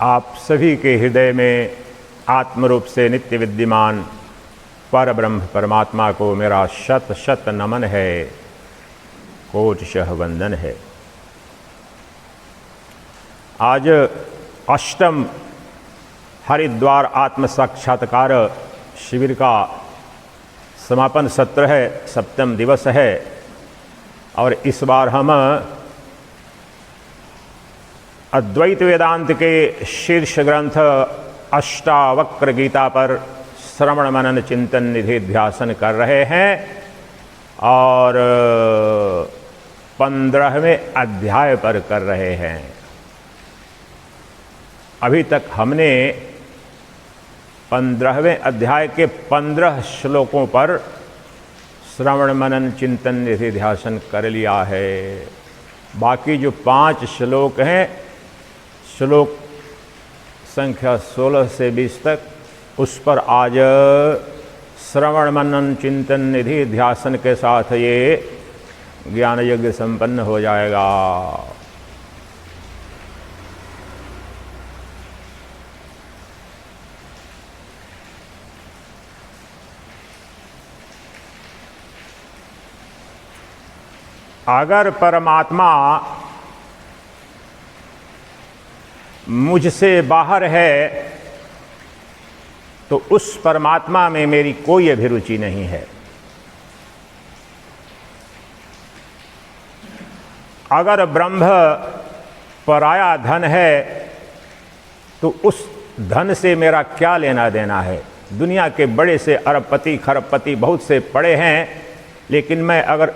आप सभी के हृदय में आत्मरूप से नित्य विद्यमान पर ब्रह्म परमात्मा को मेरा शत शत नमन है, कोटिशः वंदन है। आज अष्टम हरिद्वार आत्म साक्षात्कार शिविर का समापन सत्र है, सप्तम दिवस है और इस बार हम अद्वैत वेदांत के शीर्ष ग्रंथ अष्टावक्र गीता पर श्रवण मनन चिंतन निधि ध्यासन कर रहे हैं और 15वें अध्याय पर कर रहे हैं। अभी तक हमने 15वें अध्याय के 15 श्लोकों पर श्रवण मनन चिंतन निधि ध्यासन कर लिया है। बाकी जो 5 श्लोक हैं, श्लोक संख्या 16 से 20 तक, उस पर आज श्रवण मनन चिंतन निधि ध्यासन के साथ ये ज्ञान यज्ञ संपन्न हो जाएगा। अगर परमात्मा मुझसे बाहर है तो उस परमात्मा में मेरी कोई अभिरुचि नहीं है। अगर ब्रह्म पराया धन है तो उस धन से मेरा क्या लेना देना है। दुनिया के बड़े से अरबपति खरबपति बहुत से पड़े हैं, लेकिन मैं अगर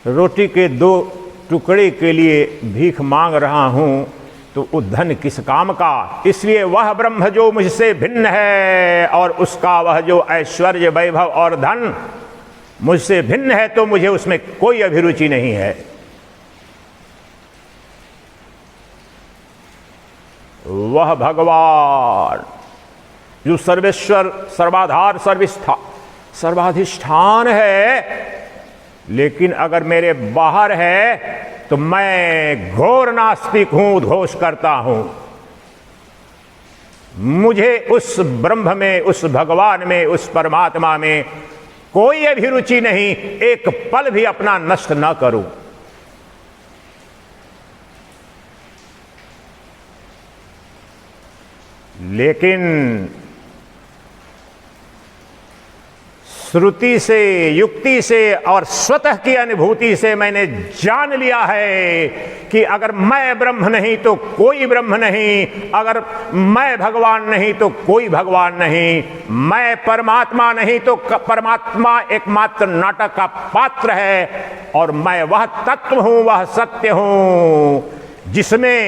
रोटी के 2 टुकड़े के लिए भीख मांग रहा हूं तो वो धन किस काम का। इसलिए वह ब्रह्म जो मुझसे भिन्न है और उसका वह जो ऐश्वर्य वैभव और धन मुझसे भिन्न है तो मुझे उसमें कोई अभिरुचि नहीं है। वह भगवान जो सर्वेश्वर सर्वाधार सर्वाधिष्ठान है, लेकिन अगर मेरे बाहर है तो मैं घोर नास्तिक हूं, उद्घोष करता हूं। मुझे उस ब्रह्म में, उस भगवान में, उस परमात्मा में कोई अभिरुचि नहीं। एक पल भी अपना नष्ट न करूं। लेकिन श्रुति से, युक्ति से और स्वतः की अनुभूति से मैंने जान लिया है कि अगर मैं ब्रह्म नहीं तो कोई ब्रह्म नहीं, अगर मैं भगवान नहीं तो कोई भगवान नहीं, मैं परमात्मा नहीं तो परमात्मा एकमात्र नाटक का पात्र है, और मैं वह तत्व हूं, वह सत्य हूं जिसमें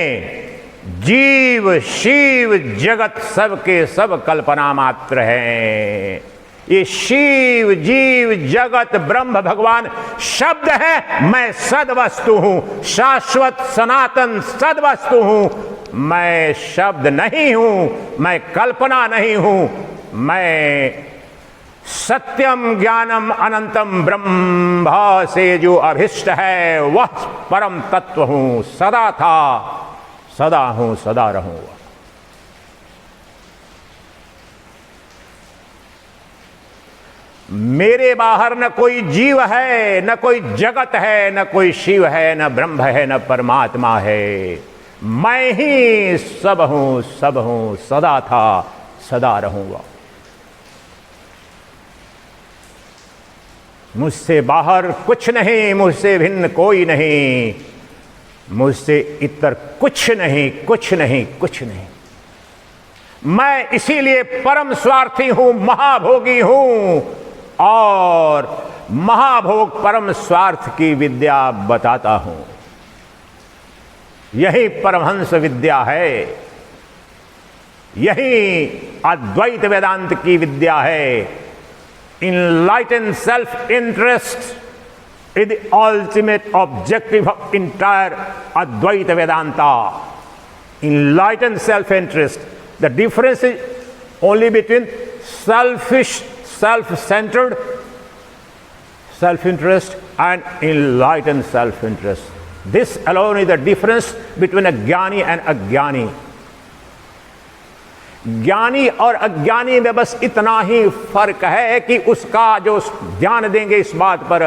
जीव शिव जगत सब के सब कल्पना मात्र हैं। ये शिव जीव जगत ब्रह्म भगवान शब्द है, मैं सद्वस्तु हूं, शाश्वत सनातन सद्वस्तु हूं। मैं शब्द नहीं हूं, मैं कल्पना नहीं हूं, मैं सत्यम ज्ञानम अनंतम ब्रह्म से जो अभिष्ट है वह परम तत्व हूं। सदा था, सदा हूं, सदा रहूंगा। मेरे बाहर न कोई जीव है, न कोई जगत है, न कोई शिव है, न ब्रह्म है, न परमात्मा है। मैं ही सब हूं, सब हूं, सदा था, सदा रहूंगा। मुझसे बाहर कुछ नहीं, मुझसे भिन्न कोई नहीं, मुझसे इतर कुछ नहीं, कुछ नहीं, कुछ नहीं। मैं इसीलिए परम स्वार्थी हूं, महाभोगी हूं और महाभोग परम स्वार्थ की विद्या बताता हूं। यही परमहंस विद्या है, यही अद्वैत वेदांत की विद्या है। Enlighten self interest is the ultimate objective of entire Advaita Vedanta. Enlighten self interest, the difference is only between selfish, self-centered self-interest and enlightened self-interest. This alone is the difference between a jnani and ajnani. ज्ञानी और अज्ञानी में बस इतना ही फर्क है कि उसका जो ध्यान देंगे इस बात पर,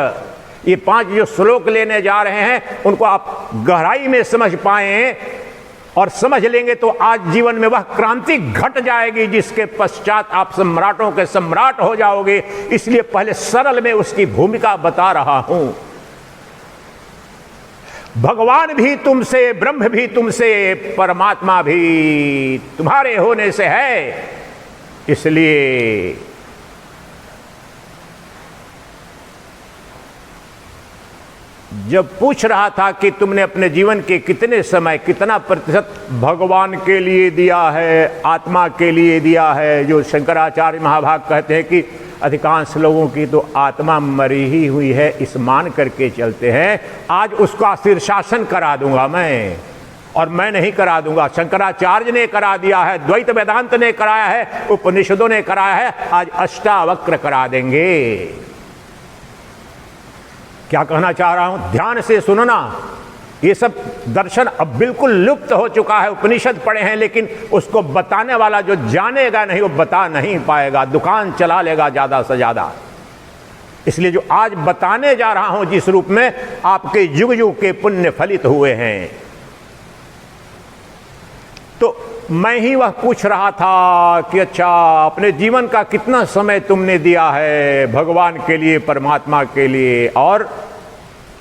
ये 5 जो श्लोक लेने जा रहे हैं उनको आप गहराई में समझ पाएं और समझ लेंगे तो आज जीवन में वह क्रांति घट जाएगी जिसके पश्चात आप सम्राटों के सम्राट हो जाओगे। इसलिए पहले सरल में उसकी भूमिका बता रहा हूं। भगवान भी तुमसे, ब्रह्म भी तुमसे, परमात्मा भी तुम्हारे होने से है। इसलिए जब पूछ रहा था कि तुमने अपने जीवन के कितने समय, कितना प्रतिशत भगवान के लिए दिया है, आत्मा के लिए दिया है, जो शंकराचार्य महाभाग कहते हैं कि अधिकांश लोगों की तो आत्मा मरी ही हुई है, इस मान करके चलते हैं। आज उसका शीर्षासन करा दूंगा मैं, और मैं नहीं करा दूंगा, शंकराचार्य ने करा दिया है, द्वैत वेदांत ने कराया है, उपनिषदों ने कराया है, आज अष्टावक्र करा देंगे। क्या कहना चाह रहा हूं, ध्यान से सुनना। ये सब दर्शन अब बिल्कुल लुप्त हो चुका है। उपनिषद पढ़े हैं लेकिन उसको बताने वाला जो जानेगा नहीं वो बता नहीं पाएगा, दुकान चला लेगा ज्यादा से ज्यादा। इसलिए जो आज बताने जा रहा हूं जिस रूप में, आपके युग युग के पुण्य फलित हुए हैं। तो मैं ही वह पूछ रहा था कि अच्छा, अपने जीवन का कितना समय तुमने दिया है भगवान के लिए, परमात्मा के लिए और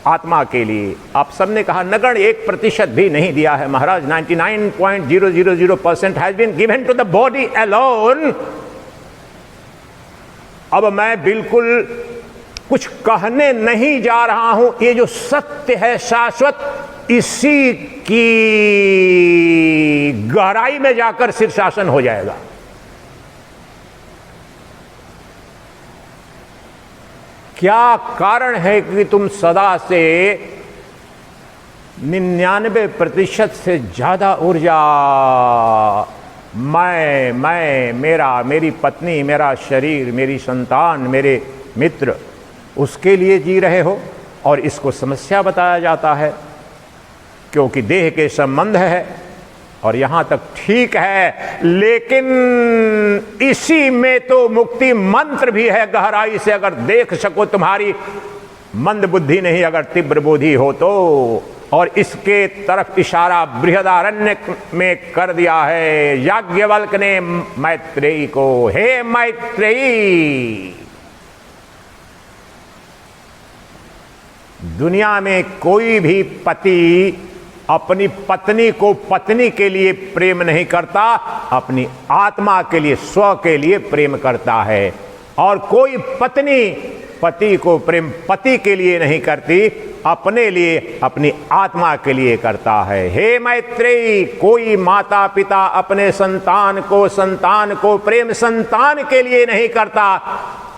आत्मा के लिए। आप सबने कहा नगण्य 1% भी नहीं दिया है महाराज। 99.000% has been given to the body alone. अब मैं बिल्कुल कुछ कहने नहीं जा रहा हूं, ये जो सत्य है शाश्वत, इसी की गहराई में जाकर शीर्षासन हो जाएगा। क्या कारण है कि तुम सदा से 99% से ज्यादा ऊर्जा मैं, मेरा, मेरी पत्नी, मेरा शरीर, मेरी संतान, मेरे मित्र, उसके लिए जी रहे हो? और इसको समस्या बताया जाता है क्योंकि देह के संबंध है, और यहां तक ठीक है, लेकिन इसी में तो मुक्ति मंत्र भी है। गहराई से अगर देख सको, तुम्हारी मंद बुद्धि नहीं अगर तीव्र बुद्धि हो तो। और इसके तरफ इशारा बृहदारण्यक में कर दिया है याज्ञवल्क्य ने मैत्रेयी को। हे मैत्रेयी, दुनिया में कोई भी पति अपनी पत्नी को पत्नी के लिए प्रेम नहीं करता, अपनी आत्मा के लिए, स्व के लिए प्रेम करता है। और कोई पत्नी पति को प्रेम पति के लिए नहीं करती, अपने लिए, अपनी आत्मा के लिए करता है। हे मैत्रेयी, कोई माता पिता अपने संतान को प्रेम संतान के लिए नहीं करता,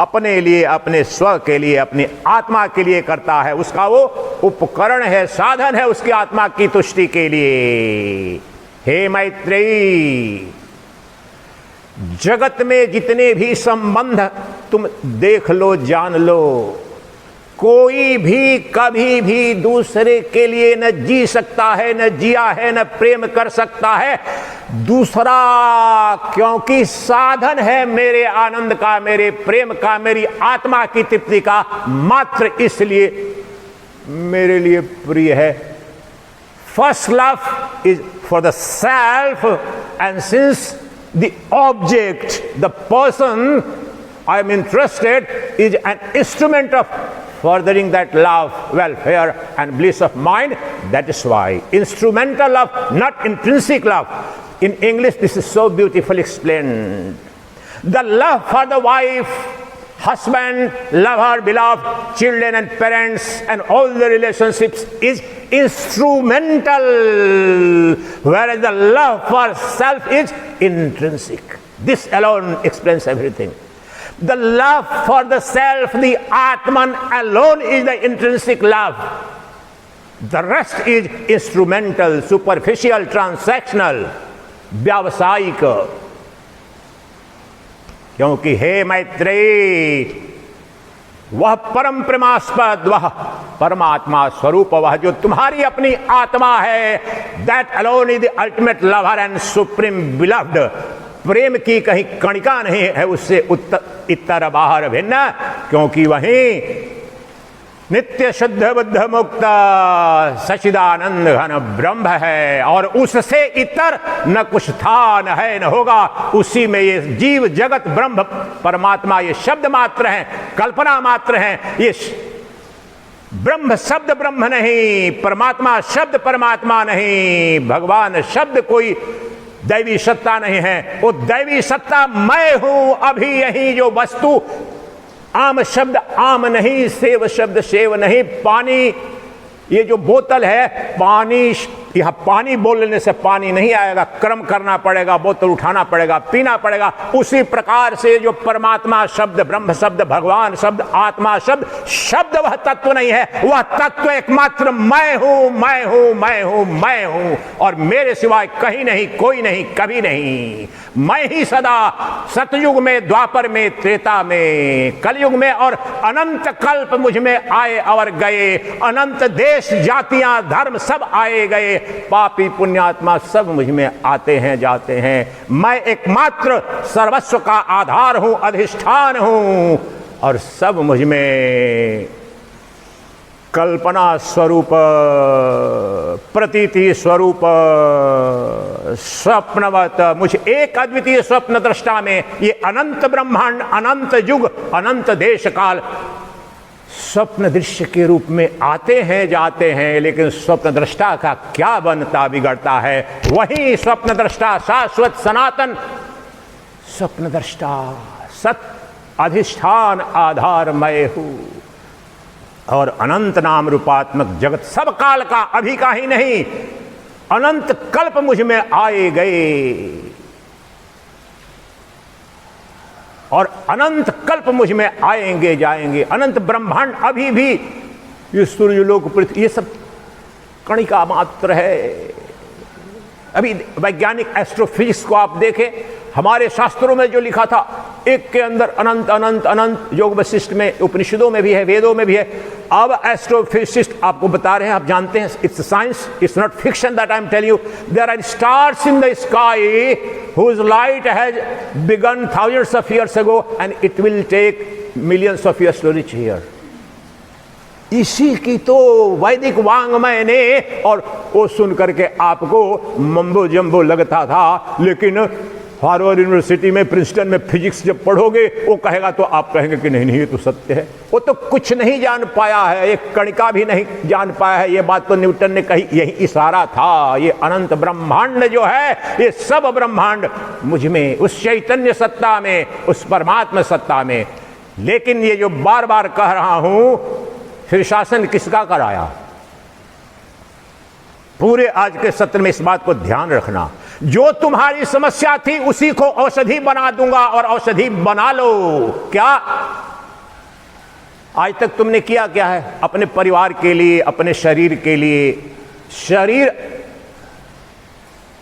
अपने लिए, अपने स्व के लिए, अपनी आत्मा के लिए करता है। उसका वो उपकरण है, साधन है उसकी आत्मा की तुष्टि के लिए। हे मैत्रेयी, जगत में जितने भी संबंध तुम देख लो, जान लो, कोई भी कभी भी दूसरे के लिए न जी सकता है, न जिया है, न प्रेम कर सकता है दूसरा, क्योंकि साधन है मेरे आनंद का, मेरे प्रेम का, मेरी आत्मा की तृप्ति का, मात्र इसलिए मेरे लिए प्रिय है। First love is for the self, and since the object, the person I am interested is an instrument of furthering that love, welfare and bliss of mind, that is why instrumental love, not intrinsic love. In English this is so beautifully explained. The love for the wife, husband, lover, beloved, children and parents and all the relationships is instrumental, whereas the love for self is intrinsic. This alone explains everything. The love for the self, the Atman alone is the intrinsic love. The rest is instrumental, superficial, transactional, व्यावसायिक। क्योंकि हे मैत्रेयी, वह परम प्रेमास्पद, वह परमात्मा स्वरूप, वह जो तुम्हारी अपनी आत्मा है, that alone is the ultimate lover and supreme beloved. प्रेम की कहीं कणिका नहीं है उससे इतर बाहर भिन्न, क्योंकि वहीं नित्य शुद्ध बुद्ध मुक्त सच्चिदानंद घन ब्रह्म है और उससे इतर न कुछ था, न है, न होगा। उसी में ये जीव जगत ब्रह्म परमात्मा ये शब्द मात्र हैं, कल्पना मात्र हैं। ये ब्रह्म शब्द ब्रह्म नहीं, परमात्मा शब्द परमात्मा नहीं, भगवान शब्द कोई दैवी सत्ता नहीं है। वो दैवी सत्ता मैं हूं। अभी यही जो वस्तु, आम शब्द आम नहीं, सेव शब्द सेव नहीं, पानी, ये जो बोतल है, पानी, यहां पानी बोलने से पानी नहीं आएगा, कर्म करना पड़ेगा, बोतल उठाना पड़ेगा, पीना पड़ेगा। उसी प्रकार से जो परमात्मा शब्द, ब्रह्म शब्द, भगवान शब्द, आत्मा शब्द, शब्द वह तत्व नहीं है, वह तत्व एकमात्र मैं हूं, मैं हूं, मैं हूं, मैं हूं, और मेरे सिवाय कहीं नहीं, कोई नहीं, कभी नहीं। मैं ही सदा, सतयुग में, द्वापर में, त्रेता में, कलयुग में और अनंत कल्प मुझ में आए और गए। अनंत देश, जातियां, धर्म सब आए गए, पापी पुण्यात्मा सब मुझ में आते हैं, जाते हैं। मैं एकमात्र सर्वस्व का आधार हूं, अधिष्ठान हूं, और सब मुझ में कल्पना स्वरूप, प्रतीति स्वरूप, स्वप्नवत, मुझ एक अद्वितीय स्वप्न दृष्टा में ये अनंत ब्रह्मांड, अनंत युग, अनंत देश काल स्वप्न दृश्य के रूप में आते हैं, जाते हैं। लेकिन स्वप्न दृष्टा का क्या बनता बिगड़ता है? वही स्वप्न दृष्टा शाश्वत सनातन स्वप्न दृष्टा सत अधिष्ठान आधार मैं हूं, और अनंत नाम रूपात्मक जगत सब काल का, अभी का ही नहीं, अनंत कल्प मुझ में आए गए और अनंत कल्प मुझ में आएंगे, जाएंगे। अनंत ब्रह्मांड अभी भी, ये सूर्यलोक, पृथ्वी, ये सब कणिका मात्र है। अभी वैज्ञानिक एस्ट्रोफिजिक्स को आप देखें, हमारे शास्त्रों में जो लिखा था, एक के अंदर अनंत अनंत अनंत, योग वशिष्ठ में, उपनिषदों में भी है, वेदों में भी है। अब एस्ट्रोफिजिस्ट आपको बता रहे हैं, आप जानते हैं, it's science, it's not fiction that I am telling you. There are stars in the sky whose light has begun thousands of years ago and it will take millions of years to reach here. इसी की तो वैदिक वांग्मय ने, और वो सुन करके आपको mumbo जम्बो लगता था, लेकिन हार्वर्ड यूनिवर्सिटी में, प्रिंसटन में फिजिक्स जब पढ़ोगे, वो कहेगा तो आप कहेंगे कि नहीं नहीं, ये तो सत्य है। वो तो कुछ नहीं जान पाया है, एक कणिका भी नहीं जान पाया है। ये बात तो न्यूटन ने कही, यही इशारा था। ये अनंत ब्रह्मांड जो है, ये सब ब्रह्मांड मुझ में, उस चैतन्य सत्ता में, उस परमात्मा सत्ता में। लेकिन ये जो बार बार कह रहा हूं, फिर शासन किसका कराया? पूरे आज के सत्र में इस बात को ध्यान रखना। जो तुम्हारी समस्या थी उसी को औषधि बना दूंगा, और औषधि बना लो। क्या आज तक तुमने किया क्या है अपने परिवार के लिए, अपने शरीर के लिए? शरीर,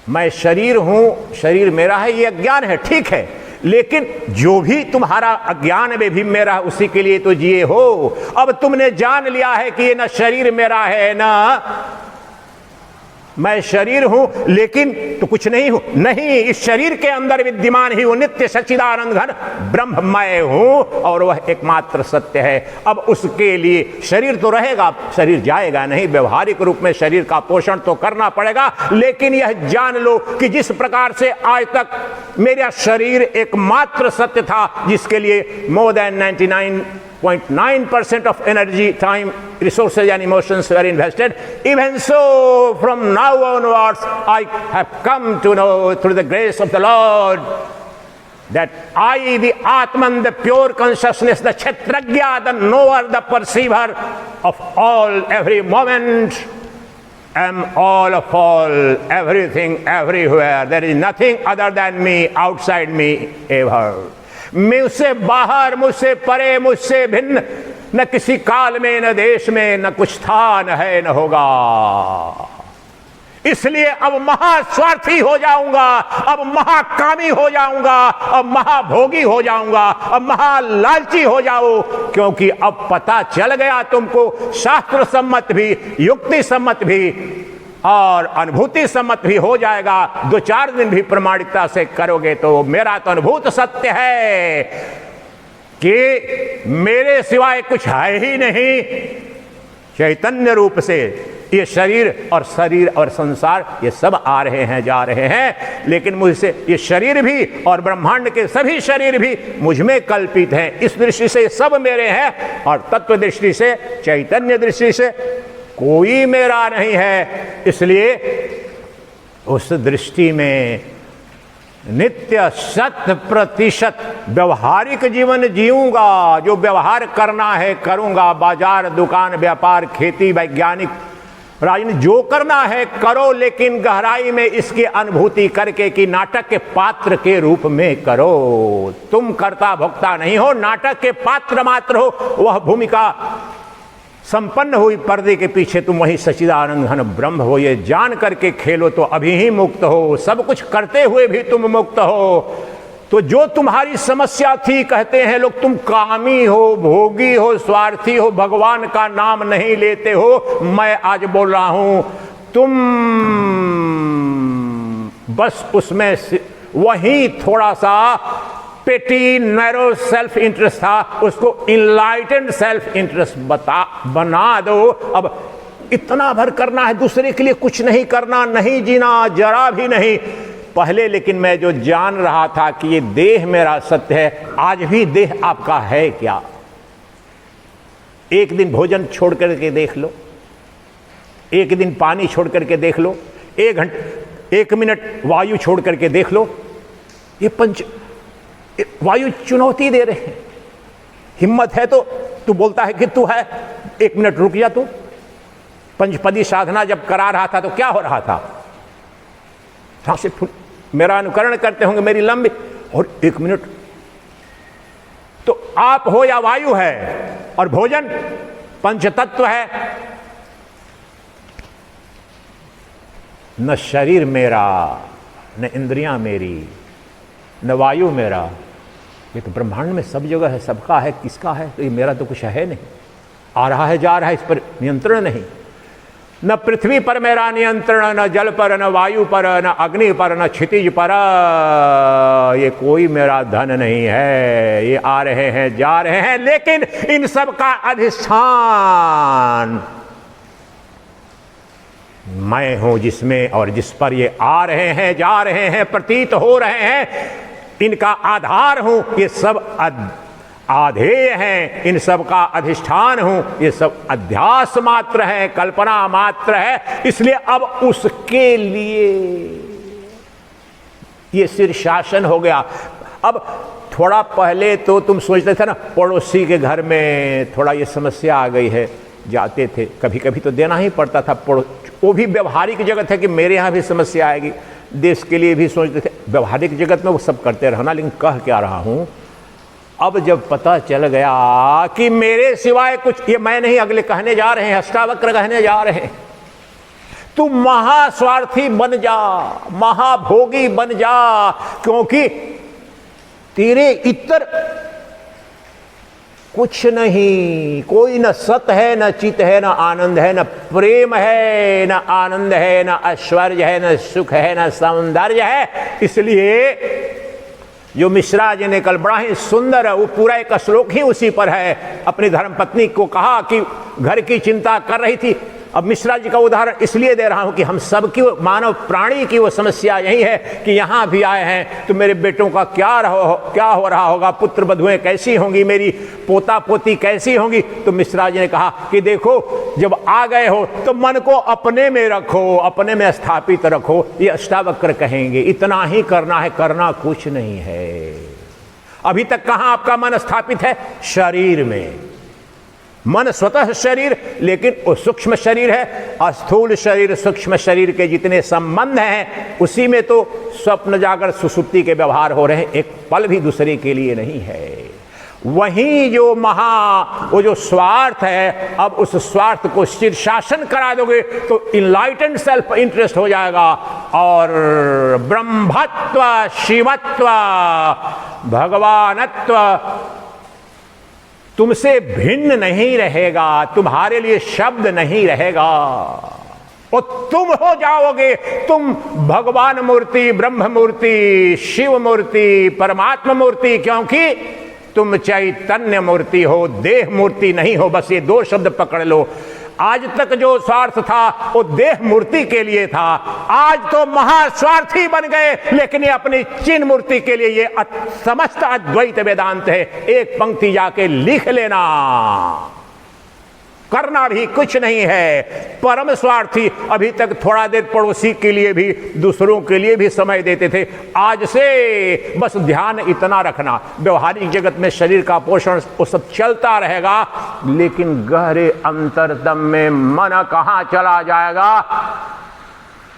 मैं शरीर हूं, शरीर मेरा है, ये अज्ञान है, ठीक है। लेकिन जो भी तुम्हारा अज्ञान में भी मेरा, उसी के लिए तो जिए हो। अब तुमने जान लिया है कि ये ना शरीर मेरा है, ना मैं शरीर हूं, लेकिन तो कुछ नहीं हूं। नहीं, इस शरीर के अंदर विद्यमान ही वो नित्य सच्चिदानंद घन ब्रह्ममय हूं, और वह एकमात्र सत्य है। अब उसके लिए शरीर तो रहेगा, शरीर जाएगा नहीं, व्यवहारिक रूप में शरीर का पोषण तो करना पड़ेगा। लेकिन यह जान लो कि जिस प्रकार से आज तक मेरा शरीर एकमात्र सत्य था, जिसके लिए more than 99.9% of energy, time, resources and emotions were invested. Even so, from now onwards, I have come to know through the grace of the Lord that I, the Atman, the pure consciousness, the Kshetrajna, the knower, the perceiver of all, every moment, am all of all, everything, everywhere. There is nothing other than me, outside me, ever. मुझसे बाहर, मुझसे परे, मुझसे भिन्न, न किसी काल में, न देश में, न कुछ था, न है, न होगा। इसलिए अब महास्वार्थी हो जाऊंगा, अब महाकामी हो जाऊंगा, अब महाभोगी हो जाऊंगा, अब महालालची हो जाओ, क्योंकि अब पता चल गया तुमको, शास्त्र सम्मत भी, युक्ति सम्मत भी, और अनुभूति सम्मत भी हो जाएगा, 2-4 दिन भी प्रमाणिकता से करोगे तो मेरा तो अनुभूत सत्य है कि मेरे सिवाय कुछ है ही नहीं। चैतन्य रूप से ये शरीर और संसार ये सब आ रहे हैं, जा रहे हैं, लेकिन मुझसे ये शरीर भी और ब्रह्मांड के सभी शरीर भी मुझ में कल्पित हैं। इस दृष्टि से सब मेरे हैं और तत्व दृष्टि से, चैतन्य दृष्टि से कोई मेरा नहीं है। इसलिए उस दृष्टि में नित्य 100% व्यवहारिक जीवन जीऊंगा। जो व्यवहार करना है करूंगा, बाजार, दुकान, व्यापार, खेती, वैज्ञानिक, राजनीति, जो करना है करो, लेकिन गहराई में इसकी अनुभूति करके कि नाटक के पात्र के रूप में करो। तुम कर्ता भोक्ता नहीं हो, नाटक के पात्र मात्र हो। वह भूमिका संपन्न हुई पर्दे के पीछे तुम वही सच्चिदानंद घन ब्रह्म हो। ये जान करके खेलो तो अभी ही मुक्त हो। सब कुछ करते हुए भी तुम मुक्त हो। तो जो तुम्हारी समस्या थी, कहते हैं लोग तुम कामी हो, भोगी हो, स्वार्थी हो, भगवान का नाम नहीं लेते हो, मैं आज बोल रहा हूं तुम बस उसमें वही थोड़ा सा पेटी नैरो सेल्फ इंटरेस्ट था, उसको इनलाइटेंड सेल्फ इंटरेस्ट बना दो। अब इतना भर करना है, दूसरे के लिए कुछ नहीं करना, नहीं जीना जरा भी नहीं। पहले लेकिन मैं जो जान रहा था कि ये देह मेरा सत्य है, आज भी देह आपका है क्या? एक दिन भोजन छोड़ करके देख लो, एक दिन पानी छोड़ करके देख लो, 1 मिनट वायु छोड़ करके देख लो। ये वायु चुनौती दे रहे हैं। हिम्मत है तो तू बोलता है कि तू है, 1 मिनट रुक जा। तू पंचपदी साधना जब करा रहा था तो क्या हो रहा था? सांसें मेरा अनुकरण करते होंगे मेरी लंबी, और 1 मिनट। तो आप हो या वायु है, और भोजन पंचतत्व है। न शरीर मेरा, न इंद्रियां मेरी, न वायु मेरा। ये तो ब्रह्मांड में सब जगह है, सबका है, किसका है? तो ये मेरा तो कुछ है नहीं। आ रहा है, जा रहा है, इस पर नियंत्रण नहीं। न पृथ्वी पर मेरा नियंत्रण, न जल पर, न वायु पर, न अग्नि पर, न क्षितिज पर। ये कोई मेरा धन नहीं है। ये आ रहे हैं, जा रहे हैं, लेकिन इन सब का अधिष्ठान मैं हूं, जिसमें और जिस पर ये आ रहे हैं, जा रहे हैं, प्रतीत हो रहे हैं। इनका आधार हूं। ये सब आधेय हैं, इन सब का अधिष्ठान हूं। ये सब अध्यास मात्र है, कल्पना मात्र है। इसलिए अब उसके लिए ये शीर्षासन हो गया। अब थोड़ा पहले तो तुम सोचते थे ना, पड़ोसी के घर में थोड़ा ये समस्या आ गई है, जाते थे, कभी कभी तो देना ही पड़ता था। वो भी व्यवहारिक जगत है कि मेरे यहाँ भी समस्या आएगी, देश के लिए भी सोचते थे। व्यवहारिक जगत में वो सब करते रहना, लेकिन कह क्या रहा हूं, अब जब पता चल गया कि मेरे सिवाय कुछ, ये मैं नहीं, अगले कहने जा रहे हैं, अष्टावक्र कहने जा रहे हैं, तू महास्वार्थी बन जा, महाभोगी बन जा, क्योंकि तेरे इतर कुछ नहीं। कोई न सत है, न चित है, न आनंद है, न प्रेम है, न आनंद है, न ऐश्वर्य है, न सुख है, न सौंदर्य है। इसलिए जो मिश्रा जी ने कल बड़ा ही सुंदर है, वो पूरा एक श्लोक ही उसी पर है। अपनी धर्मपत्नी को कहा कि घर की चिंता कर रही थी। अब मिश्रा जी का उदाहरण इसलिए दे रहा हूं कि हम सबकी, मानव प्राणी की वो समस्या यही है कि यहां भी आए हैं तो मेरे बेटों का क्या हो रहा होगा, पुत्र वधुएं कैसी होंगी, मेरी पोता पोती कैसी होंगी। तो मिश्रा जी ने कहा कि देखो, जब आ गए हो तो मन को अपने में रखो, अपने में स्थापित रखो। ये अष्टावक्र कहेंगे, इतना ही करना है, करना कुछ नहीं है। अभी तक कहां आपका मन स्थापित है? शरीर में। मन स्वतः शरीर, लेकिन वो सूक्ष्म शरीर है। स्थूल शरीर सूक्ष्म शरीर के जितने संबंध हैं, उसी में तो स्वप्न जागर सुसुप्ति के व्यवहार हो रहे हैं, एक पल भी दूसरे के लिए नहीं है। वही जो वो जो स्वार्थ है, अब उस स्वार्थ को शीर्षासन करा दोगे तो इनलाइटेंड सेल्फ इंटरेस्ट हो जाएगा, और ब्रह्मत्व, शिवत्व, भगवानत्व तुमसे भिन्न नहीं रहेगा, तुम्हारे लिए शब्द नहीं रहेगा। वो तुम हो जाओगे। तुम भगवान मूर्ति, ब्रह्म मूर्ति, शिव मूर्ति, परमात्मा मूर्ति, क्योंकि तुम चैतन्य मूर्ति हो, देह मूर्ति नहीं हो। बस ये दो शब्द पकड़ लो। आज तक जो स्वार्थ था वो देह मूर्ति के लिए था, आज तो महास्वार्थी बन गए, लेकिन ये अपनी चिन्ह मूर्ति के लिए। ये समस्त अद्वैत वेदांत है। एक पंक्ति जाके लिख लेना, करना भी कुछ नहीं है। परम स्वार्थी। अभी तक थोड़ा देर पड़ोसी के लिए भी, दूसरों के लिए भी समय देते थे, आज से बस ध्यान इतना रखना, व्यवहारिक जगत में शरीर का पोषण वो सब चलता रहेगा, लेकिन गहरे अंतरतम में मन कहां चला जाएगा?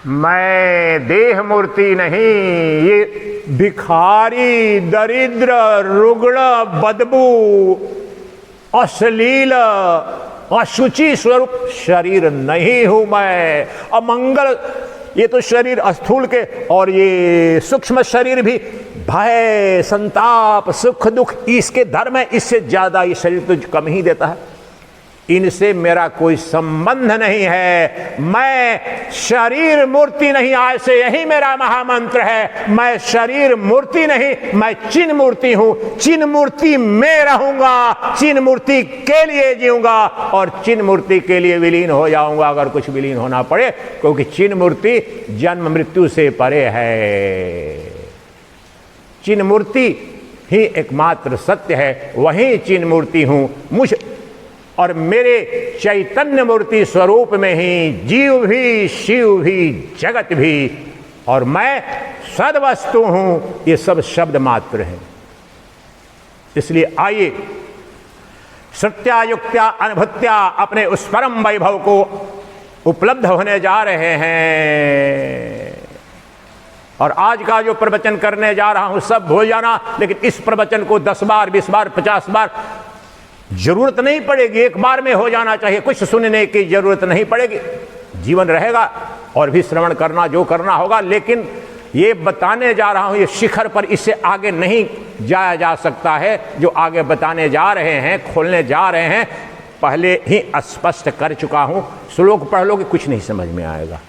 मैं देह मूर्ति नहीं, ये भिखारी, दरिद्र, रुग्ण, बदबू, अश्लील, अशुचि स्वरूप शरीर नहीं हूं मैं। अमंगल, ये तो शरीर स्थूल के, और ये सूक्ष्म शरीर भी भय, संताप, सुख दुख, इसके धर्म है। इससे ज्यादा ये शरीर तो कम ही देता है। इनसे मेरा कोई संबंध नहीं है। मैं शरीर मूर्ति नहीं, आज से यही मेरा महामंत्र है। मैं शरीर मूर्ति नहीं, मैं चिन्ह मूर्ति हूं। चिन्ह मूर्ति में रहूंगा, चिन्ह मूर्ति के लिए जीऊंगा और चिन्ह मूर्ति के लिए विलीन हो जाऊंगा अगर कुछ विलीन होना पड़े, क्योंकि चिन्ह मूर्ति जन्म मृत्यु से परे है। चिन्ह मूर्ति ही एकमात्र सत्य है, वही चिन्ह मूर्ति हूं। मुझ और मेरे चैतन्य मूर्ति स्वरूप में ही जीव भी, शिव भी, जगत भी, और मैं सद्वस्तु हूं। ये सब शब्द मात्र हैं। इसलिए आइए सत्यायुक्त्या अनुभूत्या अपने उस परम वैभव को उपलब्ध होने जा रहे हैं। और आज का जो प्रवचन करने जा रहा हूं सब भूल जाना, लेकिन इस प्रवचन को 10 बार, 20 बार, 50 बार जरूरत नहीं पड़ेगी, एक बार में हो जाना चाहिए। कुछ सुनने की जरूरत नहीं पड़ेगी, जीवन रहेगा और भी श्रवण करना जो करना होगा। लेकिन ये बताने जा रहा हूं, ये शिखर पर, इससे आगे नहीं जाया जा सकता है। जो आगे बताने जा रहे हैं, खोलने जा रहे हैं, पहले ही स्पष्ट कर चुका हूं। श्लोक पढ़ लो कि कुछ नहीं समझ में आएगा।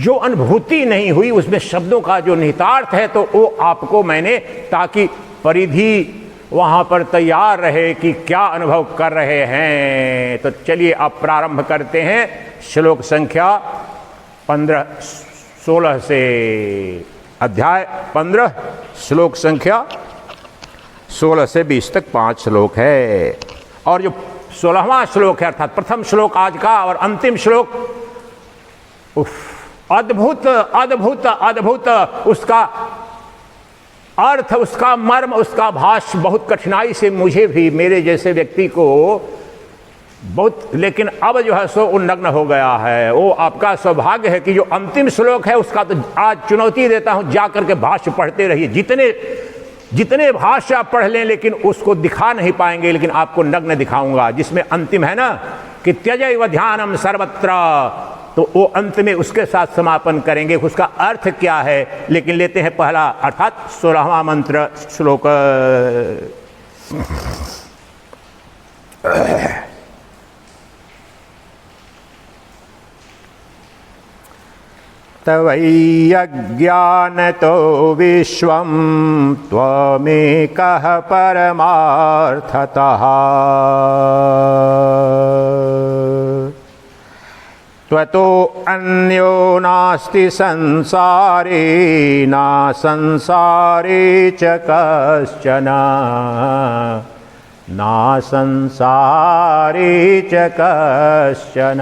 जो अनुभूति नहीं हुई उसमें शब्दों का जो निहितार्थ है, तो वो आपको मैंने, ताकि परिधि वहां पर तैयार रहे कि क्या अनुभव कर रहे हैं। तो चलिए अब प्रारंभ करते हैं श्लोक संख्या 15-16 से। अध्याय 15 श्लोक संख्या 16 से 20 तक 5 श्लोक है। और जो 16वां श्लोक है, अर्थात प्रथम श्लोक आज का और अंतिम श्लोक, अद्भुत अद्भुत अद्भुत, उसका अर्थ, उसका मर्म, उसका भाष्य बहुत कठिनाई से मुझे भी, मेरे जैसे व्यक्ति को बहुत, लेकिन अब जो है सो उन्नग्न हो गया है। वो आपका सौभाग्य है कि जो अंतिम श्लोक है उसका तो आज चुनौती देता हूं, जाकर के भाष्य पढ़ते रहिए। जितने भाष्य आप पढ़ लें, लेकिन उसको दिखा नहीं पाएंगे, लेकिन आपको नग्न दिखाऊंगा। जिसमें अंतिम है ना कि त्यजैव ध्यानम सर्वत्र, तो वो अंत में उसके साथ समापन करेंगे, उसका अर्थ क्या है। लेकिन लेते हैं पहला, अर्थात 16वां मंत्र श्लोक। तवैयज्ञानतो विश्वं त्वमेकः परमार्थतः त्वतो अन्यो नास्ति संसारे न संसारे च कश्चन न संसारे च कश्चन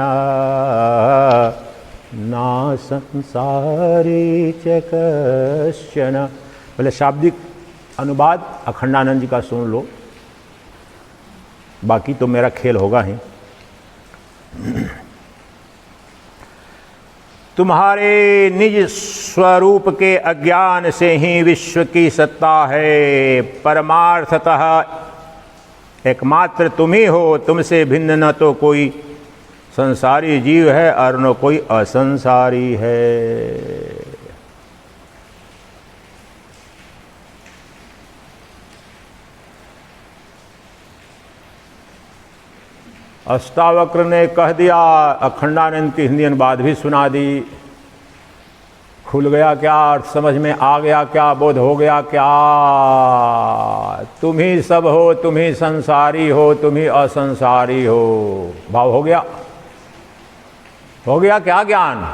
न संसारे च कश्चन। बोले शाब्दिक अनुवाद अखंडानंद जी का सुन लो, बाकी तो मेरा खेल होगा ही। तुम्हारे निज स्वरूप के अज्ञान से ही विश्व की सत्ता है। परमार्थतः एकमात्र तुम ही हो, तुमसे भिन्न न तो कोई संसारी जीव है और न कोई असंसारी है। अष्टावक्र ने कह दिया, अखंडानंद की हिंदी अनुवाद भी सुना दी। खुल गया क्या? समझ में आ गया क्या? बोध हो गया क्या? तुम ही सब हो, तुम ही संसारी हो, तुम ही असंसारी हो। भाव हो गया? हो गया क्या ज्ञान?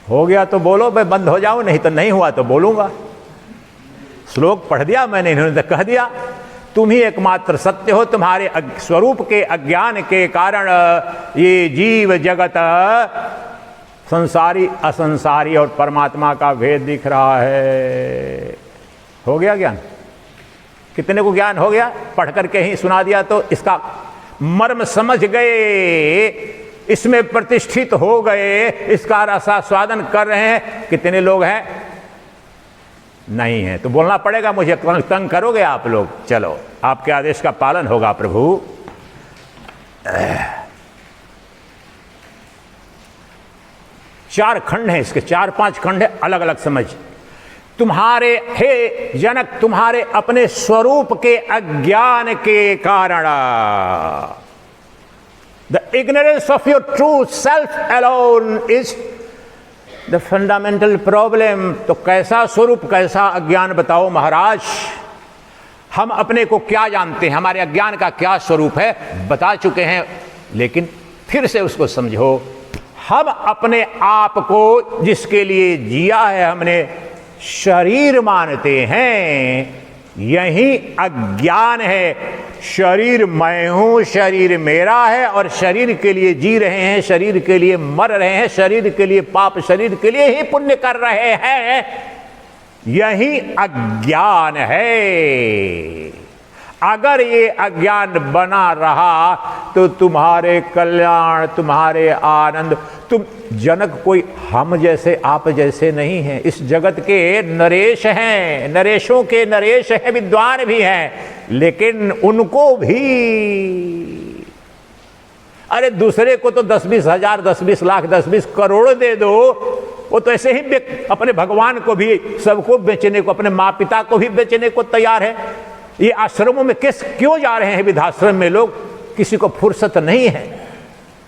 हो गया तो बोलो, मैं बंद हो जाऊं, नहीं तो नहीं हुआ तो बोलूंगा। श्लोक पढ़ दिया मैंने, इन्होंने तो कह दिया। तुम ही एकमात्र सत्य हो, तुम्हारे स्वरूप के अज्ञान के कारण ये जीव जगत संसारी असंसारी और परमात्मा का भेद दिख रहा है। हो गया ज्ञान? कितने को ज्ञान हो गया? पढ़ करके ही सुना दिया तो इसका मर्म समझ गए, इसमें प्रतिष्ठित हो गए, इसका रसास्वादन कर रहे हैं। कितने लोग हैं? नहीं है तो बोलना पड़ेगा, मुझे तंग करोगे आप लोग। चलो, आपके आदेश का पालन होगा प्रभु। चार खंड हैं इसके, 4-5 खंड है, अलग अलग समझ। तुम्हारे हे जनक, तुम्हारे अपने स्वरूप के अज्ञान के कारण, the ignorance of your true self alone is the fundamental problem. तो कैसा स्वरूप, कैसा अज्ञान बताओ महाराज। हम अपने को क्या जानते हैं, हमारे अज्ञान का क्या स्वरूप है, बता चुके हैं, लेकिन फिर से उसको समझो। हम अपने आप को जिसके लिए जिया है हमने शरीर मानते हैं, यही अज्ञान है। शरीर मैं हूं, शरीर मेरा है और शरीर के लिए जी रहे हैं, शरीर के लिए मर रहे हैं, शरीर के लिए पाप, शरीर के लिए ही पुण्य कर रहे हैं। यही अज्ञान है। अगर ये अज्ञान बना रहा तो तुम्हारे कल्याण, तुम्हारे आनंद, तुम जनक कोई हम जैसे आप जैसे नहीं हैं। इस जगत के नरेश हैं, नरेशों के नरेश हैं, विद्वान भी हैं, लेकिन उनको भी, अरे दूसरे को तो 10-20 हजार, 10-20 लाख, 10-20 करोड़ दे दो, वो तो ऐसे ही अपने भगवान को भी, सबको बेचने को, अपने माँ पिता को भी बेचने को तैयार है। ये आश्रमों में क्यों जा रहे हैं वृद्धाश्रम में लोग? किसी को फुर्सत नहीं है।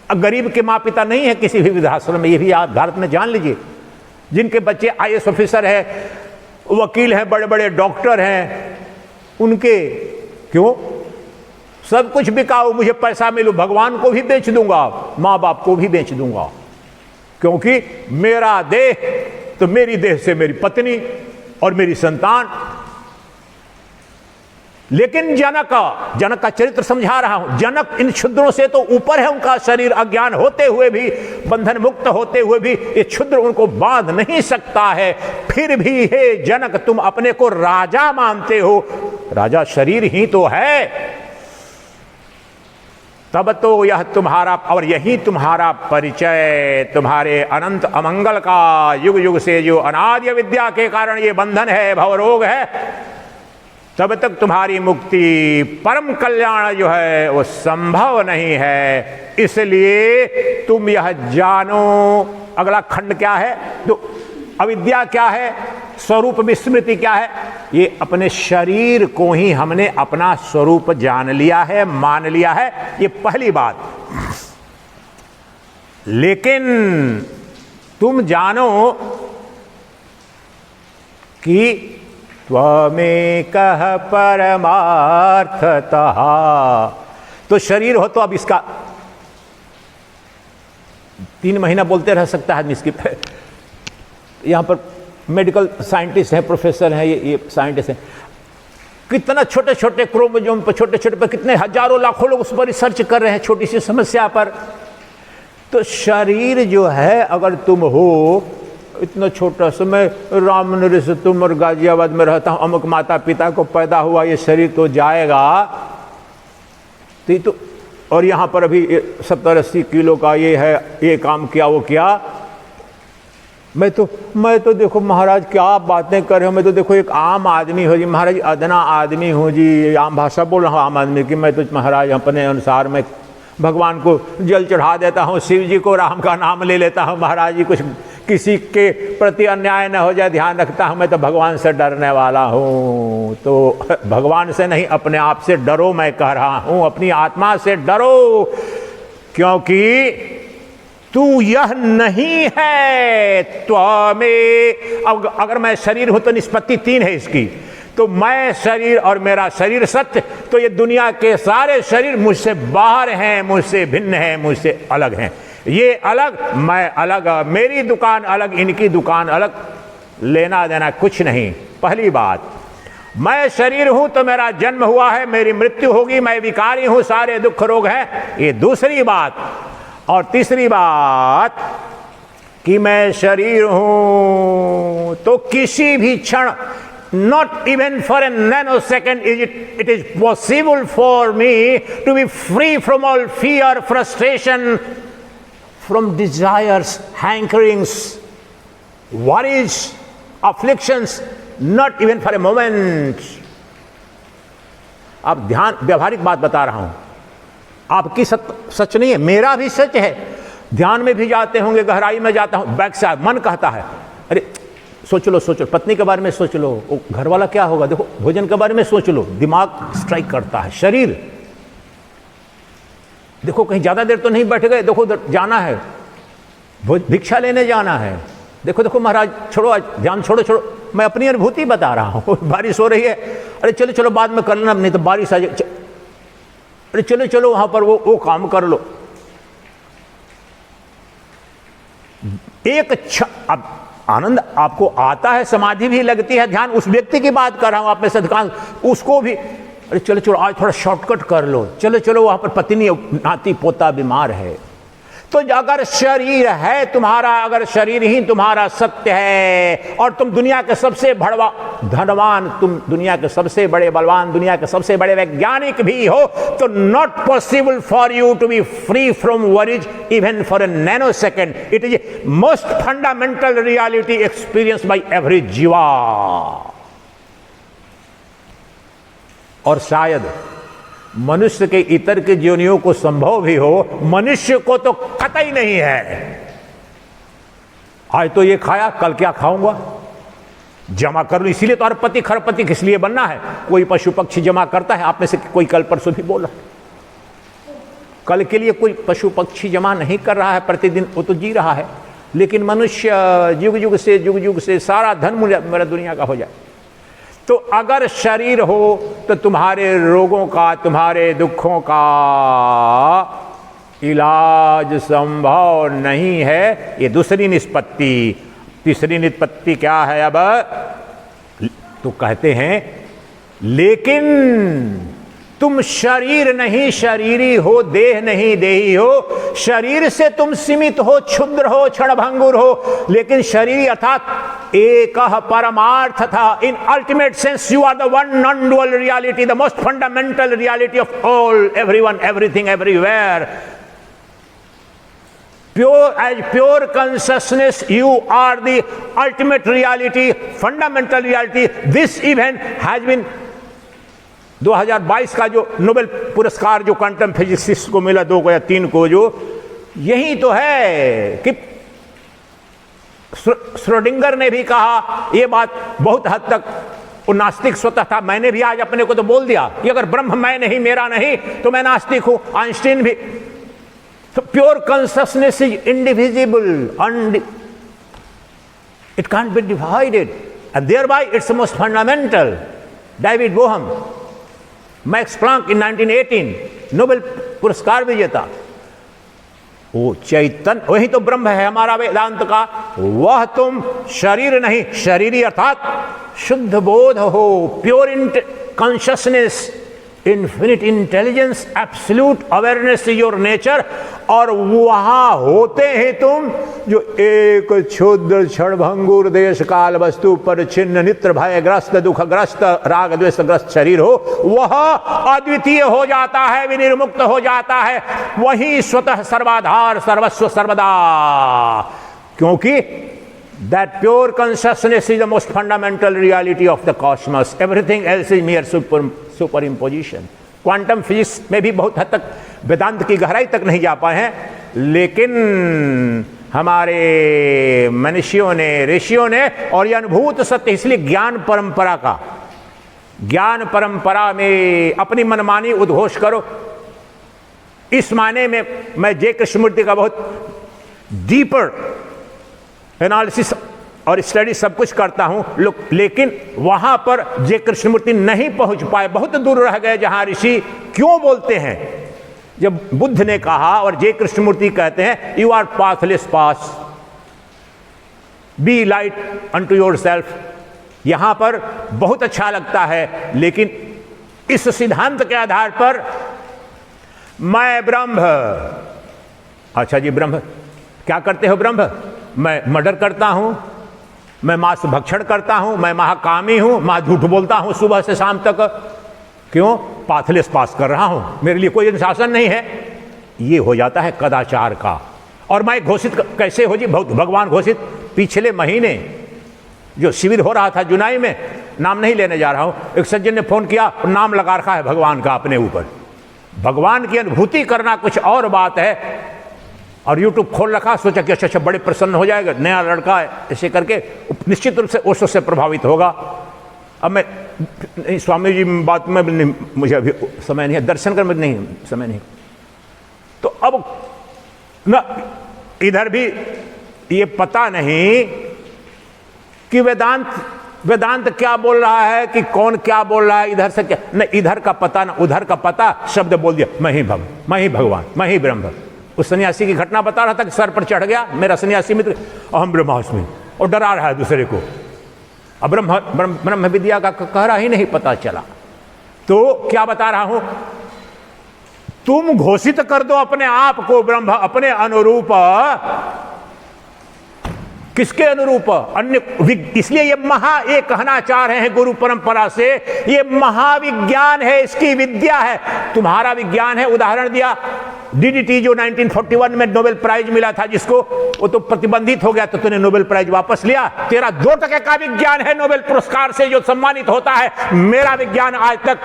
अब गरीब के माँ पिता नहीं है किसी भी वृद्धाश्रम में, ये भी आप भारत में जान लीजिए। जिनके बच्चे IAS ऑफिसर है, वकील हैं, बड़े बड़े डॉक्टर हैं, उनके क्यों? सब कुछ बिकाओ, मुझे पैसा मिलू, भगवान को भी बेच दूंगा, माँ बाप को भी बेच दूंगा, क्योंकि मेरा देह तो मेरी देह से मेरी पत्नी और मेरी संतान। लेकिन जनक का चरित्र समझा रहा हूं। जनक इन क्षुद्रों से तो ऊपर है, उनका शरीर अज्ञान होते हुए भी, बंधन मुक्त होते हुए भी ये क्षुद्र उनको बांध नहीं सकता है। फिर भी हे जनक, तुम अपने को राजा मानते हो। राजा शरीर ही तो है। तब तो यह तुम्हारा, और यही तुम्हारा परिचय, तुम्हारे अनंत अमंगल का, युग युग से जो अनादि विद्या के कारण ये बंधन है, भवरोग है, तब तक तुम्हारी मुक्ति, परम कल्याण जो है वो संभव नहीं है। इसलिए तुम यह जानो। अगला खंड क्या है? तो अविद्या क्या है, स्वरूप विस्मृति क्या है? ये अपने शरीर को ही हमने अपना स्वरूप जान लिया है, मान लिया है, ये पहली बात। लेकिन तुम जानो कि त्वमेकः परमार्थतः। तो शरीर हो तो अब इसका 3 महीना बोलते रह सकता है आदमी। इसकी यहाँ पर मेडिकल साइंटिस्ट हैं, प्रोफेसर हैं, ये साइंटिस्ट हैं, कितना छोटे छोटे क्रोमोसोम पर, छोटे छोटे पर कितने हजारों लाखों लोग उस पर रिसर्च कर रहे हैं, छोटी सी समस्या पर। तो शरीर जो है, अगर तुम हो इतना छोटा सा, मैं रामनगरी से तुम और गाजियाबाद में रहता हूँ, अमुक माता पिता को पैदा हुआ, ये शरीर तो जाएगा। तो और यहाँ पर अभी 70-80 किलो का ये है, ये काम किया, वो किया। मैं तो देखो महाराज क्या बातें कर रहे हो, मैं तो देखो एक आम आदमी हो जी महाराज, अदना आदमी हूँ जी, आम भाषा बोल रहा हूँ आम आदमी की। मैं तो महाराज अपने अनुसार मैं भगवान को जल चढ़ा देता हूँ, शिव जी को राम का नाम ले लेता हूँ महाराज जी, कुछ किसी के प्रति अन्याय न हो जाए ध्यान रखता हूं, मैं तो भगवान से डरने वाला हूं। तो भगवान से नहीं, अपने आप से डरो, मैं कह रहा हूं, अपनी आत्मा से डरो, क्योंकि तू यह नहीं है। त्वमेव, अगर मैं शरीर हूं तो निष्पत्ति 3 है इसकी, तो मैं शरीर और मेरा शरीर सत्य, तो ये दुनिया के सारे शरीर मुझसे बाहर हैं, मुझसे भिन्न हैं, मुझसे अलग हैं। ये अलग, मैं अलग, मेरी दुकान अलग, इनकी दुकान अलग, लेना देना कुछ नहीं। पहली बात, मैं शरीर हूं तो मेरा जन्म हुआ है, मेरी मृत्यु होगी, मैं विकारी हूं, सारे दुख रोग हैं, ये दूसरी बात। और तीसरी बात कि मैं शरीर हूं तो किसी भी क्षण, not even for a nanosecond it is possible for me to be free from all fear, frustration, from desires, hankerings, worries, afflictions, not even for a moment. अब ध्यान, व्यवहारिक बात बता रहा हूं, आपकी सच नहीं है, मेरा भी सच है। ध्यान में भी जाते होंगे, गहराई में जाता हूं, बैक से मन कहता है अरे सोच लो, सोच लो, पत्नी के बारे में सोच लो, घर वाला क्या होगा, देखो भोजन के बारे में सोच लो, दिमाग स्ट्राइक करता है। शरीर देखो कहीं ज्यादा देर तो नहीं बैठ गए, देखो उधर जाना है, भिक्षा लेने जाना है, देखो देखो महाराज छोड़ो, आज ध्यान छोड़ो छोड़ो, मैं अपनी अनुभूति बता रहा हूं। बारिश हो रही है, अरे चलो चलो बाद में कर लेना, नहीं तो बारिश आ जाए, अरे चलो चलो वहां पर वो काम कर लो। एक अब आनंद आपको आता है, समाधि भी लगती है, ध्यान उस व्यक्ति की बात कर रहा हूं, आप में से अधिकांश उसको भी, अरे चलो चलो आज थोड़ा शॉर्टकट कर लो, चलो चलो वहां पर पत्नी नाती पोता बीमार है। तो अगर शरीर है तुम्हारा, अगर शरीर ही तुम्हारा सत्य है और तुम दुनिया के सबसे बड़ा धनवान, तुम दुनिया के सबसे बड़े बलवान, दुनिया के सबसे बड़े वैज्ञानिक भी हो, तो not possible for you to be free from worries even for a nano second. It is a most fundamental reality experience by every jiva. और शायद मनुष्य के इतर के जीवनियों को संभव भी हो, मनुष्य को तो कतई नहीं है। आज तो ये खाया, कल क्या खाऊंगा, जमा कर लूं, इसीलिए तो अरबपति खरबपति किस लिए बनना है। कोई पशु पक्षी जमा करता है, आप में से कोई कल परसों भी बोला, कल के लिए कोई पशु पक्षी जमा नहीं कर रहा है, प्रतिदिन वो तो जी रहा है। लेकिन मनुष्य युग युग से सारा धन मेरा दुनिया का हो जाए। तो अगर शरीर हो तो तुम्हारे रोगों का, तुम्हारे दुखों का इलाज संभव नहीं है। ये दूसरी निष्पत्ति। तीसरी निष्पत्ति क्या है? अब तो कहते हैं लेकिन तुम शरीर नहीं शरीरी हो, देह नहीं देही हो। शरीर से तुम सीमित हो, क्षुद्र हो, क्षणभंगुर हो, लेकिन शरीर अर्थात एक परमार्थ था। In ultimate sense you are the one non dual reality, the most fundamental reality of all, everyone, everything, everywhere. Pure consciousness, you are the ultimate reality, fundamental reality. This event has been 2022 का जो Nobel पुरस्कार जो quantum फिजिक्सिस्ट को मिला, 2 को या 3 को, जो यही तो है कि श्रोडिंगर ने भी कहा, ये बात बहुत हद तक वो नास्तिक स्वतः था। मैंने भी आज अपने को तो बोल दिया कि अगर ब्रह्म मैं नहीं, मेरा नहीं, तो मैं नास्तिक हूं। आइंस्टीन भी। So pure consciousness is indivisible, it can't be divided, and thereby it's the most fundamental. David Bohm, Max Planck in 1918, Nobel पुरस्कार विजेता। वो चैतन्य, वही तो ब्रह्म है हमारा वेदांत का। वह तुम शरीर नहीं, शरीरी अर्थात शुद्ध बोध हो, pure consciousness, infinite intelligence, absolute awareness is your nature. और वहां होते हैं तुम जो एक क्षुद्र क्षणभंगुर देश काल वस्तु पर छिन्न नित्र भयग्रस्त दुखग्रस्त राग द्वेषग्रस्त शरीर हो, वह अद्वितीय हो जाता है, विनिर्मुक्त हो जाता है। वही स्वतः सर्वाधार, सर्वस्व, सर्वदा। क्योंकि that pure consciousness is the most fundamental reality of the cosmos. Everything else is mere superimposition. Quantum physics में भी बहुत हद तक वेदांत की गहराई तक नहीं जा पाए हैं, लेकिन हमारे मनुष्यों ने, ऋषियों ने, और यह अनुभूत सत्य। इसलिए ज्ञान परंपरा में अपनी मनमानी उद्घोष करो। इस मायने में मैं जे कृष्णमूर्ति का बहुत डीपर एनालिसिस और स्टडी सब कुछ करता हूं, लेकिन वहां पर जे कृष्णमूर्ति नहीं पहुंच पाए, बहुत दूर रह गए जहां ऋषि क्यों बोलते हैं। जब बुद्ध ने कहा और जे कृष्णमूर्ति कहते हैं, you are pathless pass, be light unto yourself, यहां पर बहुत अच्छा लगता है, लेकिन इस सिद्धांत के आधार पर मैं ब्रह्म। अच्छा जी, ब्रह्म क्या करते हो? ब्रह्म, मैं मर्डर करता हूं, मैं मांस भक्षण करता हूं, मैं महाकामी हूं, मैं झूठ बोलता हूं सुबह से शाम तक। क्यों? पाथलेस पास कर रहा हूं, मेरे लिए कोई अनुशासन नहीं है। ये हो जाता है कदाचार का। और मैं घोषित कैसे हो जी? भगवान घोषित। पिछले महीने जो शिविर हो रहा था जुनाई में, नाम नहीं लेने जा रहा हूं, एक सज्जन ने फोन किया, नाम लगा रखा है भगवान का अपने ऊपर। भगवान की अनुभूति करना कुछ और बात है, और यूट्यूब खोल रखा, सोचा कि अच्छा बड़े प्रसन्न हो जाएगा, नया लड़का है, ऐसे करके निश्चित रूप से ओशो से प्रभावित होगा। अब मैं स्वामी जी बात में नहीं, मुझे अभी समय नहीं है, दर्शन करने में नहीं समय नहीं। तो अब न इधर भी ये पता नहीं कि वेदांत क्या बोल रहा है, कि कौन क्या बोल रहा है, इधर से क्या, न इधर का पता न उधर का पता, शब्द बोल दिया, मैं ही भगवान, मैं ही ब्रह्म। उस सन्यासी की घटना बता रहा था कि सर पर चढ़ गया मेरा सन्यासी मित्र, अहम ब्रह्मास्मि, और डरा रहा है दूसरे को। अब ब्रह्म विद्या का कह रहा ही नहीं पता चला। तो क्या बता रहा हूं, तुम घोषित कर दो अपने आप को ब्रह्म, अपने अनुरूप। किसके अनुरूप? अन्य। इसलिए ये ये कहना चाह रहे हैं गुरु परंपरा से, ये महाविज्ञान है, इसकी विद्या है। तुम्हारा विज्ञान है, उदाहरण दिया डीडीटी जो 1941 में नोबेल प्राइज मिला था जिसको, वो तो प्रतिबंधित हो गया, तो तूने नोबेल प्राइज वापस लिया। तेरा 2% का विज्ञान है नोबेल पुरस्कार से जो सम्मानित होता है। मेरा विज्ञान आज तक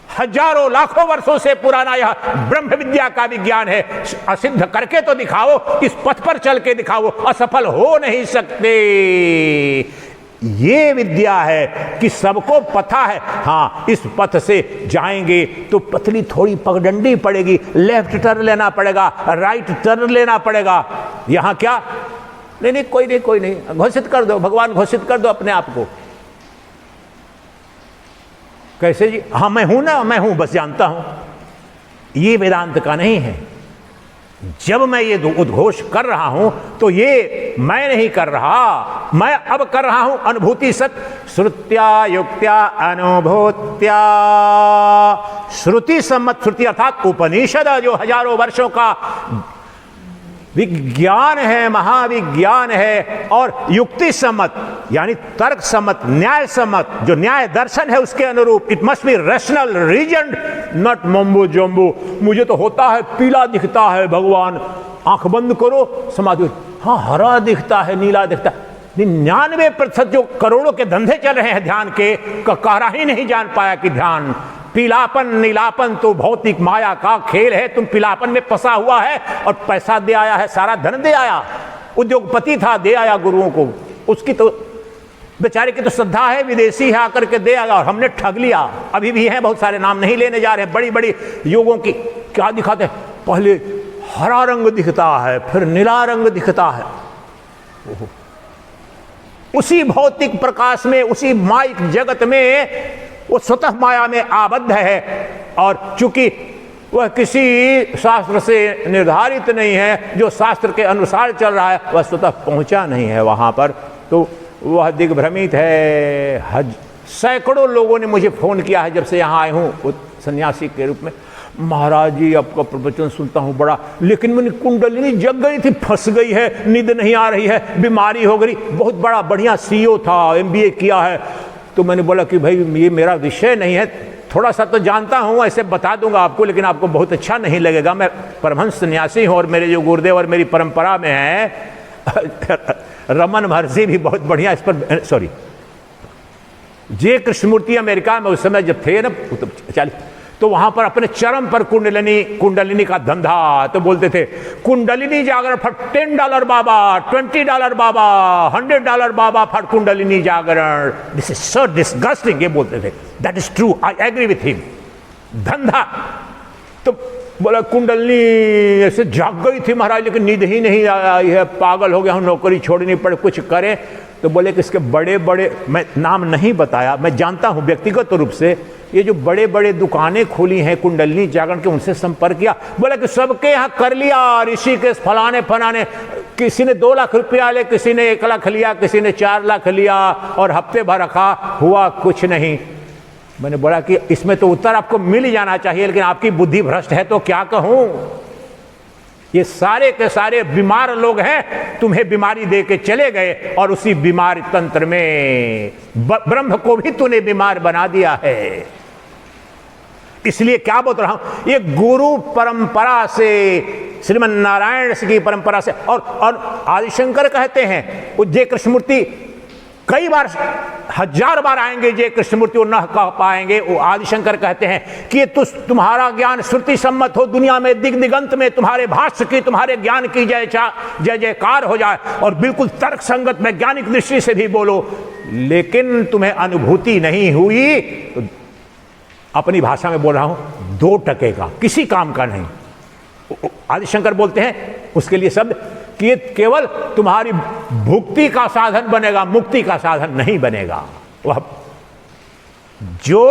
हजारों लाखों वर्षों से पुराना यह ब्रह्म विद्या का विज्ञान है। असिद्ध करके तो दिखाओ, इस पथ पर चल के दिखाओ, असफल हो नहीं सकते। ये विद्या है कि सबको पता है, हाँ इस पथ से जाएंगे तो पतली थोड़ी पगडंडी पड़ेगी, लेफ्ट टर्न लेना पड़ेगा, राइट टर्न लेना पड़ेगा। यहां क्या? नहीं, कोई नहीं, घोषित कर दो, भगवान घोषित कर दो अपने आप को। कैसे जी? हाँ मैं हूं ना, मैं हूं, बस जानता हूं। ये वेदांत का नहीं है। जब मैं ये उद्घोष कर रहा हूं तो ये मैं नहीं कर रहा, मैं अब कर रहा हूं अनुभूति सत श्रुत्या युक्त्या अनुभूत्या। श्रुति सम्मत, श्रुति अर्थात उपनिषद जो हजारों वर्षों का विज्ञान है, महाविज्ञान है, और युक्ति सम्मत यानी तर्क सम्मत, न्याय सम्मत, जो न्याय दर्शन है उसके अनुरूप। It must be rational, reason, not mumbo jumbo. मुझे तो होता है पीला दिखता है भगवान, आंख बंद करो समाधि, हाँ हरा दिखता है, नीला दिखता है। 99% जो करोड़ों के धंधे चल रहे हैं ध्यान के, कहरा ही नहीं जान पाया कि ध्यान पीलापन नीलापन तो भौतिक माया का खेल है। तुम पीलापन में फंसा हुआ है और पैसा दे आया है, सारा धन दे आया, उद्योगपति था दे आया गुरुओं को, उसकी तो बेचारे की तो श्रद्धा है, विदेशी है आकर के दे आया, और हमने ठग लिया। अभी भी हैं बहुत सारे, नाम नहीं लेने जा रहे, बड़ी बड़ी योगों की क्या दिखाते हैं, पहले हरा रंग दिखता है फिर नीला रंग दिखता है। उसी भौतिक प्रकाश में, उसी माइक जगत में वो स्वतः माया में आबद्ध है, और चूंकि वह किसी शास्त्र से निर्धारित नहीं है, जो शास्त्र के अनुसार चल रहा है वह स्वतः पहुंचा नहीं है वहां पर, तो वह दिग्भ्रमित है। सैकड़ों लोगों ने मुझे फोन किया है जब से यहाँ आए हूँ सन्यासी के रूप में, महाराज जी आपका प्रवचन सुनता हूँ बड़ा, लेकिन मेरी कुंडलिनी जग गई थी, फंस गई है, नींद नहीं आ रही है, बीमारी हो गई। बहुत बड़ा बढ़िया सीईओ था, MBA किया है। तो मैंने बोला कि भाई ये मेरा विषय नहीं है, थोड़ा सा तो जानता हूँ, ऐसे बता दूंगा आपको, लेकिन आपको बहुत अच्छा नहीं लगेगा। मैं परमहंस सन्यासी हूँ और मेरे जो गुरुदेव और मेरी परंपरा में है रमन महर्षि भी बहुत बढ़िया इस पर, सॉरी जे कृष्णमूर्ति अमेरिका में उस समय जब थे ना 40, तो वहां पर अपने चरम पर कुंडलिनी का धंधा। तो बोलते थे कुंडलिनी जागरण फॉर $10 बाबा, $20 बाबा, $100 बाबा फॉर कुंडलिनी जागरण। दिस इज सो डिस्गस्टिंग, ये बोलते थे। That is true, I agree with him. धंधा। तो बोला कुंडलिनी ऐसे जाग गई थी महाराज, लेकिन नींद ही नहीं आई है, पागल हो गया हूं, नौकरी छोड़नी पड़े, कुछ करें। तो बोले कि इसके बड़े बड़े, मैं नाम नहीं बताया, मैं जानता हूं व्यक्तिगत रूप से, ये जो बड़े बड़े दुकानें खुली हैं कुंडलिनी जागरण के, उनसे संपर्क किया। बोला कि सबके यहाँ कर लिया, ऋषिकेश फलाने फलाने, किसी ने 2 लाख रुपया ले, किसी ने 1 लाख लिया, किसी ने 4 लाख लिया, और हफ्ते भर रखा, हुआ कुछ नहीं। मैंने बोला कि इसमें तो उत्तर आपको मिल ही जाना चाहिए, लेकिन आपकी बुद्धि भ्रष्ट है तो क्या कहूं। ये सारे के सारे बीमार लोग हैं, तुम्हें बीमारी दे के चले गए, और उसी बीमार तंत्र में ब्रह्म को भी तूने बीमार बना दिया है। इसलिए क्या बोल रहा हूं, ये गुरु परंपरा से, श्रीमन नारायण की परंपरा से, और आदिशंकर कहते हैं, जय कृष्णमूर्ति कई बार, 1000 बार आएंगे जय कृष्णमूर्ति, वो न कह पाएंगे। वो आदिशंकर कहते हैं कि तुम्हारा ज्ञान श्रुति सम्मत हो, दुनिया में दिग दिगंत में तुम्हारे भाष्य की, तुम्हारे ज्ञान की जय जयकार हो जाए, और बिल्कुल तर्क संगत वैज्ञानिक दृष्टि से भी बोलो, लेकिन तुम्हें अनुभूति नहीं हुई, तो अपनी भाषा में बोल रहा हूं, 2 टके का, किसी काम का नहीं। आदिशंकर बोलते हैं उसके लिए शब्द कि ये केवल तुम्हारी भुक्ति का साधन बनेगा, मुक्ति का साधन नहीं बनेगा। वह जो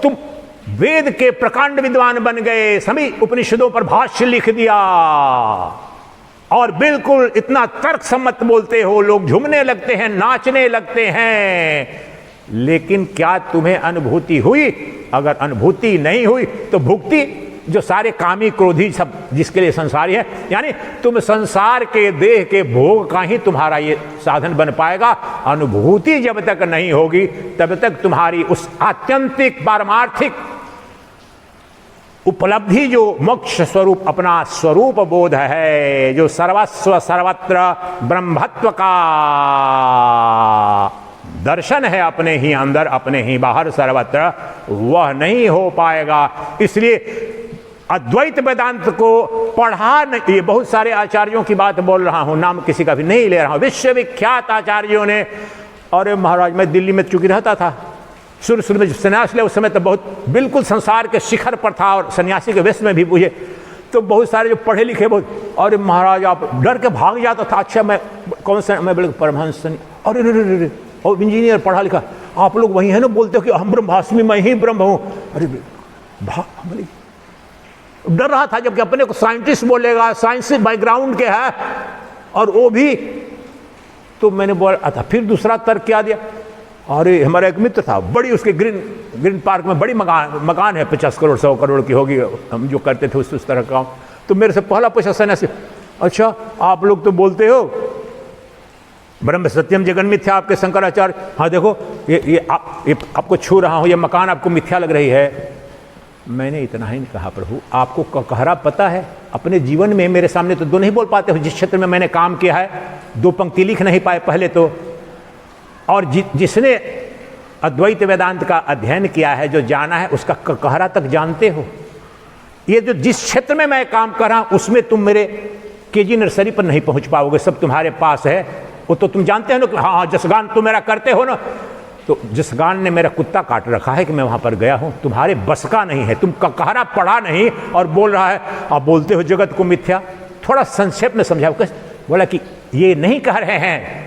तुम वेद के प्रकांड विद्वान बन गए, सभी उपनिषदों पर भाष्य लिख दिया, और बिल्कुल इतना तर्क सम्मत बोलते हो, लोग झूमने लगते हैं, नाचने लगते हैं, लेकिन क्या तुम्हें अनुभूति हुई? अगर अनुभूति नहीं हुई तो भुक्ति, जो सारे कामी क्रोधी सब जिसके लिए संसारी है, यानी तुम संसार के देह के भोग का ही तुम्हारा ये साधन बन पाएगा। अनुभूति जब तक नहीं होगी तब तक तुम्हारी उस आत्यंतिक पारमार्थिक उपलब्धि, जो मोक्ष स्वरूप अपना स्वरूप बोध है, जो सर्वस्व सर्वत्र ब्रह्मत्व का दर्शन है, अपने ही अंदर अपने ही बाहर सर्वत्र, वह नहीं हो पाएगा। इसलिए अद्वैत वेदांत को पढ़ा नहीं, ये बहुत सारे आचार्यों की बात बोल रहा हूं, नाम किसी का भी नहीं ले रहा हूं, विश्वविख्यात आचार्यों ने। और महाराज मैं दिल्ली में चूंकि रहता था, शुरू में जब सन्यास लिया उस समय तो बहुत बिल्कुल संसार के शिखर पर था, और सन्यासी के वेश में भी पूछे तो बहुत सारे जो पढ़े लिखे बहुत, और महाराज आप डर के भाग जाता था। अच्छा मैं कौन सा, मैं बोले परमहंस, और इंजीनियर पढ़ा लिखा, आप लोग वही है ना, बोलते हो कि हम ब्रह्मास्मि, मैं ही ब्रह्म हूं। अरे डर रहा था, जबकि अपने को साइंटिस्ट बोलेगा, साइंस बैकग्राउंड के है, और वो भी। तो मैंने बोला था, फिर दूसरा तर्क क्या दिया, अरे हमारा एक मित्र था, बड़ी उसके ग्रीन पार्क में बड़ी मकान है, 50 करोड़ 100 करोड़ की होगी, हम जो करते थे उस तरह का। तो मेरे से पहला पूछा सन्यासी, अच्छा आप लोग तो बोलते हो ब्रह्म सत्यम जगन मिथ्या, आपके शंकराचार्य, हाँ देखो ये आपको छू रहा हूँ, ये मकान आपको मिथ्या लग रही है। मैंने इतना ही नहीं कहा, प्रभु आपको कहरा पता है, अपने जीवन में मेरे सामने तो 2 नहीं बोल पाते हो, जिस क्षेत्र में मैंने काम किया है 2 पंक्ति लिख नहीं पाए पहले तो, और जिसने अद्वैत वेदांत का अध्ययन किया है, जो जाना है, उसका कहरा तक जानते हो। ये जो जिस क्षेत्र में मैं काम कर रहा हूं उसमें तुम मेरे केजी नर्सरी पर नहीं पहुंच पाओगे, सब तुम्हारे पास है, वो तो तुम जानते हो ना। हाँ जसगान तुम मेरा करते हो ना, तो जसगान ने मेरा कुत्ता काट रखा है कि मैं वहां पर गया हूं, तुम्हारे बस का नहीं है, तुम कहरा पढ़ा नहीं और बोल रहा है, आप बोलते हो जगत को मिथ्या। थोड़ा संक्षेप में समझाओ। बोला कि ये नहीं कह रहे हैं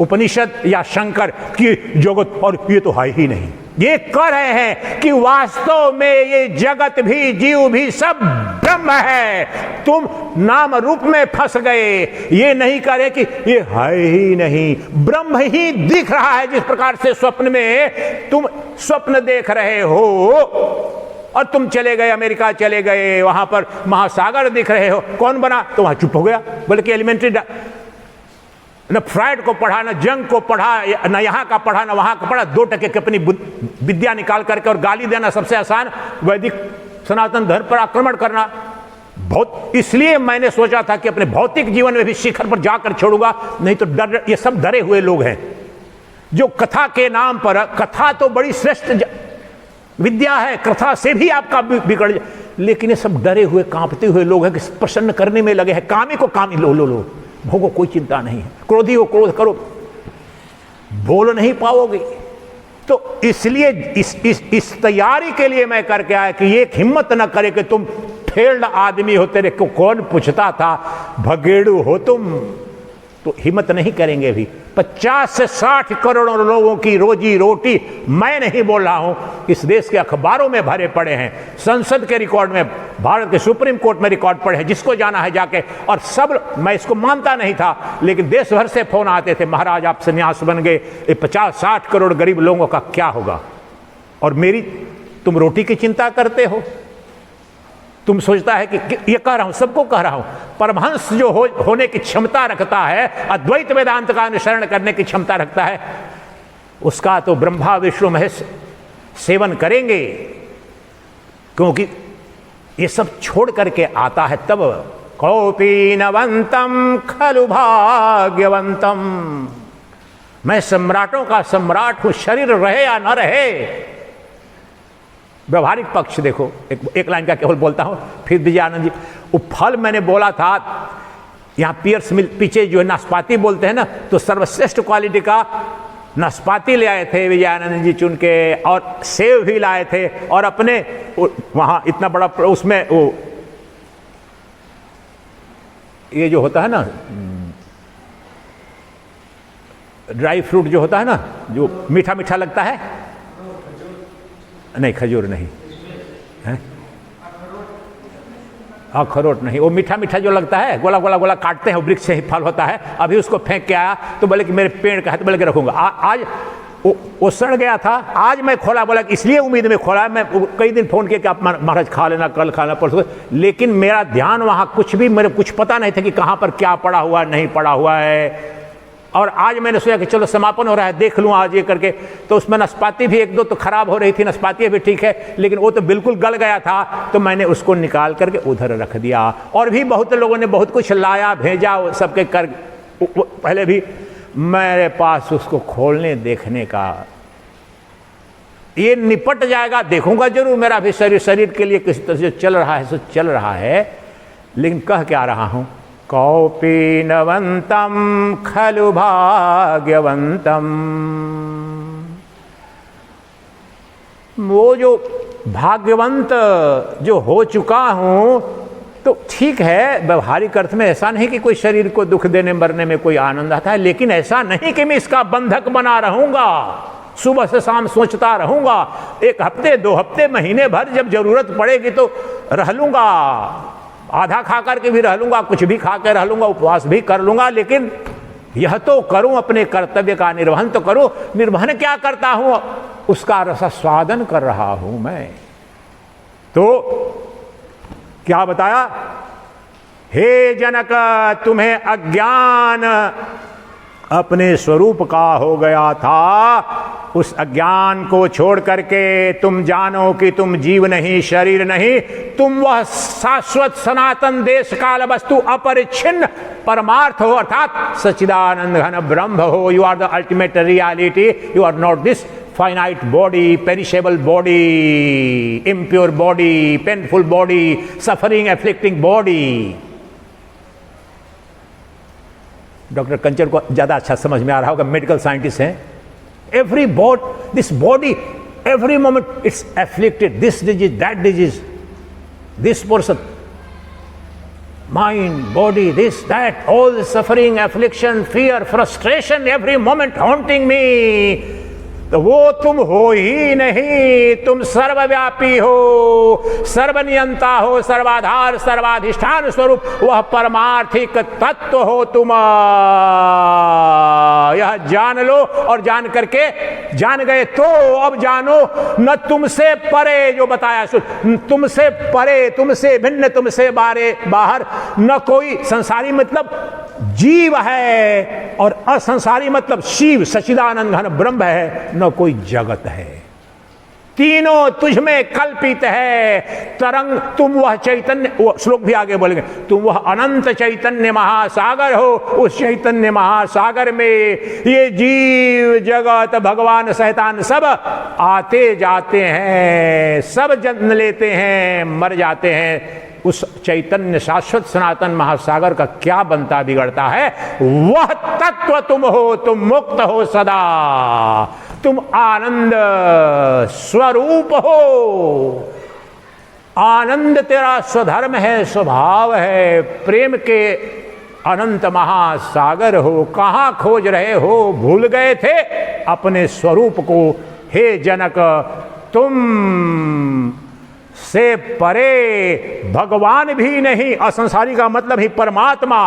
उपनिषद या शंकर की जगत और ये तो है ही नहीं, ये कह रहे हैं कि वास्तव में ये जगत भी जीव भी सब ब्रह्म है, तुम नाम रूप में फंस गए। ये नहीं कह रहे कि ये है ही नहीं, ब्रह्म ही दिख रहा है। जिस प्रकार से स्वप्न में तुम स्वप्न देख रहे हो और तुम चले गए अमेरिका, चले गए वहां पर महासागर दिख रहे हो, कौन बना? तो वहां चुप हो गया। बल्कि एलिमेंट्री न फ्राइड को पढ़ा, न जंग को पढ़ा, न यहाँ का पढ़ा, न वहाँ का पढ़ा, 2 टके की अपनी विद्या निकाल करके और गाली देना सबसे आसान, वैदिक सनातन धर्म पर आक्रमण करना बहुत। इसलिए मैंने सोचा था कि अपने भौतिक जीवन में भी शिखर पर जाकर छोड़ूंगा, नहीं तो डर, ये सब डरे हुए लोग हैं जो कथा के नाम पर, कथा तो बड़ी श्रेष्ठ विद्या है, कथा से भी आपका बिगड़ जाए। लेकिन ये सब डरे हुए कांपते हुए लोग हैं कि प्रसन्न करने में लगे हैं। कामी को कामी लो लो लो, भोगो, कोई चिंता नहीं है। क्रोधी हो क्रोध करो, बोल नहीं पाओगे। तो इसलिए इस तैयारी के लिए मैं करके आया कि एक हिम्मत न करे कि तुम फेल्ड आदमी हो, तेरे को कौन पूछता था, भगेड़ू हो तुम, तो हिम्मत नहीं करेंगे भी। 50 से 60 करोड़ लोगों की रोजी रोटी मैं नहीं बोल रहा हूं, इस देश के अखबारों में भरे पड़े हैं, संसद के रिकॉर्ड में, भारत के सुप्रीम कोर्ट में रिकॉर्ड पड़े हैं, जिसको जाना है जाके। और सब, मैं इसको मानता नहीं था, लेकिन देश भर से फोन आते थे, महाराज आप सन्यास बन गए, 50-60 करोड़ गरीब लोगों का क्या होगा? और मेरी, तुम रोटी की चिंता करते हो? तुम सोचता है कि ये कह रहा हूं, सबको कह रहा हूं, परमहंस जो होने की क्षमता रखता है, अद्वैत वेदांत का अनुसरण करने की क्षमता रखता है, उसका तो ब्रह्मा विष्णु महेश सेवन करेंगे, क्योंकि ये सब छोड़ करके आता है तब। कौपीनवंतम खलु भाग्यवंतम, मैं सम्राटों का सम्राट हूं, शरीर रहे या न रहे। व्यवहारिक पक्ष देखो, एक लाइन का केवल बोलता हूं, फिर विजयानंद जी, वो फल मैंने बोला था, यहां पियर्स मिल पीछे जो नाशपाती बोलते हैं ना, तो सर्वश्रेष्ठ क्वालिटी का नाशपाती ले आए थे विजयानंद जी चुन के, और सेब भी लाए थे, और अपने वहां इतना बड़ा उसमें वो ये जो होता है ना ड्राई फ्रूट जो होता है ना, जो मीठा मीठा लगता है, नहीं खजूर नहीं है, अखरोट नहीं, वो मीठा मीठा जो लगता है, गोला गोला गोला काटते हैं, वो वृक्ष से ही फल होता है। अभी उसको फेंक के आया तो बोले कि मेरे पेड़ का है, तो बोले कि रखूंगा। आज वो सड़ गया था, आज मैं खोला, बोला इसलिए उम्मीद में खोला। मैं कई दिन फोन किया कि आप महाराज खा लेना, कल खाना परसों, लेकिन मेरा ध्यान वहां कुछ भी, मेरे कुछ पता नहीं था कि कहां पर क्या पड़ा हुआ नहीं पड़ा हुआ है। और आज मैंने सोचा कि चलो समापन हो रहा है, देख लूँ आज ये करके, तो उसमें नाशपाती भी एक दो तो खराब हो रही थी, नाशपाती भी ठीक है, लेकिन वो तो बिल्कुल गल गया था, तो मैंने उसको निकाल करके उधर रख दिया। और भी बहुत लोगों ने बहुत कुछ लाया भेजा, सबके कर पहले भी मेरे पास उसको खोलने देखने का, ये निपट जाएगा, देखूंगा जरूर, मेरा भी शरीर के लिए किसी तरह से चल रहा है, सो चल रहा है। लेकिन कह क्या रहा हूं, कौपीनवंतम खलु भाग्यवंतम, वो जो भाग्यवंत जो हो चुका हूं, तो ठीक है, व्यवहारिक अर्थ में ऐसा नहीं कि कोई शरीर को दुख देने मरने में कोई आनंद आता है, लेकिन ऐसा नहीं कि मैं इसका बंधक बना रहूंगा, सुबह से शाम सोचता रहूंगा, एक हफ्ते 2 हफ्ते महीने भर जब जरूरत पड़ेगी तो रह लूंगा, आधा खा करके भी रह लूंगा, कुछ भी खा के रह लूंगा, उपवास भी कर लूंगा, लेकिन यह तो करूं, अपने कर्तव्य का निर्वहन तो करूं। निर्वहन क्या करता हूं? उसका रसास्वादन कर रहा हूं मैं। तो क्या बताया, हे जनक, तुम्हें अज्ञान अपने स्वरूप का हो गया था, उस अज्ञान को छोड़ करके तुम जानो कि तुम जीव नहीं, शरीर नहीं, तुम वह शाश्वत सनातन देश काल वस्तु अपरिच्छिन्न परमार्थ हो, अर्थात सच्चिदानंद घन ब्रह्म हो। You are the ultimate reality, you are not this finite body, perishable body, impure body, painful body, suffering afflicting body। Doctor Kanchan को ज्यादा अच्छा समझ में आ रहा होगा, मेडिकल साइंटिस्ट हैं। Every this body every moment it's afflicted, this disease that disease, this person mind body this that, all suffering affliction fear frustration every moment haunting me. तो वो तुम हो ही नहीं, तुम सर्वव्यापी हो, सर्वनियंता हो, सर्वाधार सर्वाधिष्ठान स्वरूप वह परमार्थिक तत्व हो तुम। यह जान लो, और जान करके जान गए तो अब जानो न तुमसे परे, जो बताया सुन, तुमसे परे, तुमसे भिन्न, तुमसे बाहर न कोई संसारी मतलब जीव है, और असंसारी मतलब शिव सच्चिदानंद घन ब्रह्म है, न कोई जगत है। तीनों तुझ में कल्पित है। तरंग तुम वह चैतन्य, वो श्लोक भी आगे बोलेंगे, तुम वह अनंत चैतन्य महासागर हो। उस चैतन्य महासागर में ये जीव जगत भगवान शैतान सब आते जाते हैं, सब जन्म लेते हैं, मर जाते हैं। उस चैतन्य शाश्वत सनातन महासागर का क्या बनता बिगड़ता है? वह तत्व तुम हो, तुम मुक्त हो सदा, तुम आनंद स्वरूप हो। आनंद तेरा स्वधर्म है, स्वभाव है, प्रेम के अनंत महासागर हो। कहां खोज रहे हो? भूल गए थे अपने स्वरूप को। हे जनक, तुम से परे भगवान भी नहीं। असंसारी का मतलब ही परमात्मा।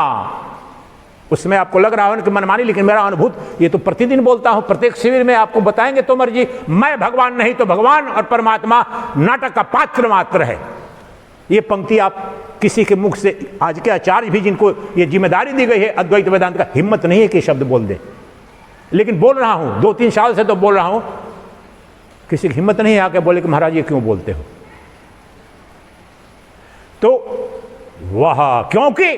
उसमें आपको लग रहा हो कि मनमानी, लेकिन मेरा अनुभूत, ये तो प्रतिदिन बोलता हूं, प्रत्येक शिविर में आपको बताएंगे तोमर जी, मैं भगवान नहीं तो भगवान और परमात्मा नाटक का पात्र मात्र है। ये पंक्ति आप किसी के मुख से, आज के आचार्य भी जिनको ये जिम्मेदारी दी गई है अद्वैत वेदांत का, हिम्मत नहीं है कि शब्द बोल दे, लेकिन बोल रहा हूं, 2-3 साल से तो बोल रहा हूं। किसी की हिम्मत नहीं आके बोले कि महाराज ये क्यों बोलते हो। तो वह, क्योंकि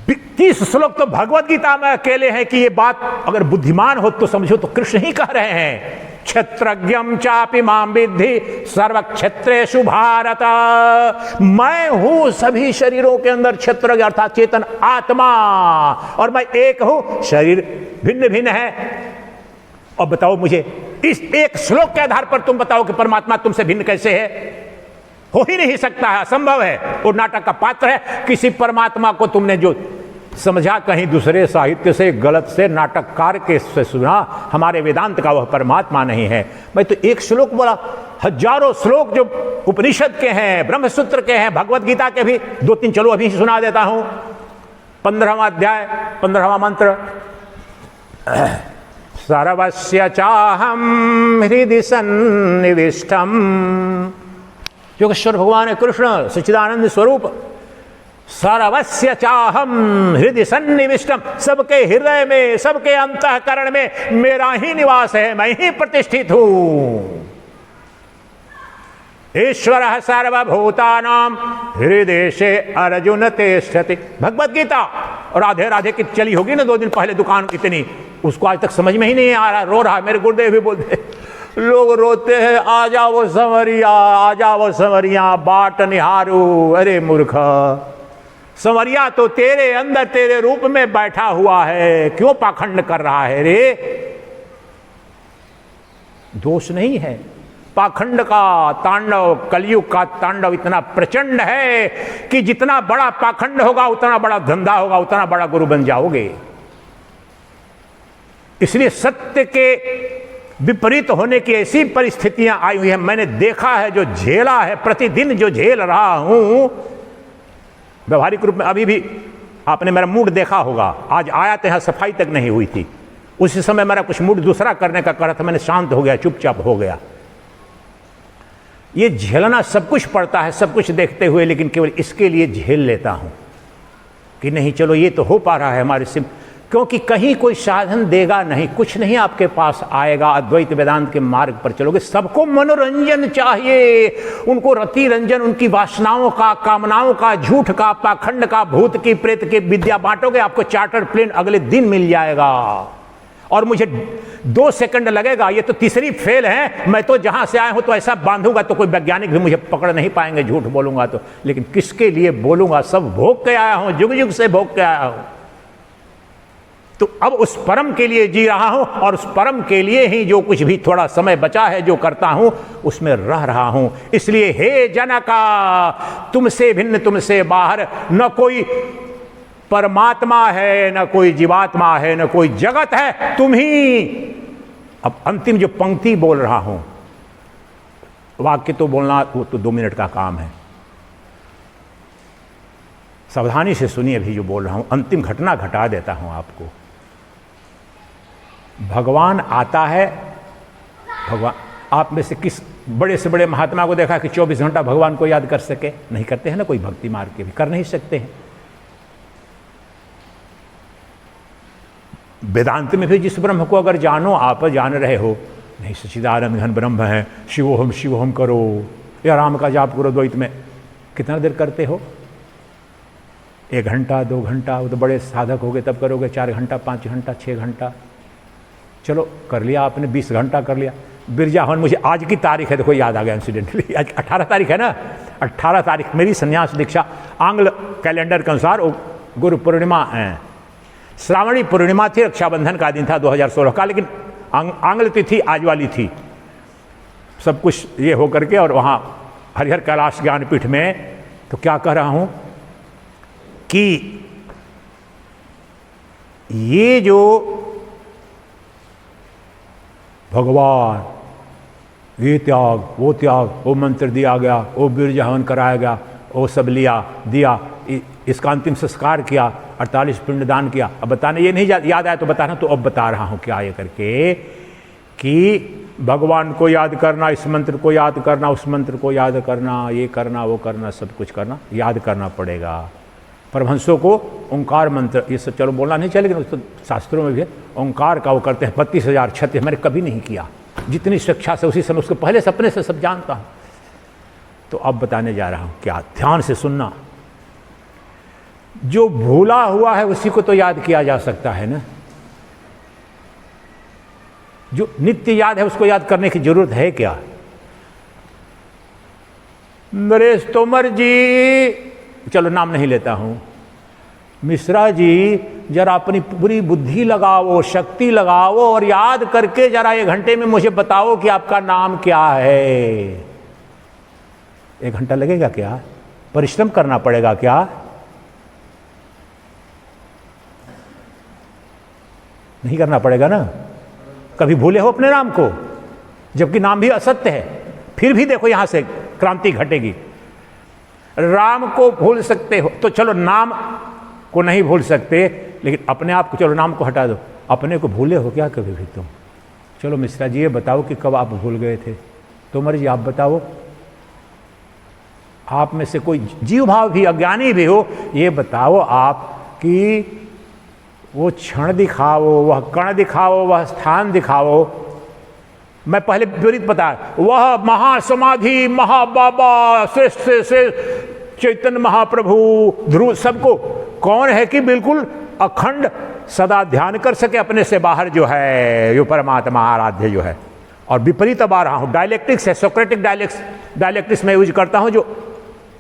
30 श्लोक तो भगवत गीता में अकेले हैं कि ये बात अगर बुद्धिमान हो तो समझो, तो कृष्ण ही कह रहे हैं, क्षेत्रज्ञम चापि मां विद्धि सर्व क्षेत्रेषु भारत। मैं हूं सभी शरीरों के अंदर क्षेत्रज्ञ अर्थात चेतन आत्मा, और मैं एक हूं, शरीर भिन्न भिन्न है। और बताओ मुझे, इस एक श्लोक के आधार पर तुम बताओ कि परमात्मा तुमसे भिन्न कैसे है? हो ही नहीं सकता है, असंभव है। वो नाटक का पात्र है। किसी परमात्मा को तुमने जो समझा कहीं दूसरे साहित्य से, गलत से, नाटककार के से सुना, हमारे वेदांत का वह परमात्मा नहीं है। मैं तो एक श्लोक बोला, हजारों श्लोक जो उपनिषद के हैं, ब्रह्मसूत्र के हैं, भगवत गीता के भी 2-3 चलो अभी सुना देता हूं। 15वां अध्याय, 15वां मंत्र, सर्वस्य चाहम हृदि सन्निविष्टम। योगेश्वर भगवान है कृष्ण सच्चिदानंद स्वरूप। सर्वस्य चाहम हृदय सन्निविष्टम, सबके हृदय में, सबके अंतःकरण में मेरा ही निवास है, मैं ही प्रतिष्ठित हूं। ईश्वर सर्वभूतानां हृदय से अर्जुन तिष्ठति। भगवत गीता। और राधे राधे की चली होगी ना 2 दिन पहले दुकान इतनी, उसको आज तक समझ में ही नहीं आ रहा, रो रहा। मेरे गुरुदेव भी बोलते, लोग रोते हैं, आ जाओ संवरिया, आ जाओ संवरिया, बाट निहारू। अरे मूर्ख, संवरिया तो तेरे अंदर तेरे रूप में बैठा हुआ है, क्यों पाखंड कर रहा है रे? दोष नहीं है। पाखंड का तांडव, कलयुग का तांडव इतना प्रचंड है कि जितना बड़ा पाखंड होगा उतना बड़ा धंधा होगा, उतना बड़ा गुरु बन जाओगे। इसलिए सत्य के विपरीत होने की ऐसी परिस्थितियां आई हुई है, मैंने देखा है, जो झेला है, प्रतिदिन जो झेल रहा हूं व्यवहारिक रूप में। अभी भी आपने मेरा मूड देखा होगा, आज आया तो यहां सफाई तक नहीं हुई थी, उसी समय मेरा कुछ मूड दूसरा करने का कर रहा था, मैंने शांत हो गया, चुपचाप हो गया। ये झेलना सब कुछ पड़ता है, सब कुछ देखते हुए, लेकिन केवल इसके लिए झेल लेता हूं कि नहीं चलो ये तो हो पा रहा है हमारे से, क्योंकि कहीं कोई साधन देगा नहीं, कुछ नहीं आपके पास आएगा। अद्वैत वेदांत के मार्ग पर चलोगे, सबको मनोरंजन चाहिए, उनको रति रंजन, उनकी वासनाओं का, कामनाओं का, झूठ का, पाखंड का, भूत की, प्रेत की विद्या बांटोगे, आपको चार्टर प्लेन अगले दिन मिल जाएगा। और मुझे 2 सेकंड लगेगा, ये तो तीसरी फेल है। मैं तो जहां से आया हूं तो ऐसा बांधूंगा तो कोई वैज्ञानिक भी मुझे पकड़ नहीं पाएंगे, झूठ बोलूंगा तो। लेकिन किसके लिए बोलूंगा? सब भोग के आया हूं, जुग जुग से भोग के आया हूं। तो अब उस परम के लिए जी रहा हूं, और उस परम के लिए ही जो कुछ भी थोड़ा समय बचा है जो करता हूं उसमें रह रहा हूं। इसलिए हे जनका, तुमसे भिन्न, तुमसे बाहर न कोई परमात्मा है, न कोई जीवात्मा है, न कोई जगत है, तुम ही। अब अंतिम जो पंक्ति बोल रहा हूं, वाक्य तो बोलना वो तो 2 मिनट का काम है, सावधानी से सुनिए अभी जो बोल रहा हूं, अंतिम घटना घटा देता हूं आपको। भगवान आता है, भगवान, आप में से किस बड़े से बड़े महात्मा को देखा कि 24 घंटा भगवान को याद कर सके? नहीं करते हैं ना, कोई भक्ति मार्ग के भी कर नहीं सकते हैं। वेदांत में भी जिस ब्रह्म को अगर जानो, आप जान रहे हो, नहीं, सच्चिदानंद घन ब्रह्म है, शिवोहम करो या राम का जाप करो। द्वैत में कितना देर करते हो? 1 घंटा 2 घंटा, वो तो बड़े साधक हो गए तब करोगे। 4 घंटा 5 घंटा 6 घंटा, चलो कर लिया आपने, 20 घंटा कर लिया। बिरजा हवन, मुझे आज की तारीख है, देखो याद आ गया इंसिडेंटली, आज 18 तारीख है ना, 18 तारीख मेरी संन्यास दीक्षा आंग्ल कैलेंडर के अनुसार गुरु पूर्णिमा है, श्रावणी पूर्णिमा थी, रक्षाबंधन का दिन था 2016 का, लेकिन आंग्ल तिथि आज वाली थी। सब कुछ ये हो करके और वहाँ हरिहर कैलाश ज्ञानपीठ में, तो क्या कह रहा हूँ कि ये जो भगवान, ये त्याग, वो मंत्र दिया गया, वो बिरजा हवन कराया गया, वो सब दिया, इसका अंतिम संस्कार किया, 48 पिंडदान किया। अब बताने ये नहीं याद आया तो बताना, तो अब बता रहा हूँ क्या ये करके कि भगवान को याद करना, इस मंत्र को याद करना, उस मंत्र को याद करना, ये करना, वो करना, सब कुछ करना, याद करना पड़ेगा। परमहंसों को ओंकार मंत्र, ये सब चलो बोलना नहीं चाहिए, लेकिन तो शास्त्रों में भी है, ओंकार का वो करते हैं 32,000 छत्तीस। मैंने कभी नहीं किया, जितनी शिक्षा से उसी समय उसके पहले सपने से सब जानता हूँ। तो अब बताने जा रहा हूँ क्या, ध्यान से सुनना। जो भूला हुआ है उसी को तो याद किया जा सकता है ना, जो नित्य याद है उसको याद करने की जरूरत है क्या? नरेश तोमर जी, चलो नाम नहीं लेता हूं, मिश्रा जी, जरा अपनी पूरी बुद्धि लगाओ, शक्ति लगाओ और याद करके जरा 1 घंटे में मुझे बताओ कि आपका नाम क्या है। 1 घंटा लगेगा क्या? परिश्रम करना पड़ेगा क्या? नहीं करना पड़ेगा ना? कभी भूले हो अपने नाम को, जबकि नाम भी असत्य है, फिर भी देखो यहां से क्रांति घटेगी। राम को भूल सकते हो तो चलो नाम को नहीं भूल सकते, लेकिन अपने आप को, चलो नाम को हटा दो, अपने को भूले हो क्या कभी भी तुम? चलो मिश्रा जी ये बताओ कि कब आप भूल गए थे? तोमर जी आप बताओ, आप में से कोई जीव भाव भी, अज्ञानी भी हो, ये बताओ आप कि वो क्षण दिखाओ, वह कण दिखाओ, वह स्थान दिखाओ। मैं पहले विपरीत बता, वह महासमाधि, महाबाबा, श्रेष्ठ से श्रेष्ठ चैतन्य महाप्रभु, ध्रुव, सबको कौन है कि बिल्कुल अखंड सदा ध्यान कर सके अपने से बाहर जो है, जो परमात्मा आराध्य जो है। और विपरीत अब आ रहा हूं, डायलेक्टिक्स है, सोक्रेटिक डायलेक्टिक्स में यूज करता हूं, जो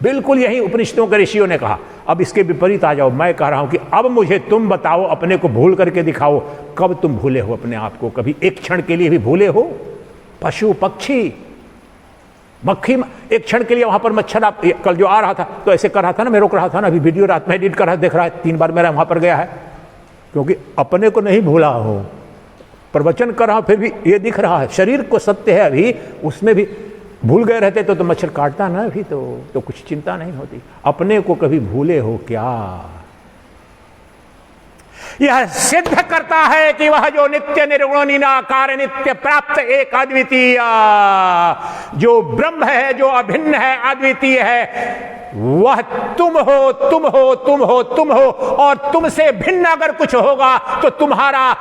बिल्कुल यही उपनिषदों के ऋषियों ने कहा। अब इसके विपरीत आ जाओ, मैं कह रहा हूं कि अब मुझे तुम बताओ, अपने को भूल करके दिखाओ, कब तुम भूले हो अपने आप को? कभी एक क्षण के लिए भी भूले हो? पशु पक्षी मक्खी, एक क्षण के लिए वहां पर मच्छर, आप कल जो आ रहा था तो ऐसे कर रहा था ना, मैं रोक रहा था ना, अभी वीडियो रात में एडिट कर रहा, देख रहा है 3 बार मेरा वहां पर गया है, क्योंकि अपने को नहीं भूला हो। प्रवचन कर रहा हूं फिर भी ये दिख रहा है, शरीर को सत्य है, अभी उसमें भी भूल गए रहते तो मच्छर काटता ना, अभी तो कुछ चिंता नहीं होती। अपने को कभी भूले हो क्या? यह सिद्ध करता है कि वह जो नित्य निर्गुण निराकार नित्य प्राप्त एक अद्वितीय जो ब्रह्म है, जो अभिन्न है, अद्वितीय है, वह तुम हो, तुम हो, तुम हो, तुम हो। और तुमसे भिन्न अगर कुछ होगा तो तुम्हारा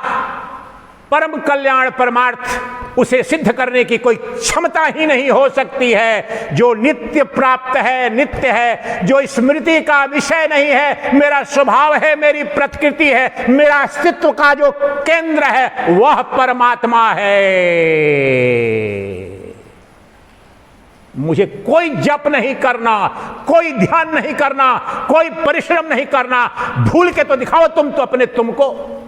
परम कल्याण परमार्थ उसे सिद्ध करने की कोई क्षमता ही नहीं हो सकती है। जो नित्य प्राप्त है, नित्य है, जो स्मृति का विषय नहीं है, मेरा स्वभाव है, मेरी प्रकृति है, मेरा अस्तित्व का जो केंद्र है, वह परमात्मा है। मुझे कोई जप नहीं करना, कोई ध्यान नहीं करना, कोई परिश्रम नहीं करना। भूल के तो दिखाओ तुम तो अपने तुमको।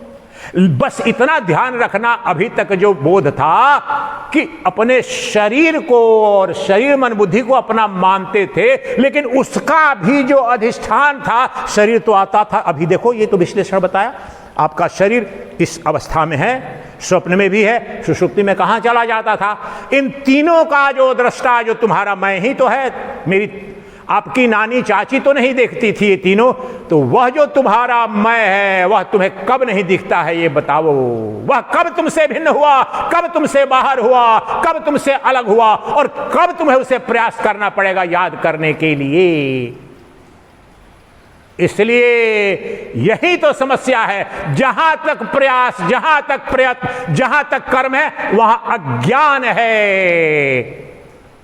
बस इतना ध्यान रखना, अभी तक जो बोध था कि अपने शरीर को और शरीर मन बुद्धि को अपना मानते थे, लेकिन उसका भी जो अधिष्ठान था, शरीर तो आता था। अभी देखो, ये तो विश्लेषण बताया, आपका शरीर इस अवस्था में है, स्वप्न में भी है, सुषुप्ति में कहां चला जाता था। इन तीनों का जो दृष्टा, जो तुम्हारा मैं ही तो है, मेरी आपकी नानी चाची तो नहीं देखती थी ये तीनों, तो वह जो तुम्हारा मैं है, वह तुम्हें कब नहीं दिखता है ये बताओ। वह कब तुमसे भिन्न हुआ, कब तुमसे बाहर हुआ, कब तुमसे अलग हुआ, और कब तुम्हें उसे प्रयास करना पड़ेगा याद करने के लिए। इसलिए यही तो समस्या है। जहां तक प्रयास, जहां तक प्रयत्न, जहां तक कर्म है वहां अज्ञान है।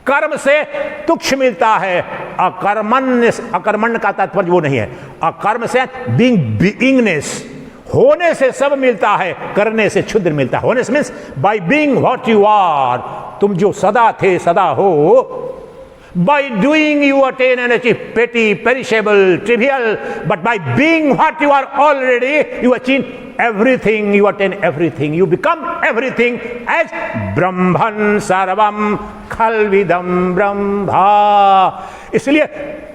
कर्म से तुच्छ मिलता है, अकर्मण्य का तात्पर्य वो नहीं है। अकर्म से बीइंगनेस, होने से सब मिलता है, करने से क्षुद्र मिलता है। होने से means by being what you are, तुम जो सदा थे सदा हो। By doing you attain and achieve petty, perishable, trivial, but by being what you are already, you achieve everything, you attain everything, you become everything as Brahman Sarvam Khalvidam Brahma। इसलिए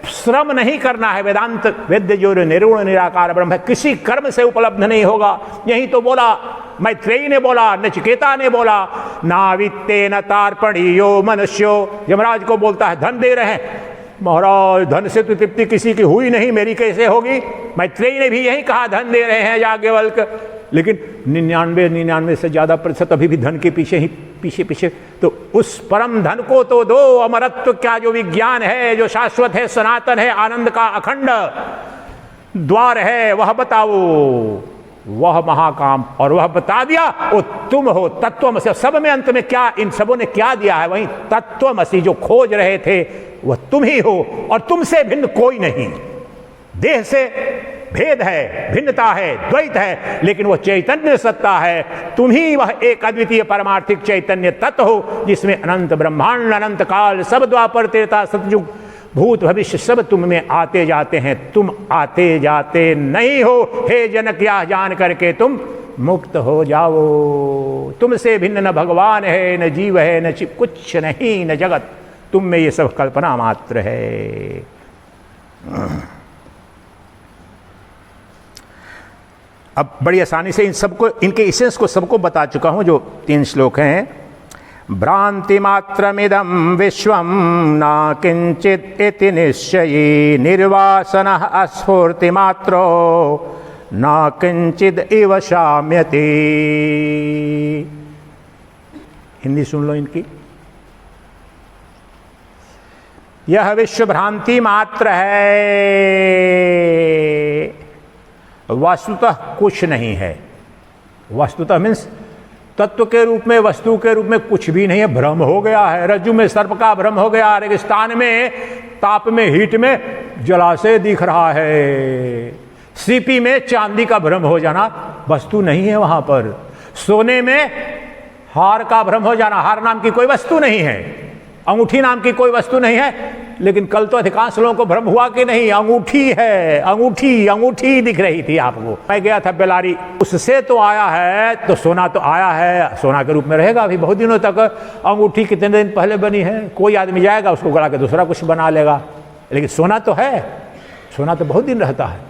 श्रम नहीं करना है। वेदांत वेद्य जो निर्गुण निराकार ब्रह्म है किसी कर्म से उपलब्ध नहीं होगा। यही तो बोला मैत्रेयी ने, बोला नचिकेता ने, बोला नावित्ते न तार्पणीयो मनुष्यो। यमराज को बोलता है धन दे रहे हैं, महाराज धन से तो तृप्ति किसी की हुई नहीं, मेरी कैसे होगी। मैत्रेयी ने भी यही कहा धन दे रहे हैं याज्ञवल्क्य, लेकिन 99 से ज्यादा प्रतिशत अभी भी धन के पीछे ही पीछे। तो उस परम धन को तो दो। अमरत्व क्या जो विज्ञान है, जो शाश्वत है, सनातन है, आनंद का अखंड द्वार है, वह बताओ। वह महाकाम, और वह बता दिया वो तुम हो तत्वमसि। सब में अंत में क्या इन सबों ने क्या दिया है? वही तत्वमसि जो खोज रहे थे वह तुम ही हो, और तुमसे भिन्न कोई नहीं। देह से भेद है, भिन्नता है, द्वैत है, लेकिन वह चैतन्य सत्ता है। तुम ही वह एक अद्वितीय परमार्थिक चैतन्य तत्व हो जिसमें अनंत ब्रह्मांड, अनंत काल, सब द्वापर, त्रेता, सतयुग, भूत भविष्य सब तुम में आते जाते हैं। तुम आते जाते नहीं हो। हे जनक, यह जान करके तुम मुक्त हो जाओ। तुमसे भिन्न न भगवान है, न जीव है, न कुछ नहीं, न जगत। तुम में ये सब कल्पना मात्र है। अब बड़ी आसानी से इन सबको, इनके इसेंस को सबको बता चुका हूं। जो 3 श्लोक हैं। भ्रांति मात्रमिदं विश्वं न किंचित इति निश्चयी, निर्वासनः अस्फूर्ति मात्रो न किंचित इव शाम्यति। हिंदी सुन लो इनकी। यह विश्व भ्रांति मात्र है, वस्तुतः कुछ नहीं है। वस्तुतः मीन्स तत्व के रूप में, वस्तु के रूप में कुछ भी नहीं है। भ्रम हो गया है। रज्जु में सर्प का भ्रम हो गया, रेगिस्तान में ताप में, हीट में जलाशय दिख रहा है। सीपी में चांदी का भ्रम हो जाना, वस्तु नहीं है वहां पर। सोने में हार का भ्रम हो जाना, हार नाम की कोई वस्तु नहीं है। अंगूठी नाम की कोई वस्तु नहीं है। लेकिन कल तो अधिकांश लोगों को भ्रम हुआ कि नहीं, अंगूठी है, अंगूठी दिख रही थी आपको। मैं गया था बेलारी, उससे तो आया है, तो सोना तो आया है, सोना के रूप में रहेगा अभी बहुत दिनों तक। अंगूठी कितने दिन पहले बनी है, कोई आदमी जाएगा उसको गड़ा के दूसरा कुछ बना लेगा, लेकिन सोना तो है, सोना तो बहुत दिन रहता है।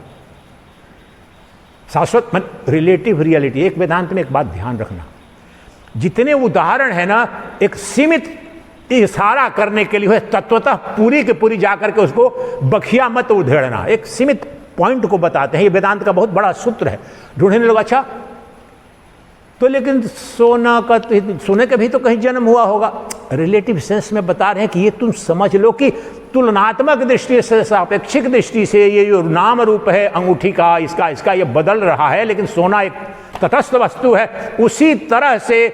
शाश्वत रिलेटिव रियलिटी। एक वेदांत में एक बात ध्यान रखना, जितने उदाहरण है ना, एक सीमित इशारा करने के लिए है, तत्वतः पूरी के पूरी जाकर के उसको बखिया मत उधेड़ना। एक सीमित पॉइंट को बताते हैं। ये वेदांत का बहुत बड़ा सूत्र है। ढूंढने लोग अच्छा तो लेकिन सोना का, सोने का भी तो कहीं जन्म हुआ होगा। रिलेटिव सेंस में बता रहे हैं कि ये तुम समझ लो कि तुलनात्मक दृष्टि से, सापेक्षिक दृष्टि से ये जो नाम रूप है अंगूठी का, इसका ये बदल रहा है, लेकिन सोना एक तटस्थ वस्तु है। उसी तरह से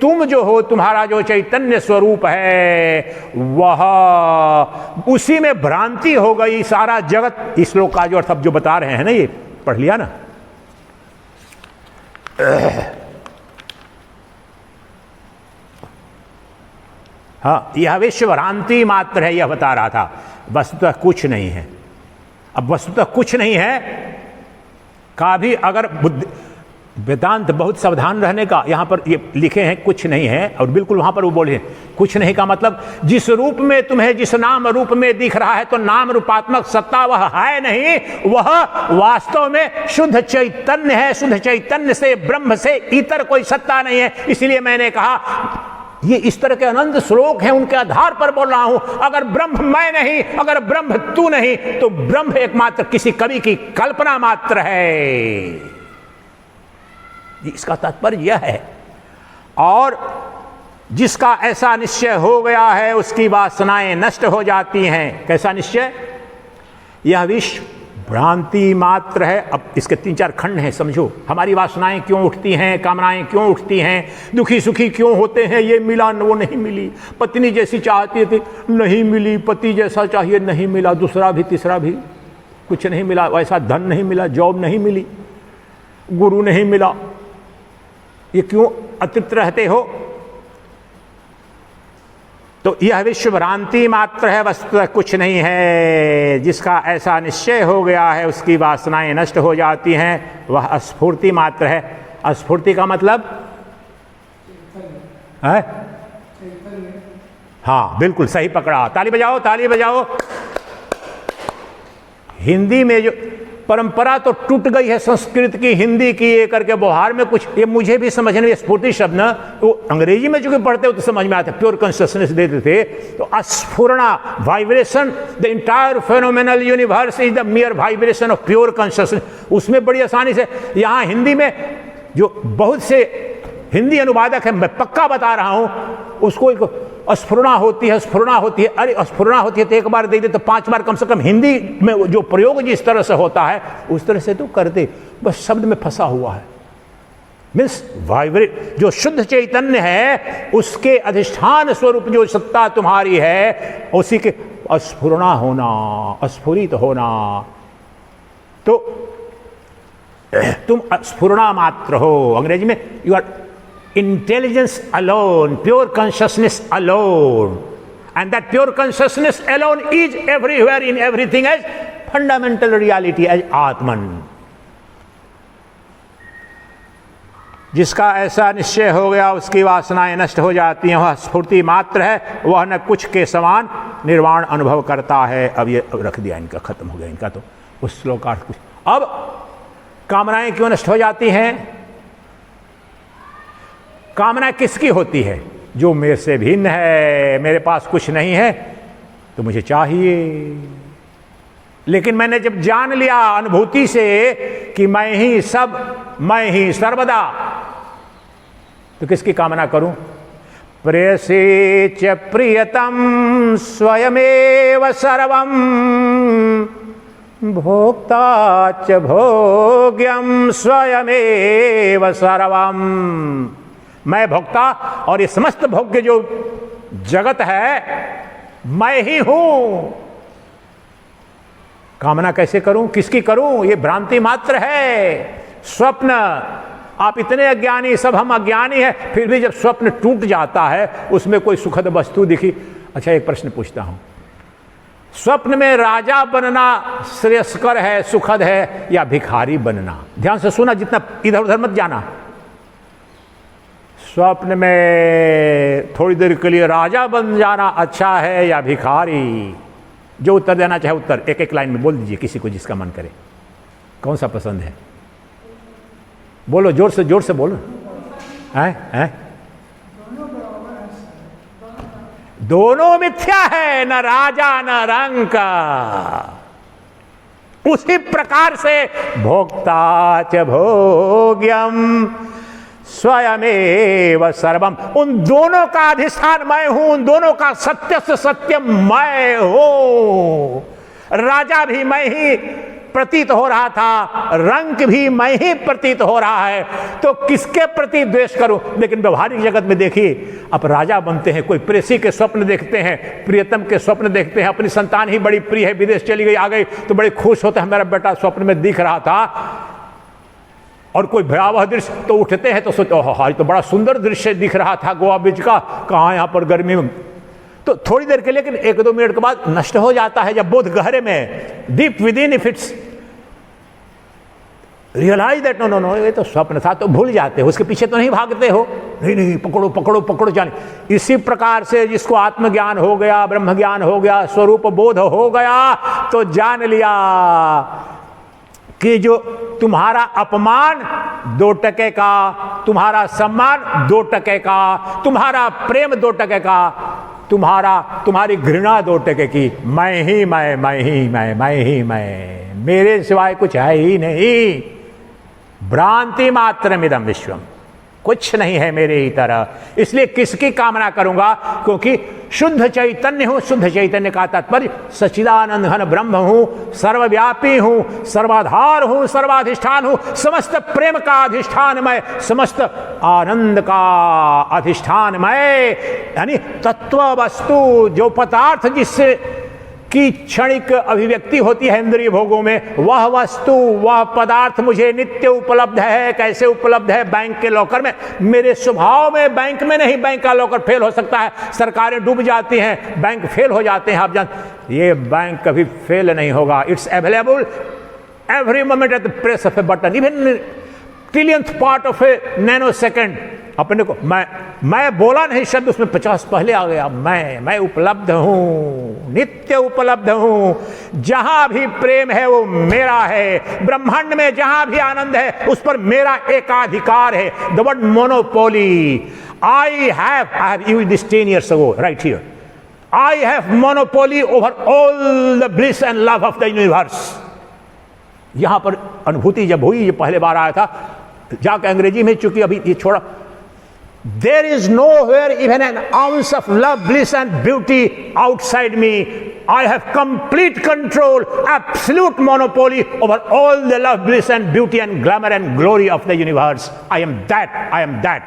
तुम जो हो, तुम्हारा जो चैतन्य स्वरूप है, वह उसी में भ्रांति हो गई। सारा जगत, इस श्लोक का जो अर्थ अब जो बता रहे हैं ना, ये पढ़ लिया ना। हाँ, यह विश्व भ्रांति मात्र है, यह बता रहा था। वस्तुतः कुछ नहीं है। अब वस्तुतः कुछ नहीं है का भी अगर वेदांत बहुत सावधान रहने का, यहां पर ये लिखे हैं कुछ नहीं है, और बिल्कुल वहां पर वो बोले कुछ नहीं का मतलब जिस रूप में तुम्हें, जिस नाम रूप में दिख रहा है, तो नाम रूपात्मक सत्ता वह है नहीं, वह वास्तव में शुद्ध चैतन्य है। शुद्ध चैतन्य से, ब्रह्म से इतर कोई सत्ता नहीं है। इसलिए मैंने कहा ये इस तरह के अनंत श्लोक हैं, उनके आधार पर बोल रहा हूं। अगर ब्रह्म मैं नहीं, अगर ब्रह्म तू नहीं, तो ब्रह्म एकमात्र किसी कवि की कल्पना मात्र है। इसका तात्पर्य यह है। और जिसका ऐसा निश्चय हो गया है उसकी वासनाएं नष्ट हो जाती हैं। कैसा निश्चय? यह विश्व भ्रांति मात्र है। अब इसके 3-4 खंड हैं, समझो। हमारी वासनाएं क्यों उठती हैं, कामनाएं क्यों उठती हैं, दुखी सुखी क्यों होते हैं, ये मिला वो नहीं मिली, पत्नी जैसी चाहती थी नहीं मिली, पति जैसा चाहिए नहीं मिला, दूसरा भी तीसरा भी कुछ नहीं मिला, वैसा धन नहीं मिला, जॉब नहीं मिली, गुरु नहीं मिला, ये क्यों अतृप्त रहते हो? तो यह विश्व भ्रांति मात्र है, वस्तुतः कुछ नहीं है। जिसका ऐसा निश्चय हो गया है उसकी वासनाएं नष्ट हो जाती हैं, वह अस्फूर्ति मात्र है। अस्फूर्ति का मतलब है? हाँ बिल्कुल सही पकड़ा, ताली बजाओ ताली बजाओ। हिंदी में जो परंपरा तो टूट गई है संस्कृत की, हिंदी की, ये करके व्यवहार में कुछ, ये मुझे भी समझने में स्फूर्ति शब्द ना, वो अंग्रेजी में जो पढ़ते हो तो समझ में आता है, प्योर कॉन्शियसनेस देते थे। तो अस्फुरना, vibration, the entire phenomenal universe is the mere vibration of pure consciousness. उसमें बड़ी आसानी से, यहाँ हिंदी में जो बहुत से हिंदी अनुवादक है, मैं पक्का बता रहा हूं, उसको स्फुरना होती है, स्फुरना होती है। अरे स्फुरना होती है तो एक बार दे दे तो 5 बार कम से कम हिंदी में जो प्रयोग जिस तरह से होता है उस तरह से तो कर दे, बस शब्द में फंसा हुआ है। मीन्स वाइब्रेट, जो शुद्ध चैतन्य है उसके अधिष्ठान स्वरूप जो सत्ता तुम्हारी है उसी के स्फुरना होना, स्फुरित होना, तो तुम स्फुरना मात्र हो। अंग्रेजी में you are intelligence alone, pure consciousness alone, and that pure consciousness alone is everywhere in everything as fundamental reality, as Atman. जिसका ऐसा निश्चय हो गया उसकी वासनाएं नष्ट हो जाती हैं, वह स्फूर्ति मात्र है, वह न कुछ के समान निर्वाण अनुभव करता है। अब ये रख दिया इनका, खत्म हो गया इनका, तो उस श्लोकार्थ कुछ। अब कामनाएं क्यों नष्ट हो जाती हैं? कामना किसकी होती है? जो मेरे से भिन्न है, मेरे पास कुछ नहीं है तो मुझे चाहिए। लेकिन मैंने जब जान लिया अनुभूति से कि मैं ही सब, मैं ही सर्वदा, तो किसकी कामना करूं? प्रेयसे च प्रियतम स्वयमेव सर्वम, भोक्ता च भोग्यम स्वयमेव सर्वम। मैं भोक्ता और ये समस्त भोग्य जो जगत है मैं ही हूं। कामना कैसे करूं, किसकी करूं? ये भ्रांति मात्र है, स्वप्न। आप इतने अज्ञानी, सब हम अज्ञानी हैं, फिर भी जब स्वप्न टूट जाता है उसमें कोई सुखद वस्तु दिखी। अच्छा एक प्रश्न पूछता हूं, स्वप्न में राजा बनना श्रेयस्कर है, सुखद है, या भिखारी बनना? ध्यान से सुना, जितना इधर उधर मत जाना। स्वप्न में थोड़ी देर के लिए राजा बन जाना अच्छा है या भिखारी? जो उत्तर देना चाहे उत्तर एक एक लाइन में बोल दीजिए, किसी को जिसका मन करे। कौन सा पसंद है? बोलो, जोर से बोलो। हैं? दोनों मिथ्या है, न राजा न रंक। उसी प्रकार से भोक्ता च भोग्यम स्वयमेव सर्वम, उन दोनों का अधिष्ठान मैं हूं, उन दोनों का सत्य से सत्यम मैं हूं। राजा भी मैं ही प्रतीत हो रहा था, रंक भी मैं ही प्रतीत हो रहा है, तो किसके प्रति द्वेष करूं? लेकिन व्यवहारिक जगत में देखिए, अब राजा बनते हैं, कोई प्रेसी के स्वप्न देखते हैं, प्रियतम के स्वप्न देखते हैं, अपनी संतान ही बड़ी प्रिय है, विदेश चली गई आ गई तो बड़े खुश होते हैं, मेरा बेटा स्वप्न में दिख रहा था। और कोई भयावह दृश्य तो उठते हैं तो सोचते ओह तो बड़ा सुंदर दृश्य दिख रहा था गोवा बीच का, कहाँ यहाँ पर गर्मी में, तो थोड़ी देर के लिए, लेकिन 1-2 मिनट के बाद नष्ट हो जाता है। जब बोध गहरे में, deep within, if it's realise that no no no ये तो स्वप्न था, तो भूल जाते हो, उसके पीछे तो नहीं भागते हो, नहीं पकड़ो पकड़ो पकड़ो जाने। इसी प्रकार से जिसको आत्मज्ञान हो गया, ब्रह्म ज्ञान हो गया, स्वरूप बोध हो गया, तो जान लिया कि जो तुम्हारा अपमान 2 टके का, तुम्हारा सम्मान 2 टके का, तुम्हारा प्रेम 2 टके का, तुम्हारी घृणा 2 टके की, मैं ही मैं, मेरे सिवाय कुछ है ही नहीं। भ्रांति मात्रमिदं विश्वम, कुछ नहीं है मेरे ही तरह। इसलिए किसकी कामना करूंगा? क्योंकि शुद्ध चैतन्य हूं। शुद्ध चैतन्य का तात्पर्य सच्चिदानंद घन ब्रह्म हूं, सर्वव्यापी हूं, सर्वाधार हूं, सर्वाधिष्ठान हूं, समस्त प्रेम का अधिष्ठान मैं, समस्त आनंद का अधिष्ठान मैं, यानी तत्व वस्तु जो पदार्थ जिससे की क्षणिक अभिव्यक्ति होती है इंद्रिय भोगों में, वह वस्तु वह पदार्थ मुझे नित्य उपलब्ध है। कैसे उपलब्ध है? बैंक के लॉकर में। मेरे स्वभाव में बैंक में नहीं, बैंक का लॉकर फेल हो सकता है, सरकारें डूब जाती हैं, बैंक फेल हो जाते हैं, आप जानते, ये बैंक कभी फेल नहीं होगा। It's available every moment at the press of a button, even trillionth part of a nano second. अपने को मैं बोला नहीं शब्द, उसमें 50 पहले आ गया। मैं उपलब्ध हूं, नित्य उपलब्ध हूं। जहां भी प्रेम है वो मेरा है, ब्रह्मांड में जहां भी आनंद है उस पर मेरा एकाधिकार है। The word monopoly, I have used this 10 years ago right here. I have monopoly over all the bliss and love of the universe. यहां पर अनुभूति जब हुई, ये पहले बार आया था, जाकर अंग्रेजी में, चूंकि अभी ये छोड़ा, there is nowhere even an ounce of love, bliss and beauty outside me. I have complete control, absolute monopoly over all the love, bliss and beauty and glamour and glory of the universe. I am that, I am that.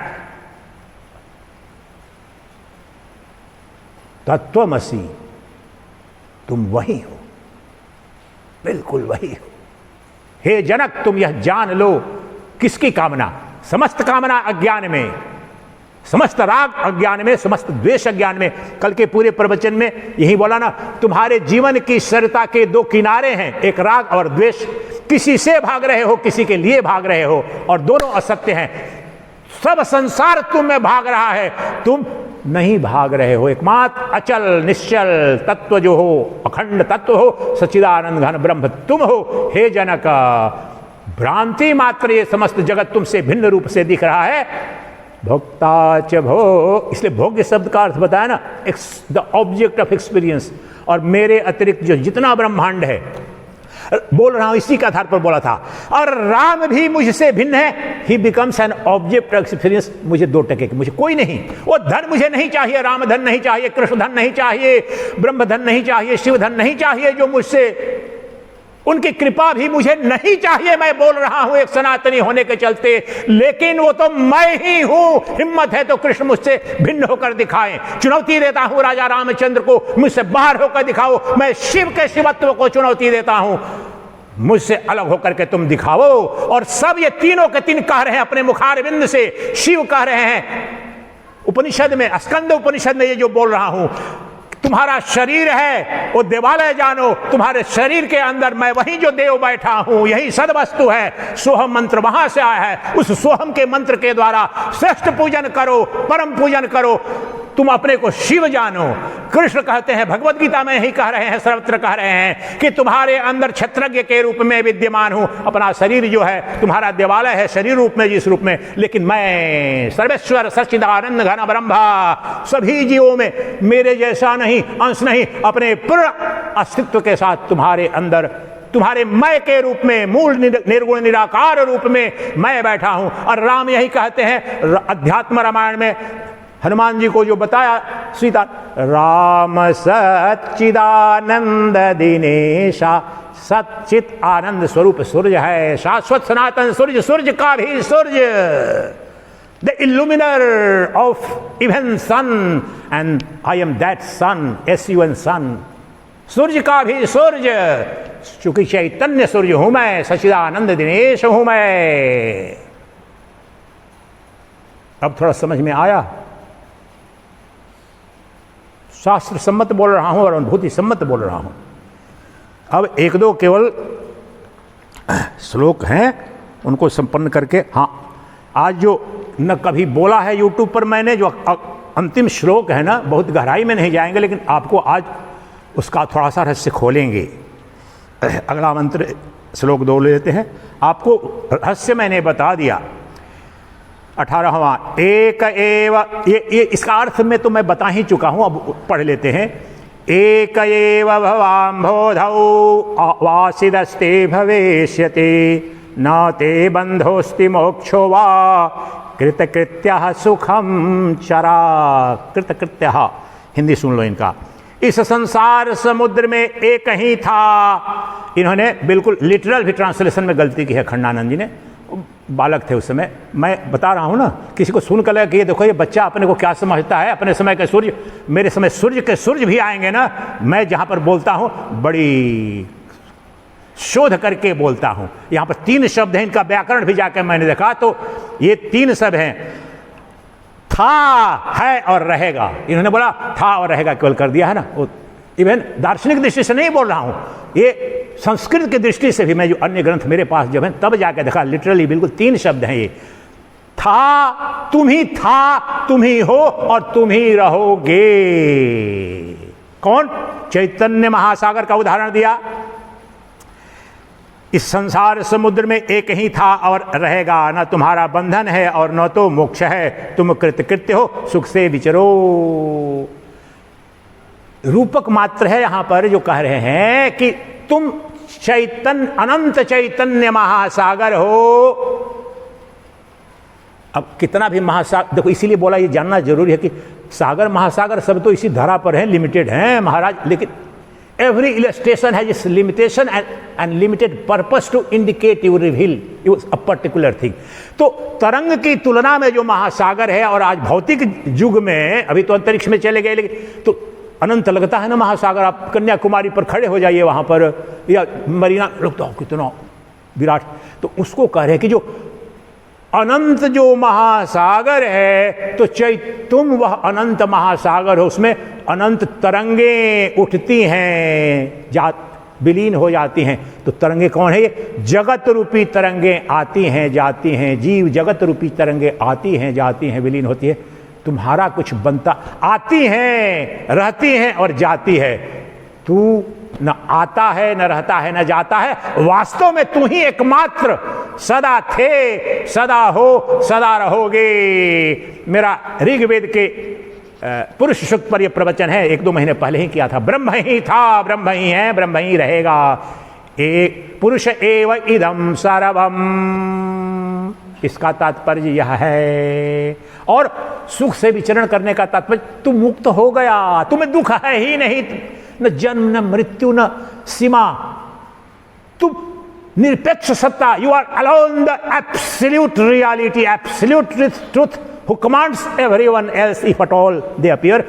तत्वमसि, तुम वही हो, बिल्कुल वही हो। हे जनक, तुम यह जान लो। किसकी कामना? समस्त कामना अज्ञान में, समस्त राग अज्ञान में, समस्त द्वेष अज्ञान में। कल के पूरे प्रवचन में यही बोला ना, तुम्हारे जीवन की सरिता के दो किनारे हैं, एक राग और द्वेष। किसी से भाग रहे हो, किसी के लिए भाग रहे हो, और दोनों असत्य हैं। सब संसार तुम में भाग रहा है, तुम नहीं भाग रहे हो। एकमात्र अचल निश्चल तत्व जो हो, अखंड तत्व हो, सच्चिदानंद घन ब्रह्म तुम हो। हे जनक, भ्रांति मात्र ये समस्त जगत तुमसे भिन्न रूप से दिख रहा है। भोक्ता च भोग, इसलिए भोग्य शब्द का अर्थ बताया ना, द ऑब्जेक्ट ऑफ एक्सपीरियंस। और मेरे अतिरिक्त जो जितना ब्रह्मांड है, बोल रहा हूं इसी के आधार पर बोला था। और राम भी मुझसे भिन्न है, ही becomes N object of experience. मुझे 2 टके की, मुझे कोई नहीं। वो धन मुझे नहीं चाहिए, राम धन नहीं चाहिए, कृष्ण धन नहीं चाहिए, ब्रह्म धन नहीं चाहिए, शिव धन नहीं चाहिए, जो मुझसे, उनकी कृपा भी मुझे नहीं चाहिए। मैं बोल रहा हूं एक सनातनी होने के चलते, लेकिन वो तो मैं ही हूं। हिम्मत है तो कृष्ण मुझसे भिन्न होकर दिखाएं। चुनौती देता हूं राजा रामचंद्र को, मुझसे बाहर होकर दिखाओ। मैं शिव के शिवत्व को चुनौती देता हूं, मुझसे अलग होकर के तुम दिखाओ। और सब ये तीनों के तीन कह रहे हैं अपने मुखारविंद से। शिव कह रहे हैं उपनिषद में, स्कंद उपनिषद में ये जो बोल रहा हूं, तुम्हारा शरीर है वो देवालय जानो, तुम्हारे शरीर के अंदर मैं वही जो देव बैठा हूं, यही सद वस्तु है। सोहम मंत्र वहां से आया है। उस सोहम के मंत्र के द्वारा श्रेष्ठ पूजन करो, परम पूजन करो, तुम अपने को शिव जानो। कृष्ण कहते हैं, भगवत गीता में ही कह रहे हैं, सर्वत्र कह रहे हैं कि तुम्हारे अंदर क्षत्रज्ञ के रूप में विद्यमान हूं। अपना शरीर जो है तुम्हारा देवालय है, शरीर रूप में, जिस रूप में, लेकिन मैं सर्वेश्वर सच्चिदानंद घन ब्रह्म, सभी जीवों में मेरे जैसा नहीं, अंश नहीं, अपने पूर्ण अस्तित्व के साथ तुम्हारे अंदर, तुम्हारे मैं के रूप में, मूल निर्गुण निराकार रूप में मैं बैठा हूं। और राम यही कहते हैं अध्यात्म रामायण में, हनुमान जी को जो बताया सीता, राम सच्चिदानंद दिनेशा, सच्चित आनंद स्वरूप सूर्य है, शाश्वत सनातन सूर्य, सूर्य का भी सूर्य, the illuminer of even sun, and I am that sun, SUN sun, सूर्य का भी सूर्य, चूंकि चैतन्य सूर्य हूं मैं, सच्चिदानंद दिनेश हूं मैं। अब थोड़ा समझ में आया? शास्त्र सम्मत बोल रहा हूं और अनुभूति सम्मत बोल रहा हूं। अब 1-2 केवल श्लोक हैं, उनको संपन्न करके, हाँ, आज जो न कभी बोला है यूट्यूब पर मैंने, जो अंतिम श्लोक है ना, बहुत गहराई में नहीं जाएंगे, लेकिन आपको आज उसका थोड़ा सा रहस्य खोलेंगे। अगला मंत्र श्लोक 2 लेते हैं। आपको रहस्य मैंने बता दिया। 18वां, एक एव, ये इसका अर्थ में तो मैं बता ही चुका हूं, अब पढ़ लेते हैं। एक एव भवाम्भोधौ वासिदस्ते भवेष्यति, न ते बंधोस्ति मोक्षो वा कृतकृत्यः सुखम चरा। कृतकृत्यः हिंदी सुन लो इनका। इस संसार समुद्र में एक ही था। इन्होंने बिल्कुल लिटरल भी ट्रांसलेशन में गलती की है खंडानंद जी ने, बालक थे उस समय। मैं बता रहा हूं ना, किसी को सुन कर लगा कि ये देखो ये बच्चा अपने को क्या समझता है, अपने समय के सूर्य, मेरे समय सूर्य के सूर्य भी आएंगे ना। मैं जहां पर बोलता हूं बड़ी शोध करके बोलता हूं। यहां पर 3 शब्द हैं, इनका व्याकरण भी जाकर मैंने देखा तो ये 3 शब्द हैं, था, है और रहेगा। इन्होंने बोला था और रहेगा केवल कर दिया है ना। इवन दार्शनिक दृष्टि से नहीं बोल रहा हूं, ये संस्कृत की दृष्टि से भी मैं जो अन्य ग्रंथ मेरे पास जब है तब जाके देखा, लिटरली बिल्कुल 3 शब्द हैं ये। था, तुम ही हो और तुम ही रहोगे। कौन? चैतन्य महासागर का उदाहरण दिया। इस संसार समुद्र में एक ही था और रहेगा, न तुम्हारा बंधन है और न तो मोक्ष है, तुम कृतकृत्य हो, सुख से विचरो। रूपक मात्र है यहां पर जो कह रहे हैं कि तुम अनंत चैतन्य महासागर हो। अब कितना भी महासागर, देखो इसीलिए बोला, ये जानना जरूरी है कि सागर महासागर सब तो इसी धरा पर हैं, लिमिटेड हैं महाराज, लेकिन every illustration has its limitation and limited purpose to indicate you reveal you a particular thing। तो तरंग की तुलना में जो महासागर है, और आज भौतिक युग में अभी तो अंतरिक्ष में चले गए, लेकिन तो अनंत लगता है ना महासागर। आप कन्याकुमारी पर खड़े हो जाइए वहां पर, या मरीना लगता हो कितना विराट। तो उसको कह रहे हैं कि जो अनंत जो महासागर है, तो तुम वह अनंत महासागर हो, उसमें अनंत तरंगे उठती हैं, विलीन हो जाती हैं। तो तरंगे कौन है? ये जगत रूपी तरंगे आती हैं जाती हैं, जीव जगत रूपी तरंगे आती हैं जाती हैं, विलीन होती है। तुम्हारा कुछ बनता, आती हैं, रहती हैं और जाती है। तू न आता है, न रहता है, न जाता है। वास्तव में तू ही एकमात्र सदा थे, सदा हो, सदा रहोगे। मेरा ऋग्वेद के पुरुष सूक्त पर यह प्रवचन है, 1-2 महीने पहले ही किया था। ब्रह्म ही था, ब्रह्म ही है, ब्रह्म ही रहेगा। एक पुरुष एव इदम सर्वम, इसका तात्पर्य यह है। और सुख से विचरण करने का तात्पर्य, तू मुक्त हो गया, तुम्हें दुख है ही नहीं, न जन्म न मृत्यु न सीमा, तुम निरपेक्ष सत्ता। You are alone the absolute reality, absolute truth, who commands everyone else if at all they appear.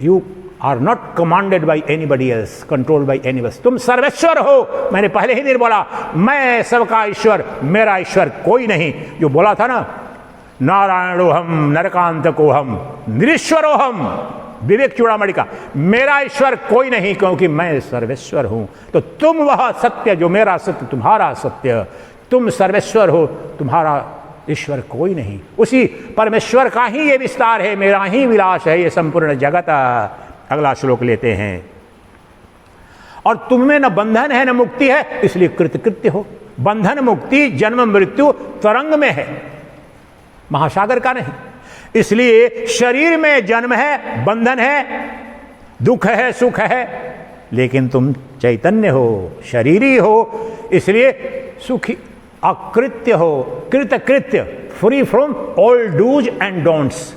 You are not commanded by anybody else, controlled by any else. तुम सर्वेश्वर हो। मैंने पहले ही दिन बोला, मैं सबका ईश्वर, मेरा ईश्वर कोई नहीं। जो बोला था ना, नारायणोहम नरकांतकोहम निरीश्वरोहम, विवेक चूड़ामणि का, मेरा ईश्वर कोई नहीं क्योंकि मैं सर्वेश्वर हूं। तो तुम वह सत्य जो मेरा सत्य, तुम्हारा सत्य, तुम सर्वेश्वर हो, तुम्हारा ईश्वर कोई नहीं। उसी परमेश्वर का ही ये विस्तार है, मेरा ही विलास है ये संपूर्ण जगत। अगला श्लोक लेते हैं। और तुममें न बंधन है न मुक्ति है, इसलिए कृतकृत्य हो। बंधन मुक्ति जन्म मृत्यु तरंग में है, महासागर का नहीं। इसलिए शरीर में जन्म है, बंधन है, दुख है, सुख है, लेकिन तुम चैतन्य हो, शरीरी हो, इसलिए सुखी अकृत्य हो, कृतकृत्य, free from all dos and don'ts,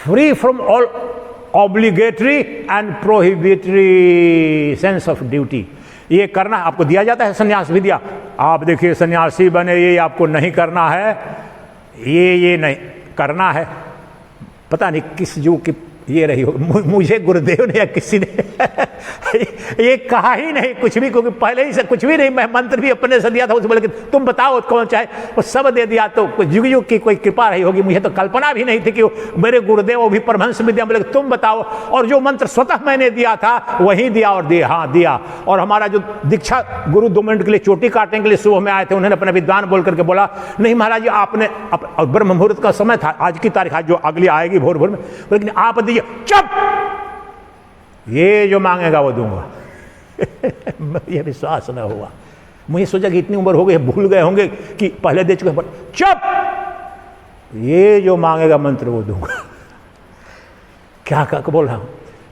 free from all obligatory and prohibitory sense of duty. ये करना आपको दिया जाता है, सन्यास भी दिया। आप देखिए सन्यासी बने, ये आपको नहीं करना है, ये नहीं करना है। पता नहीं किस युग की ये रही हो, मुझे गुरुदेव ने या किसी ने ये कहा ही नहीं कुछ भी, क्योंकि पहले ही से कुछ भी नहीं। मैं मंत्र भी अपने से दिया था, उससे बोले कि तुम बताओ कौन चाहे, वो सब दे दिया। तो युग युग की कोई कृपा रही होगी, मुझे तो कल्पना भी नहीं थी कि मेरे गुरुदेव वो भी परमहंस विद्या, बोले तुम बताओ। और जो मंत्र स्वतः मैंने दिया था वही दिया, और दिया, हाँ दिया। और हमारा जो दीक्षा गुरु 2 मिनट के लिए चोटी काटने के लिए सुबह में आए थे, उन्होंने अपना विद्वान बोल करके बोला, नहीं महाराज जी आपने, ब्रह्म मुहूर्त का समय था, आज की तारीख, आज जो अगली आएगी भोर भोर में, लेकिन आप दीजिए। चुप, ये जो मांगेगा वो दूंगा। ये विश्वास न हुआ। मुझे सोचा कि इतनी उम्र हो गई, भूल गए होंगे कि पहले दे चुके। चुप, ये जो मांगेगा मंत्र वो दूंगा। क्या बोल रहा हूं?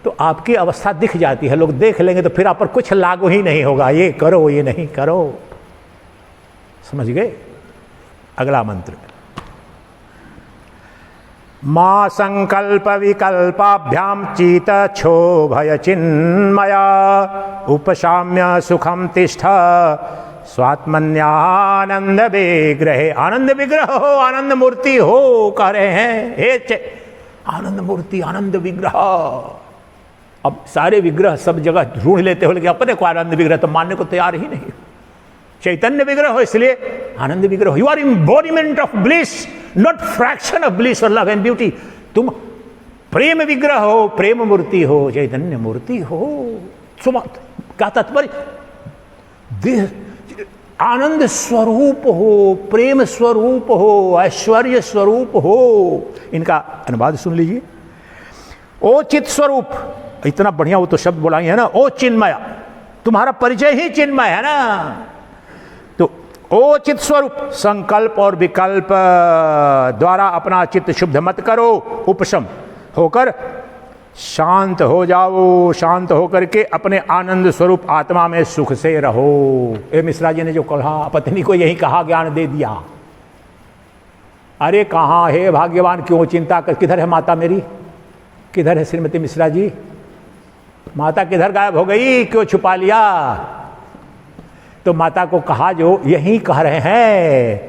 तो आपकी अवस्था दिख जाती है, लोग देख लेंगे तो फिर आप पर कुछ लागू ही नहीं होगा। ये करो, ये नहीं करो, समझ गए? अगला मंत्र, मां संकल्प विकल्पाभ्याम चीत क्षोभय चिन्मया उपशाम्य सुखम तिष्ठ स्वात्मन्यानंद विग्रहे। आनंद विग्रह हो, आनंद मूर्ति हो, कह रहे हैं हे आनंद मूर्ति, आनंद विग्रह। अब सारे विग्रह सब जगह ढूंढ लेते हो, लेकिन अपने को आनंद विग्रह तो मानने को तैयार ही नहीं। चैतन्य विग्रह हो इसलिए आनंद विग्रह। You are embodiment of bliss, not fraction of bliss और लव एंड ब्यूटी। तुम प्रेम विग्रह हो, प्रेम मूर्ति हो, चैतन्य मूर्ति हो। क्या तात्पर्य? आनंद स्वरूप हो, प्रेम स्वरूप हो, ऐश्वर्य स्वरूप हो। इनका अनुवाद सुन लीजिए। ओ चित स्वरूप, इतना बढ़िया वो तो शब्द बोला है ना, ओ चिन्मया, तुम्हारा परिचय ही चिन्मय है ना। तो ओ चित स्वरूप, संकल्प और विकल्प द्वारा अपना चित्त शुद्ध मत करो, उपशम होकर शांत हो जाओ। शांत होकर के अपने आनंद स्वरूप आत्मा में सुख से रहो। ए मिश्रा जी ने जो कहा, पत्नी को यही कहा, ज्ञान दे दिया। अरे कहाँ है भाग्यवान, क्यों चिंता कर? किधर है माता मेरी? किधर है श्रीमती मिश्रा जी? माता किधर गायब हो गई? क्यों छुपा लिया? तो माता को कहा, जो यही कह रहे हैं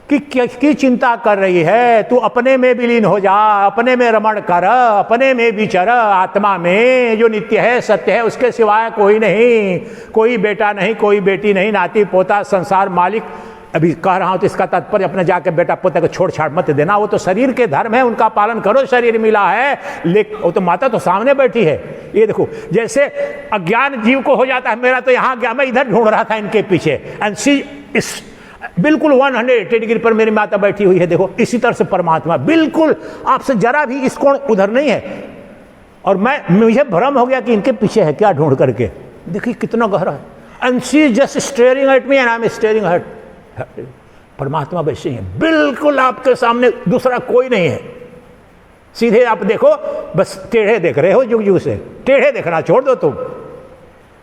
कि किसकी चिंता कर रही है? तू अपने में विलीन हो जा, अपने में रमण कर, अपने में विचर। आत्मा में जो नित्य है, सत्य है, उसके सिवाय कोई नहीं। कोई बेटा नहीं, कोई बेटी नहीं, नाती पोता, संसार मालिक। अभी कह रहा हूं तो इसका तात्पर्य अपने जाके बेटा पोता को छोड़ छाड़ मत देना। वो तो शरीर के धर्म है, उनका पालन करो, शरीर मिला है। लेकिन वो तो माता तो सामने बैठी है। ये देखो, जैसे अज्ञान जीव को हो जाता है, मेरा तो यहां गया, मैं इधर ढूंढ रहा था इनके पीछे, एंड सी इस बिल्कुल 180 डिग्री पर मेरी माता बैठी हुई है। देखो, इसी तरह से परमात्मा बिल्कुल आपसे जरा भी इस कोण उधर नहीं है। और मुझे भ्रम हो गया कि इनके पीछे है क्या, ढूंढ करके। देखिए कितना गहरा है। And she just staring at me and I M staring at. परमात्मा वैसे ही है, बिल्कुल आपके सामने, दूसरा कोई नहीं है। सीधे आप देखो, बस टेढ़े देख रहे हो, जुग जुग से टेढ़े देखना छोड़ दो तुम।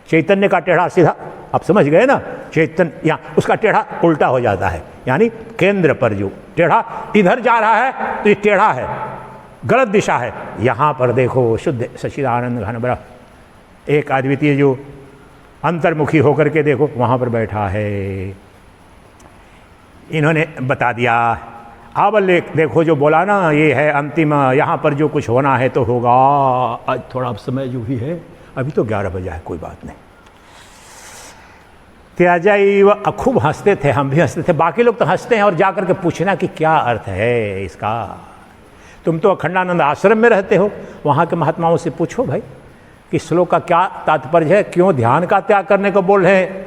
चैतन्य का टेढ़ा सीधा, आप समझ गए ना? चैतन्य यहाँ, उसका टेढ़ा उल्टा हो जाता है, यानी केंद्र पर जो टेढ़ा इधर जा रहा है तो ये टेढ़ा है, गलत दिशा है। यहाँ पर देखो, शुद्ध सच्चिदानंद घन ब्रह्म, एक अद्वितीय जो अंतर्मुखी होकर के देखो वहाँ पर बैठा है। इन्होंने बता दिया। अब देखो जो बोला ना, ये है अंतिम, यहाँ पर जो कुछ होना है तो होगा। आज थोड़ा समय जो भी है, अभी तो 11 बजा है, कोई बात नहीं। त्याजैव, खूब हंसते थे, हम भी हंसते थे, बाकी लोग तो हंसते हैं। और जाकर के पूछना कि क्या अर्थ है इसका। तुम तो अखंडानंद आश्रम में रहते हो, वहाँ के महात्माओं से पूछो भाई कि श्लोक का क्या तात्पर्य है, क्यों ध्यान का त्याग करने को बोल रहे हैं।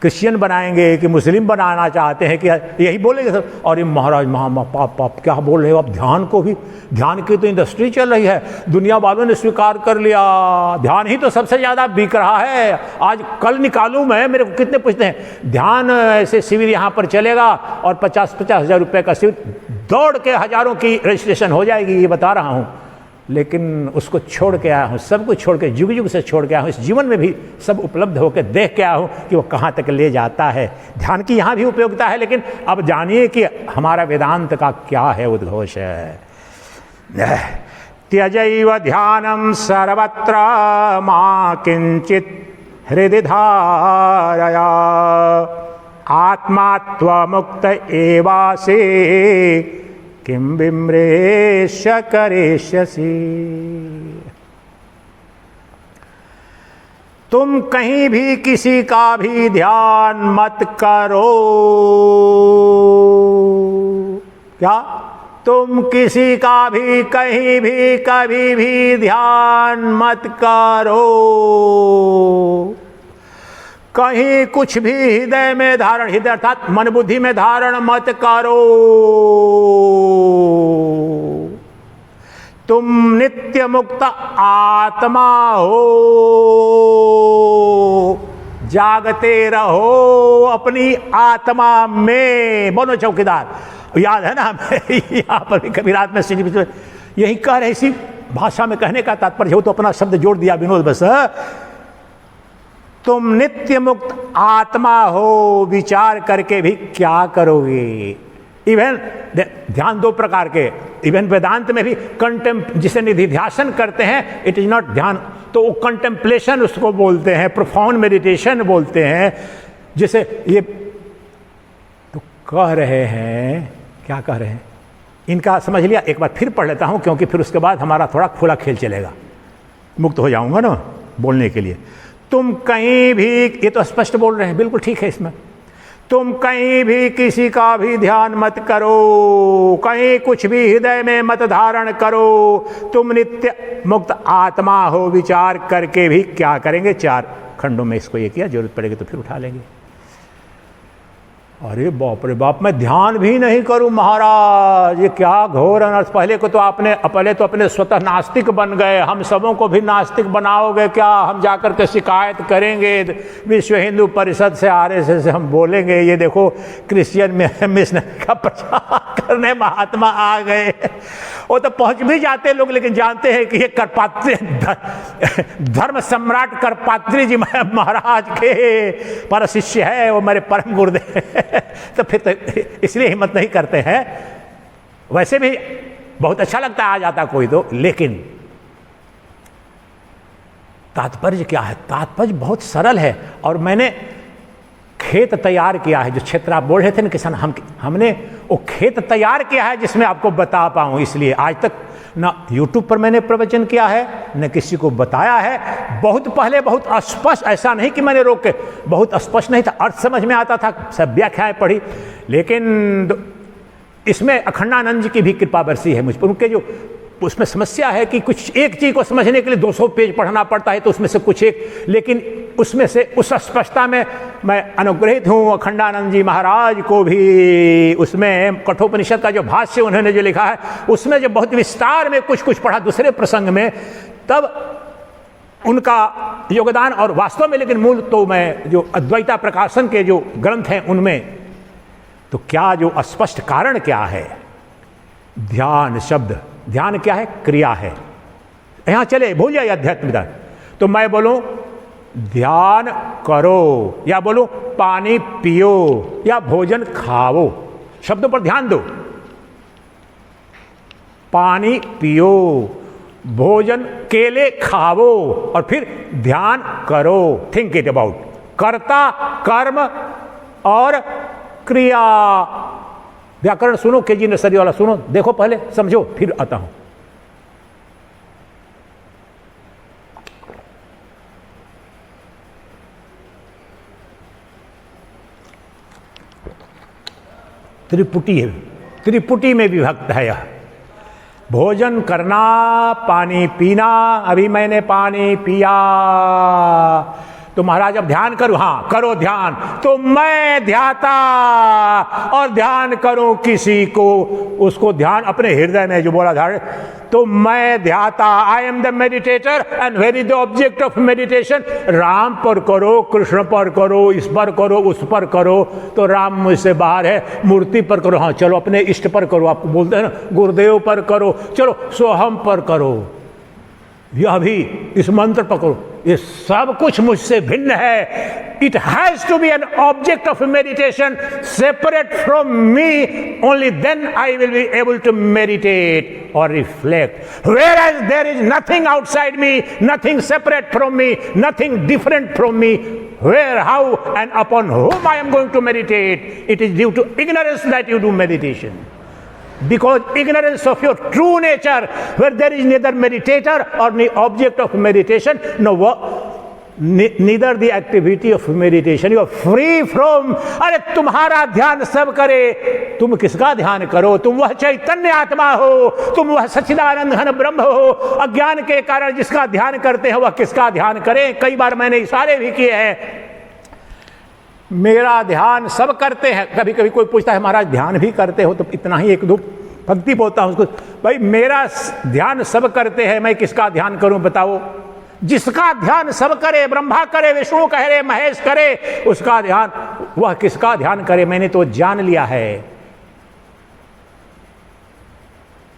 क्रिश्चियन बनाएंगे कि मुस्लिम बनाना चाहते हैं, कि यही बोलेंगे सब। और ये महाराज पाप क्या बोल रहे हो आप? ध्यान को भी, ध्यान की तो इंडस्ट्री चल रही है, दुनिया वालों ने स्वीकार कर लिया, ध्यान ही तो सबसे ज़्यादा बिक रहा है। आज कल निकालूं मैं, मेरे को कितने पूछते हैं, ध्यान ऐसे शिविर यहाँ पर चलेगा और 50-50 हज़ार रुपये का शिविर, दौड़ के हज़ारों की रजिस्ट्रेशन हो जाएगी, ये बता रहा हूँ। लेकिन उसको छोड़ के आया हूँ, सब कुछ छोड़ के, युग युग से छोड़ के आया हूँ। इस जीवन में भी सब उपलब्ध होकर देख के आया हूँ कि वो कहाँ तक ले जाता है। ध्यान की यहाँ भी उपयोगिता है, लेकिन अब जानिए कि हमारा वेदांत का क्या है उद्घोष है। त्यजैव ध्यानम सर्वत्र मा किंचित हृदय धारया आत्मात्वमुक्त एवासे किम विम्रेश करेष्यसि। तुम कहीं भी किसी का भी ध्यान मत करो। क्या? तुम किसी का भी कहीं भी कभी भी ध्यान मत करो। कहीं कुछ भी हृदय में धारण, हृदय अर्थात मन बुद्धि में धारण मत करो। तुम नित्य मुक्त आत्मा हो, जागते रहो अपनी आत्मा में, बनो चौकीदार। याद है ना यहाँ पर भी कभी रात में यही कह रहे, इसी भाषा में कहने का तात्पर्य हो, तो अपना शब्द जोड़ दिया विनोद बस। तुम नित्य मुक्त आत्मा हो, विचार करके भी क्या करोगे? इवन ध्यान दो प्रकार के, इवन वेदांत में भी जिसे निधिध्यासन करते हैं, इट इज नॉट ध्यान, तो वो कंटेम्पलेशन उसको बोलते हैं, प्रोफाउंड मेडिटेशन बोलते हैं। जिसे ये तो कह रहे हैं, क्या कह रहे हैं, इनका समझ लिया। एक बार फिर पढ़ लेता हूं, क्योंकि फिर उसके बाद हमारा थोड़ा खुला खेल चलेगा, मुक्त हो जाऊंगा ना बोलने के लिए। तुम कहीं भी, ये तो स्पष्ट बोल रहे हैं, बिल्कुल ठीक है इसमें, तुम कहीं भी किसी का भी ध्यान मत करो, कहीं कुछ भी हृदय में मत धारण करो, तुम नित्य मुक्त आत्मा हो। विचार करके भी क्या करेंगे, 4 खंडों में इसको ये किया, जरूरत पड़ेगी तो फिर उठा लेंगे। अरे बाप रे बाप, मैं ध्यान भी नहीं करूं महाराज, ये क्या घोर अनर्थ। पहले तो अपने स्वतः नास्तिक बन गए, हम सबों को भी नास्तिक बनाओगे क्या? हम जाकर के शिकायत करेंगे विश्व हिंदू परिषद से, RSS से हम बोलेंगे ये देखो क्रिश्चियन मिशनरी का प्रचार करने महात्मा आ गए। वो तो पहुंच भी जाते लोग, लेकिन जानते हैं कि ये करपात्री धर्म सम्राट करपात्री जी महाराज के पर शिष्य है, वो मेरे परम गुरुदेव तो फिर तो इसलिए हिम्मत नहीं करते हैं। वैसे भी बहुत अच्छा लगता है आ जाता कोई तो, लेकिन तात्पर्य क्या है? तात्पर्य बहुत सरल है। और मैंने खेत तैयार किया है, जो क्षेत्र आप बोल रहे थे ना किसान, हमने वो खेत तैयार किया है जिसमें आपको बता पाऊं। इसलिए आज तक ना YouTube पर मैंने प्रवचन किया है, न किसी को बताया है। बहुत पहले बहुत अस्पष्ट, ऐसा नहीं कि मैंने रोक के, बहुत स्पष्ट नहीं था, अर्थ समझ में आता था, सब व्याख्याएं पढ़ी, लेकिन इसमें अखंडानंद जी की भी कृपा बरसी है मुझ पर। उनके जो उसमें समस्या है कि कुछ एक चीज को समझने के लिए 200 पेज पढ़ना पड़ता है, तो उसमें से कुछ एक, लेकिन उसमें से उस स्पष्टता में मैं अनुग्रहित हूँ। अखंडानंद जी महाराज को भी उसमें कठोपनिषद का जो भाष्य उन्होंने जो लिखा है, उसमें जो बहुत विस्तार में कुछ पढ़ा दूसरे प्रसंग में, तब उनका योगदान। और वास्तव में लेकिन मूल तो मैं जो अद्वैता प्रकाशन के जो ग्रंथ हैं उनमें तो क्या जो अस्पष्ट कारण क्या है, ध्यान शब्द, ध्यान क्या है? क्रिया है। यहां चले भूल जाइए अध्यात्म, तो मैं बोलूं ध्यान करो, या बोलूं पानी पियो, या भोजन खाओ, शब्दों पर ध्यान दो। पानी पियो, भोजन, केले खाओ, और फिर ध्यान करो। थिंक इट अबाउट, कर्ता, कर्म और क्रिया। व्याकरण सुनो, KG नर्सरी वाला सुनो, देखो पहले समझो, फिर आता हूं। त्रिपुटी है, त्रिपुटी में विभक्त है यह। भोजन करना, पानी पीना, अभी मैंने पानी पिया, तो महाराज अब ध्यान करो, हाँ करो ध्यान, तो मैं ध्याता और ध्यान करूं किसी को, उसको ध्यान अपने हृदय में जो बोला धारे, तो मैं ध्याता, I am the meditator and where is the object of meditation. Ram पर करो, कृष्ण पर करो, इस पर करो, उस पर करो, तो राम मुझसे बाहर है। मूर्ति पर करो, हाँ चलो अपने इष्ट पर करो, आपको बोलते हैं ना गुरुदेव पर करो, चलो सोहम पर करो, यह भी इस मंत्र पकड़ो, ये सब कुछ मुझसे भिन्न है। It has to be an object of meditation separate from me, only then I will be able to meditate और reflect. Whereas there is nothing outside me, nothing separate from me, nothing different from me, where, how and upon whom I am going to meditate, it is due to ignorance that you do meditation. Because ignorance of your true nature, where there is neither meditator or the object of meditation, neither the activity of meditation, you are free from। अरे तुम्हारा ध्यान सब करे, तुम किसका ध्यान करो? तुम वह चैतन्य आत्मा हो, तुम वह सच्चिदानंद घन ब्रह्म हो। अज्ञान के कारण जिसका ध्यान करते हैं वह किसका ध्यान करें? कई बार मैंने इशारे भी किए हैं, मेरा ध्यान सब करते हैं। कभी कभी कोई पूछता है महाराज ध्यान भी करते हो, तो इतना ही 1-2 पंक्ति बोलता हूं उसको, भाई मेरा ध्यान सब करते हैं, मैं किसका ध्यान करूं बताओ? जिसका ध्यान सब करे, ब्रह्मा करे, विष्णु करे, महेश करे, उसका ध्यान, वह किसका ध्यान करे? मैंने तो जान लिया है,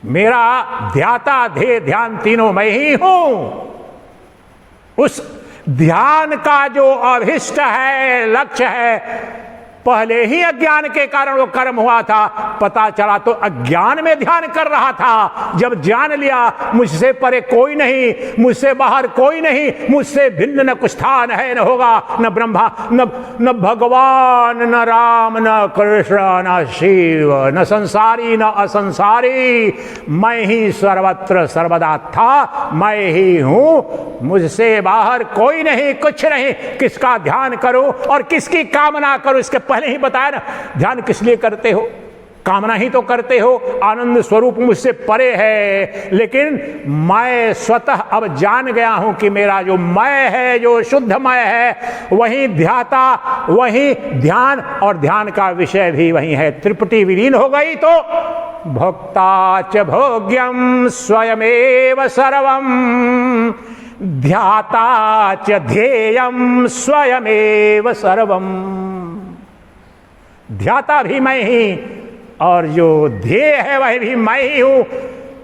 मेरा ध्याता ध्येय ध्यान तीनों मैं ही हूं। उस ध्यान का जो अभिष्ट है, लक्ष्य है, पहले ही अज्ञान के कारण वो कर्म हुआ था, पता चला तो अज्ञान में ध्यान कर रहा था। जब जान लिया मुझसे परे कोई नहीं, मुझसे बाहर कोई नहीं, मुझसे भिन्न न कुछ था, न है, न होगा, न ब्रह्मा, न भगवान, न राम, न कृष्ण, न शिव, न संसारी, न असंसारी, मैं ही सर्वत्र सर्वदा था, मैं ही हूं, मुझसे बाहर कोई नहीं, कुछ नहीं। किसका ध्यान करो और किसकी कामना करो, इसके पहले ही बताया ना। ध्यान किस लिए करते हो? कामना ही तो करते हो। आनंद स्वरूप मुझसे परे है, लेकिन मैं स्वतः अब जान गया हूं कि मेरा जो मैं है, जो शुद्ध मैं है, वही ध्याता, वही ध्यान, और ध्यान का विषय भी वही है। त्रिपुटी विलीन हो गई तो भोक्ता च भोग्यम स्वयमेव सर्वम, ध्याता च ध्येयम स्वयमेव सर्वम। ध्याता भी मैं ही और जो ध्येय है वह भी मैं ही हूं।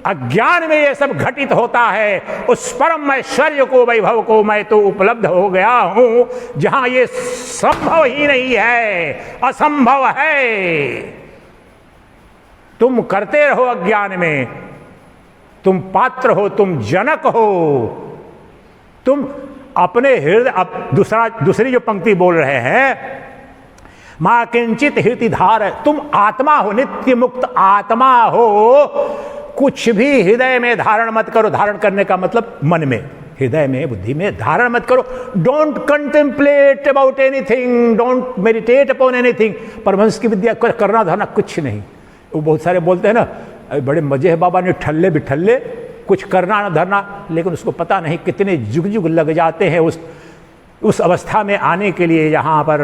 अज्ञान में ये सब घटित होता है, उस परम ऐश्वर्य को, वैभव को मैं तो उपलब्ध हो गया हूं जहां ये संभव ही नहीं है, असंभव है। तुम करते रहो अज्ञान में, तुम पात्र हो, तुम जनक हो, तुम अपने हृदय। दूसरी जो पंक्ति बोल रहे हैं, मां किंचित हृति धार, तुम आत्मा हो, नित्य मुक्त आत्मा हो, कुछ भी हृदय में धारण मत करो। धारण करने का मतलब मन में, हृदय में, बुद्धि में धारण मत करो। Don't contemplate about anything, don't meditate upon anything. Paramhansa की विद्या करना धरना कुछ नहीं। वो बहुत सारे बोलते हैं ना, बड़े मजे है बाबा ने, ठल्ले बिठल्ले, कुछ करना न धरना, लेकिन उसको पता नहीं कितने जुग जुग लग जाते हैं उस अवस्था में आने के लिए, जहाँ पर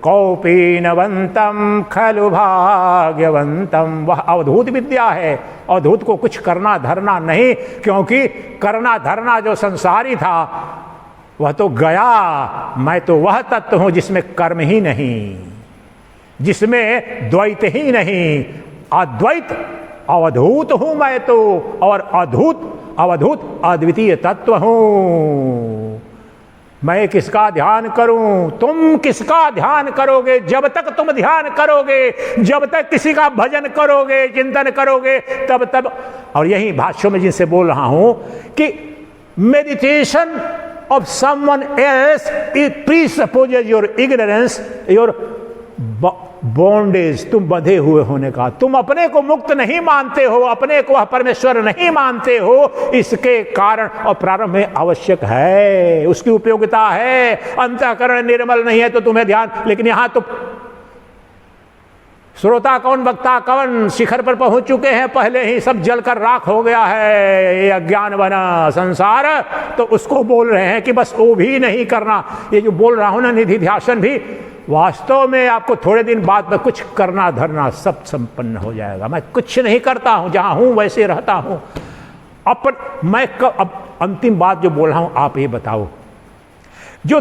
कौपीनवंतम खलु भाग्यवंतम, वह अवधूत विद्या है। अवधूत को कुछ करना धरना नहीं, क्योंकि करना धरना जो संसारी था वह तो गया। मैं तो वह तत्व हूँ जिसमें कर्म ही नहीं, जिसमें द्वैत ही नहीं, अद्वैत अवधूत हूं मैं तो, और अवधूत अद्वितीय तत्व हूं। मैं किसका ध्यान करूं? तुम किसका ध्यान करोगे? जब तक तुम ध्यान करोगे, जब तक किसी का भजन करोगे, चिंतन करोगे, तब और यही भाष्यों में जिनसे बोल रहा हूं कि meditation of someone else it presupposes your ignorance, your bondage, तुम बंधे हुए होने का। तुम अपने को मुक्त नहीं मानते हो, अपने को वह परमेश्वर नहीं मानते हो। इसके कारण और प्रारंभ में आवश्यक है, उसकी उपयोगिता है। अंतःकरण निर्मल नहीं है तो तुम्हें ध्यान, लेकिन यहां तो श्रोता कौन, वक्ता कौन, शिखर पर पहुंच चुके हैं, पहले ही सब जलकर राख हो गया है ये अज्ञान बना संसार। तो उसको बोल रहे हैं कि बस वो भी नहीं करना। ये जो बोल रहा हूं ना, निधि ध्यासन भी, वास्तव में आपको थोड़े दिन बाद में कुछ करना धरना सब संपन्न हो जाएगा। मैं कुछ नहीं करता हूं, जहां हूं वैसे रहता हूं। अब अंतिम बात जो बोल रहा हूं, आप ये बताओ, जो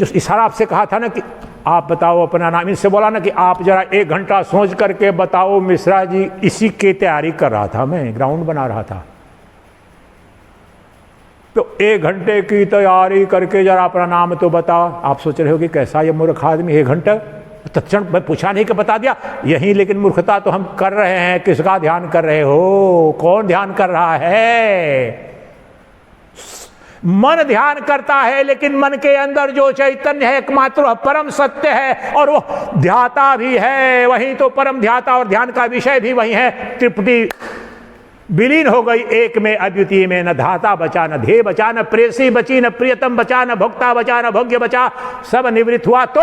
इशारा आपसे कहा था ना कि आप बताओ अपना नाम, इनसे बोला ना कि आप जरा 1 घंटा सोच करके बताओ। मिश्रा जी, इसी की तैयारी कर रहा था, मैं ग्राउंड बना रहा था, तो 1 घंटे की तैयारी करके जरा अपना नाम तो बताओ। आप सोच रहे हो कि कैसा ये मूर्ख आदमी, 1 घंटा तत्क्षण मैं पूछा नहीं कि बता दिया यही। लेकिन मूर्खता तो हम कर रहे हैं। किसका ध्यान कर रहे हो? कौन ध्यान कर रहा है? मन ध्यान करता है, लेकिन मन के अंदर जो चैतन्य है एकमात्र परम सत्य है, और वो ध्याता भी है। वही तो परम ध्याता, और ध्यान का विषय भी वही है। त्रिपुटी विलीन हो गई एक में, अद्वितीय में। न धाता बचा, न ध्येय बचा, न प्रेयसी बची, न प्रियतम बचा, न भोक्ता बचा, न भोग्य बचा। सब निवृत्त हुआ तो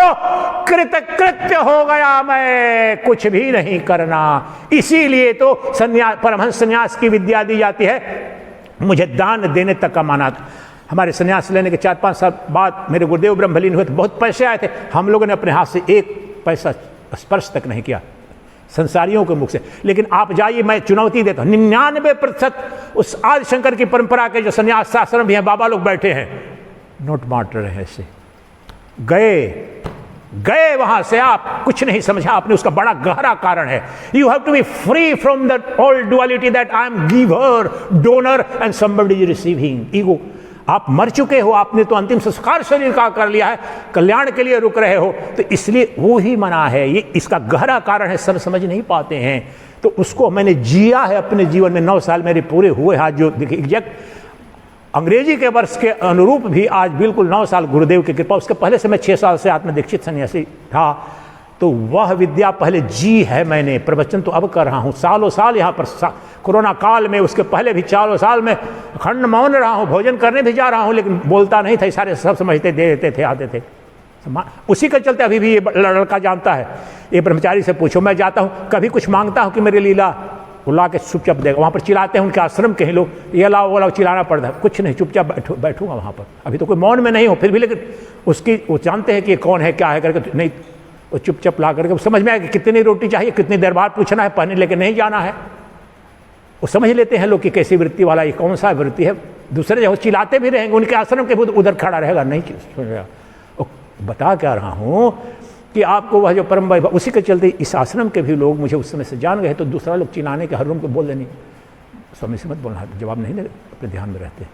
कृतकृत्य हो गया मैं, कुछ भी नहीं करना। इसीलिए तो परमहंस संन्यास की विद्या दी जाती है। मुझे दान देने तक का माना। हमारे संन्यास लेने के 4-5 साल बाद मेरे गुरुदेव ब्रह्मलीन हुए, तो बहुत पैसे आए थे। हम लोगों ने अपने हाथ से 1 पैसा स्पर्श तक नहीं किया संसारियों के मुख से। लेकिन आप जाइए, मैं चुनौती देता हूं, 99% उस आदि शंकर की परंपरा के जो संन्यास शास्त्र भी हैं, बाबा लोग बैठे हैं, नोट बांट रहे हैं ऐसे। गए वहां से, आप कुछ नहीं समझा आपने, उसका बड़ा गहरा कारण है। You have to be free from that all duality that I am giver, donor and somebody is receiving. Ego, आप मर चुके हो, आपने तो अंतिम संस्कार शरीर का कर लिया है, कल्याण के लिए रुक रहे हो, तो इसलिए वो ही मना है। ये इसका गहरा कारण है, सब समझ नहीं पाते हैं। तो उसको मैंने जिया है अपने जीवन में। 9 साल मेरे पूरे हुए आज, जो देखिए एग्जैक्ट अंग्रेजी के वर्ष के अनुरूप भी आज बिल्कुल 9 साल गुरुदेव की कृपा। उसके पहले से मैं 6 साल से आत्मदीक्षित सन्यासी था, तो वह विद्या पहले जी है मैंने। प्रवचन तो अब कर रहा हूँ, सालों साल यहाँ पर कोरोना काल में, उसके पहले भी 4 साल में अखंड मौन रहा हूँ, भोजन करने भी जा रहा हूँ, लेकिन बोलता नहीं था। सारे सब समझते, दे देते थे, आते थे। उसी के चलते अभी भी ये लड़का जानता है। ये ब्रह्मचारी से पूछो, मैं जाता हूँ, कभी कुछ मांगता हूँ कि मेरे लीला, वो ला के चुपचाप देगा। वहाँ पर चिल्लाते हैं उनके आश्रम के ही लोग, ये लाओ वो लाओ, चिल्लाना पड़ता है। कुछ नहीं, चुपचाप बैठूंगा वहाँ पर। अभी तो कोई मौन में नहीं हो, फिर भी लेकिन उसकी वो जानते हैं कि ये कौन है, क्या है करके, नहीं वो चुपचाप ला करके समझ में आया कि कितनी रोटी चाहिए, कितनी देर बाद पूछना है, पहले लेके नहीं जाना है। वो समझ लेते हैं लोग कि कैसी वृत्ति वाला, ये कौन सा वृत्ति है। दूसरे जगह चिल्लाते भी रहेंगे, उनके आश्रम के उधर खड़ा रहेगा, नहीं सुन रहा। बता क्या रहा हूँ कि आपको वह जो परम वैभव, उसी के चलते इस आश्रम के भी लोग मुझे उस समय से जान गए। तो दूसरा लोग चिल्लाने के हर रूम को बोल देनी, समय से मत बोलना, जवाब नहीं दे, अपने ध्यान में रहते।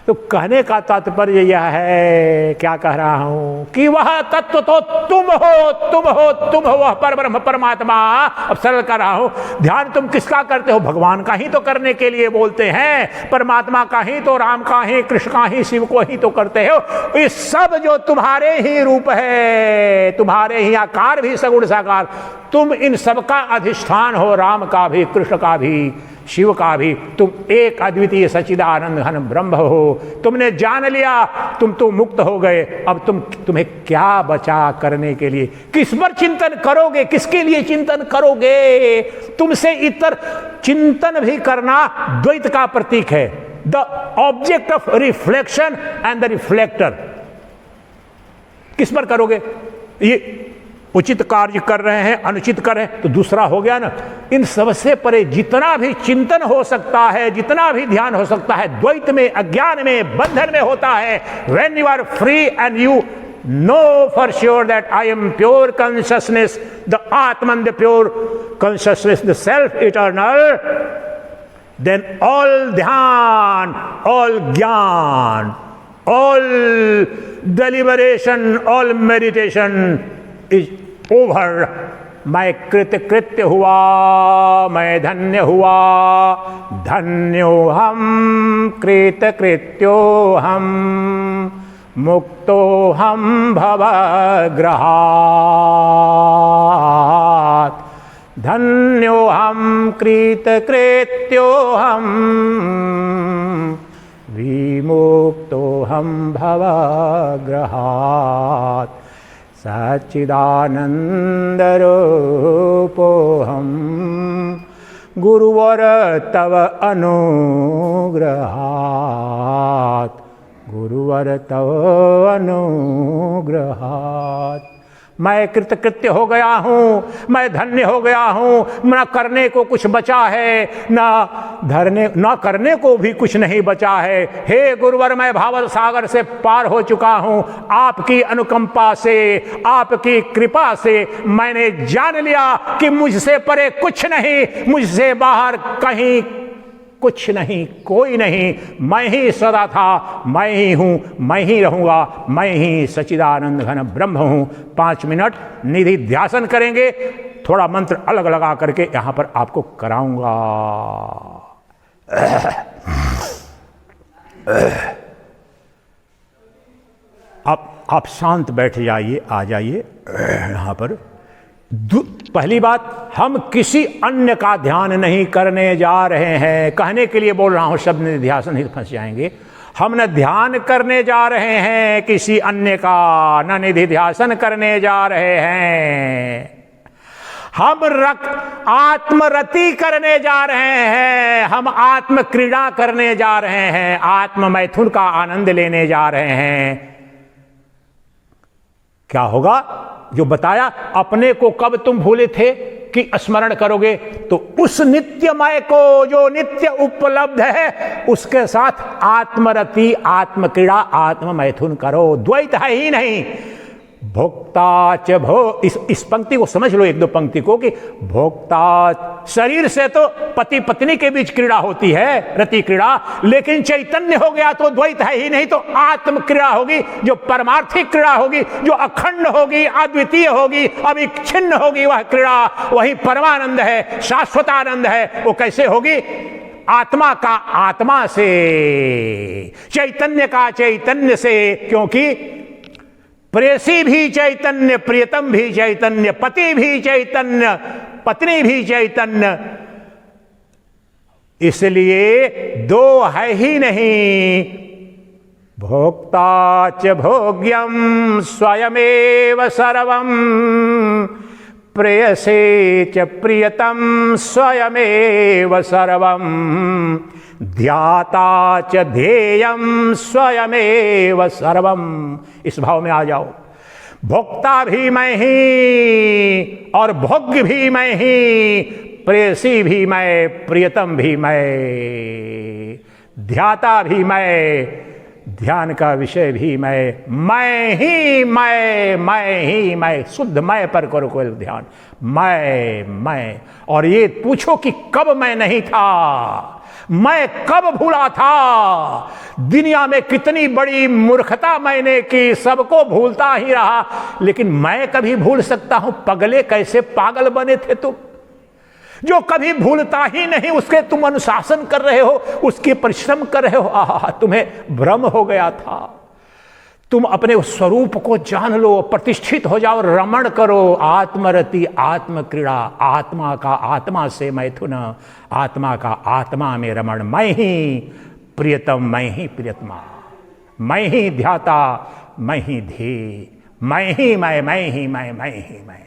तो कहने का तात्पर्य यह है, क्या कह रहा हूं, कि वह तत्व तो तुम हो, तुम हो, तुम हो, वह परब्रह्म परमात्मा। अब सरल कर रहा हूं, ध्यान तुम किसका करते हो? भगवान का ही तो करने के लिए बोलते हैं, परमात्मा का ही तो, राम का ही, कृष्ण का ही, शिव को ही तो करते हो। ये सब जो तुम्हारे ही रूप है, तुम्हारे ही आकार भी सगुण साकार, तुम इन सबका अधिष्ठान हो, राम का भी, कृष्ण का भी, शिव का भी। तुम एक अद्वितीय सच्चिदानंद घन ब्रह्म हो। तुमने जान लिया, तुम तो मुक्त हो गए। अब तुम्हें क्या बचा करने के लिए? किस पर चिंतन करोगे? किसके लिए चिंतन करोगे? तुमसे इतर चिंतन भी करना द्वैत का प्रतीक है। The object of reflection and the reflector. किस पर करोगे? ये उचित कार्य कर रहे हैं, अनुचित कर रहे हैं, तो दूसरा हो गया ना। इन सबसे परे जितना भी चिंतन हो सकता है, जितना भी ध्यान हो सकता है, द्वैत में, अज्ञान में, बंधन में होता है। When you are free and you know for sure that I am pure consciousness, the Atman, the pure consciousness, the self eternal, then all dhyan, all jnana, all deliberation, all meditation is over। मैं कृत्य हुआ, मैं धन्य हुआ, धन्यो हम, कृत्यो हम, मुक्तो हम भवग्रहात्, धन्यो हम, कृत्यो हम, विमुक्तो हम भवग्रहात्, सच्चिदानन्दरूपोऽहं, गुरुवर तव अनुग्रहात्, गुरुवर तव अनुग्रहात्। मैं कृतकृत्य हो गया हूँ, मैं धन्य हो गया हूँ। न करने को कुछ बचा है, न करने को भी कुछ नहीं बचा है। हे गुरुवर, मैं भाव सागर से पार हो चुका हूँ। आपकी अनुकंपा से, आपकी कृपा से मैंने जान लिया कि मुझसे परे कुछ नहीं, मुझसे बाहर कहीं कुछ नहीं, कोई नहीं। मैं ही सदा था, मैं ही हूँ, मैं ही रहूँगा, मैं ही सच्चिदानंद घन ब्रह्म हूँ। 5 मिनट निधि ध्यासन करेंगे, थोड़ा मंत्र अलग लगा करके यहाँ पर आपको कराऊंगा। आप शांत बैठ जाइए, आ जाइए यहाँ पर। पहली बात, हम किसी अन्य का ध्यान नहीं करने जा रहे हैं। कहने के लिए बोल रहा हूं, शब्द निध्यासन ही फंस जाएंगे। हम न ध्यान करने जा रहे हैं किसी अन्य का, न निधिध्यासन करने जा रहे हैं। हम आत्मरति करने जा रहे हैं, हम आत्म क्रीड़ा करने जा रहे हैं, आत्म मैथुन का आनंद लेने जा रहे हैं। क्या होगा? जो बताया, अपने को कब तुम भूले थे कि स्मरण करोगे, तो उस नित्यमय को जो नित्य उपलब्ध है, उसके साथ आत्मरति, आत्मक्रीड़ा, आत्म मैथुन करो। द्वैत है ही नहीं। भोक्ता च भो, इस पंक्ति को समझ लो, एक दो पंक्ति को, कि भोक्ता, शरीर से तो पति पत्नी के बीच क्रीड़ा होती है, रति क्रीड़ा, लेकिन चैतन्य हो गया तो द्वैत है ही नहीं, तो आत्म क्रीड़ा होगी, जो परमार्थिक क्रीड़ा होगी, जो अखंड होगी, अद्वितीय होगी, अविच्छिन्न होगी, वह क्रीड़ा, वही परमानंद है, शाश्वतानंद है। वो कैसे होगी? आत्मा का आत्मा से, चैतन्य का चैतन्य से, क्योंकि प्रेयसी भी चैतन्य, प्रियतम भी चैतन्य, पति भी चैतन्य, पत्नी भी चैतन्य, इसलिए दो है ही नहीं। भोक्ता च भोग्यम स्वयमेव सर्वम, प्रेयसे च प्रियतम स्वयमेव सर्वम, ध्याता च ध्येयम स्वयमेव सर्वम। इस भाव में आ जाओ। भोक्ता भी मैं ही और भोग्य भी मैं ही, प्रेयसी भी मैं, प्रियतम भी मैं, ध्याता भी मैं, ध्यान का विषय भी मैं ही मैं ही मैं, शुद्ध मैं पर करो कोई ध्यान, मैं। और ये पूछो कि कब मैं नहीं था, मैं कब भूला था? दुनिया में कितनी बड़ी मूर्खता मैंने की, सबको भूलता ही रहा, लेकिन मैं कभी भूल सकता हूं? पगले, कैसे पागल बने थे तुम, जो कभी भूलता ही नहीं, उसके तुम अनुशासन कर रहे हो, उसके परिश्रम कर रहे हो। आहा, तुम्हें भ्रम हो गया था। तुम अपने स्वरूप को जान लो, प्रतिष्ठित हो जाओ, रमण करो, आत्मरति, आत्म क्रीड़ा, आत्मा का आत्मा से मैथुन, आत्मा का आत्मा में रमण। मैं ही प्रियतम, मैं ही प्रियतमा, मैं ही ध्याता, मैं ही ध्येय, मैं ही मैं ही मैं ही मैं।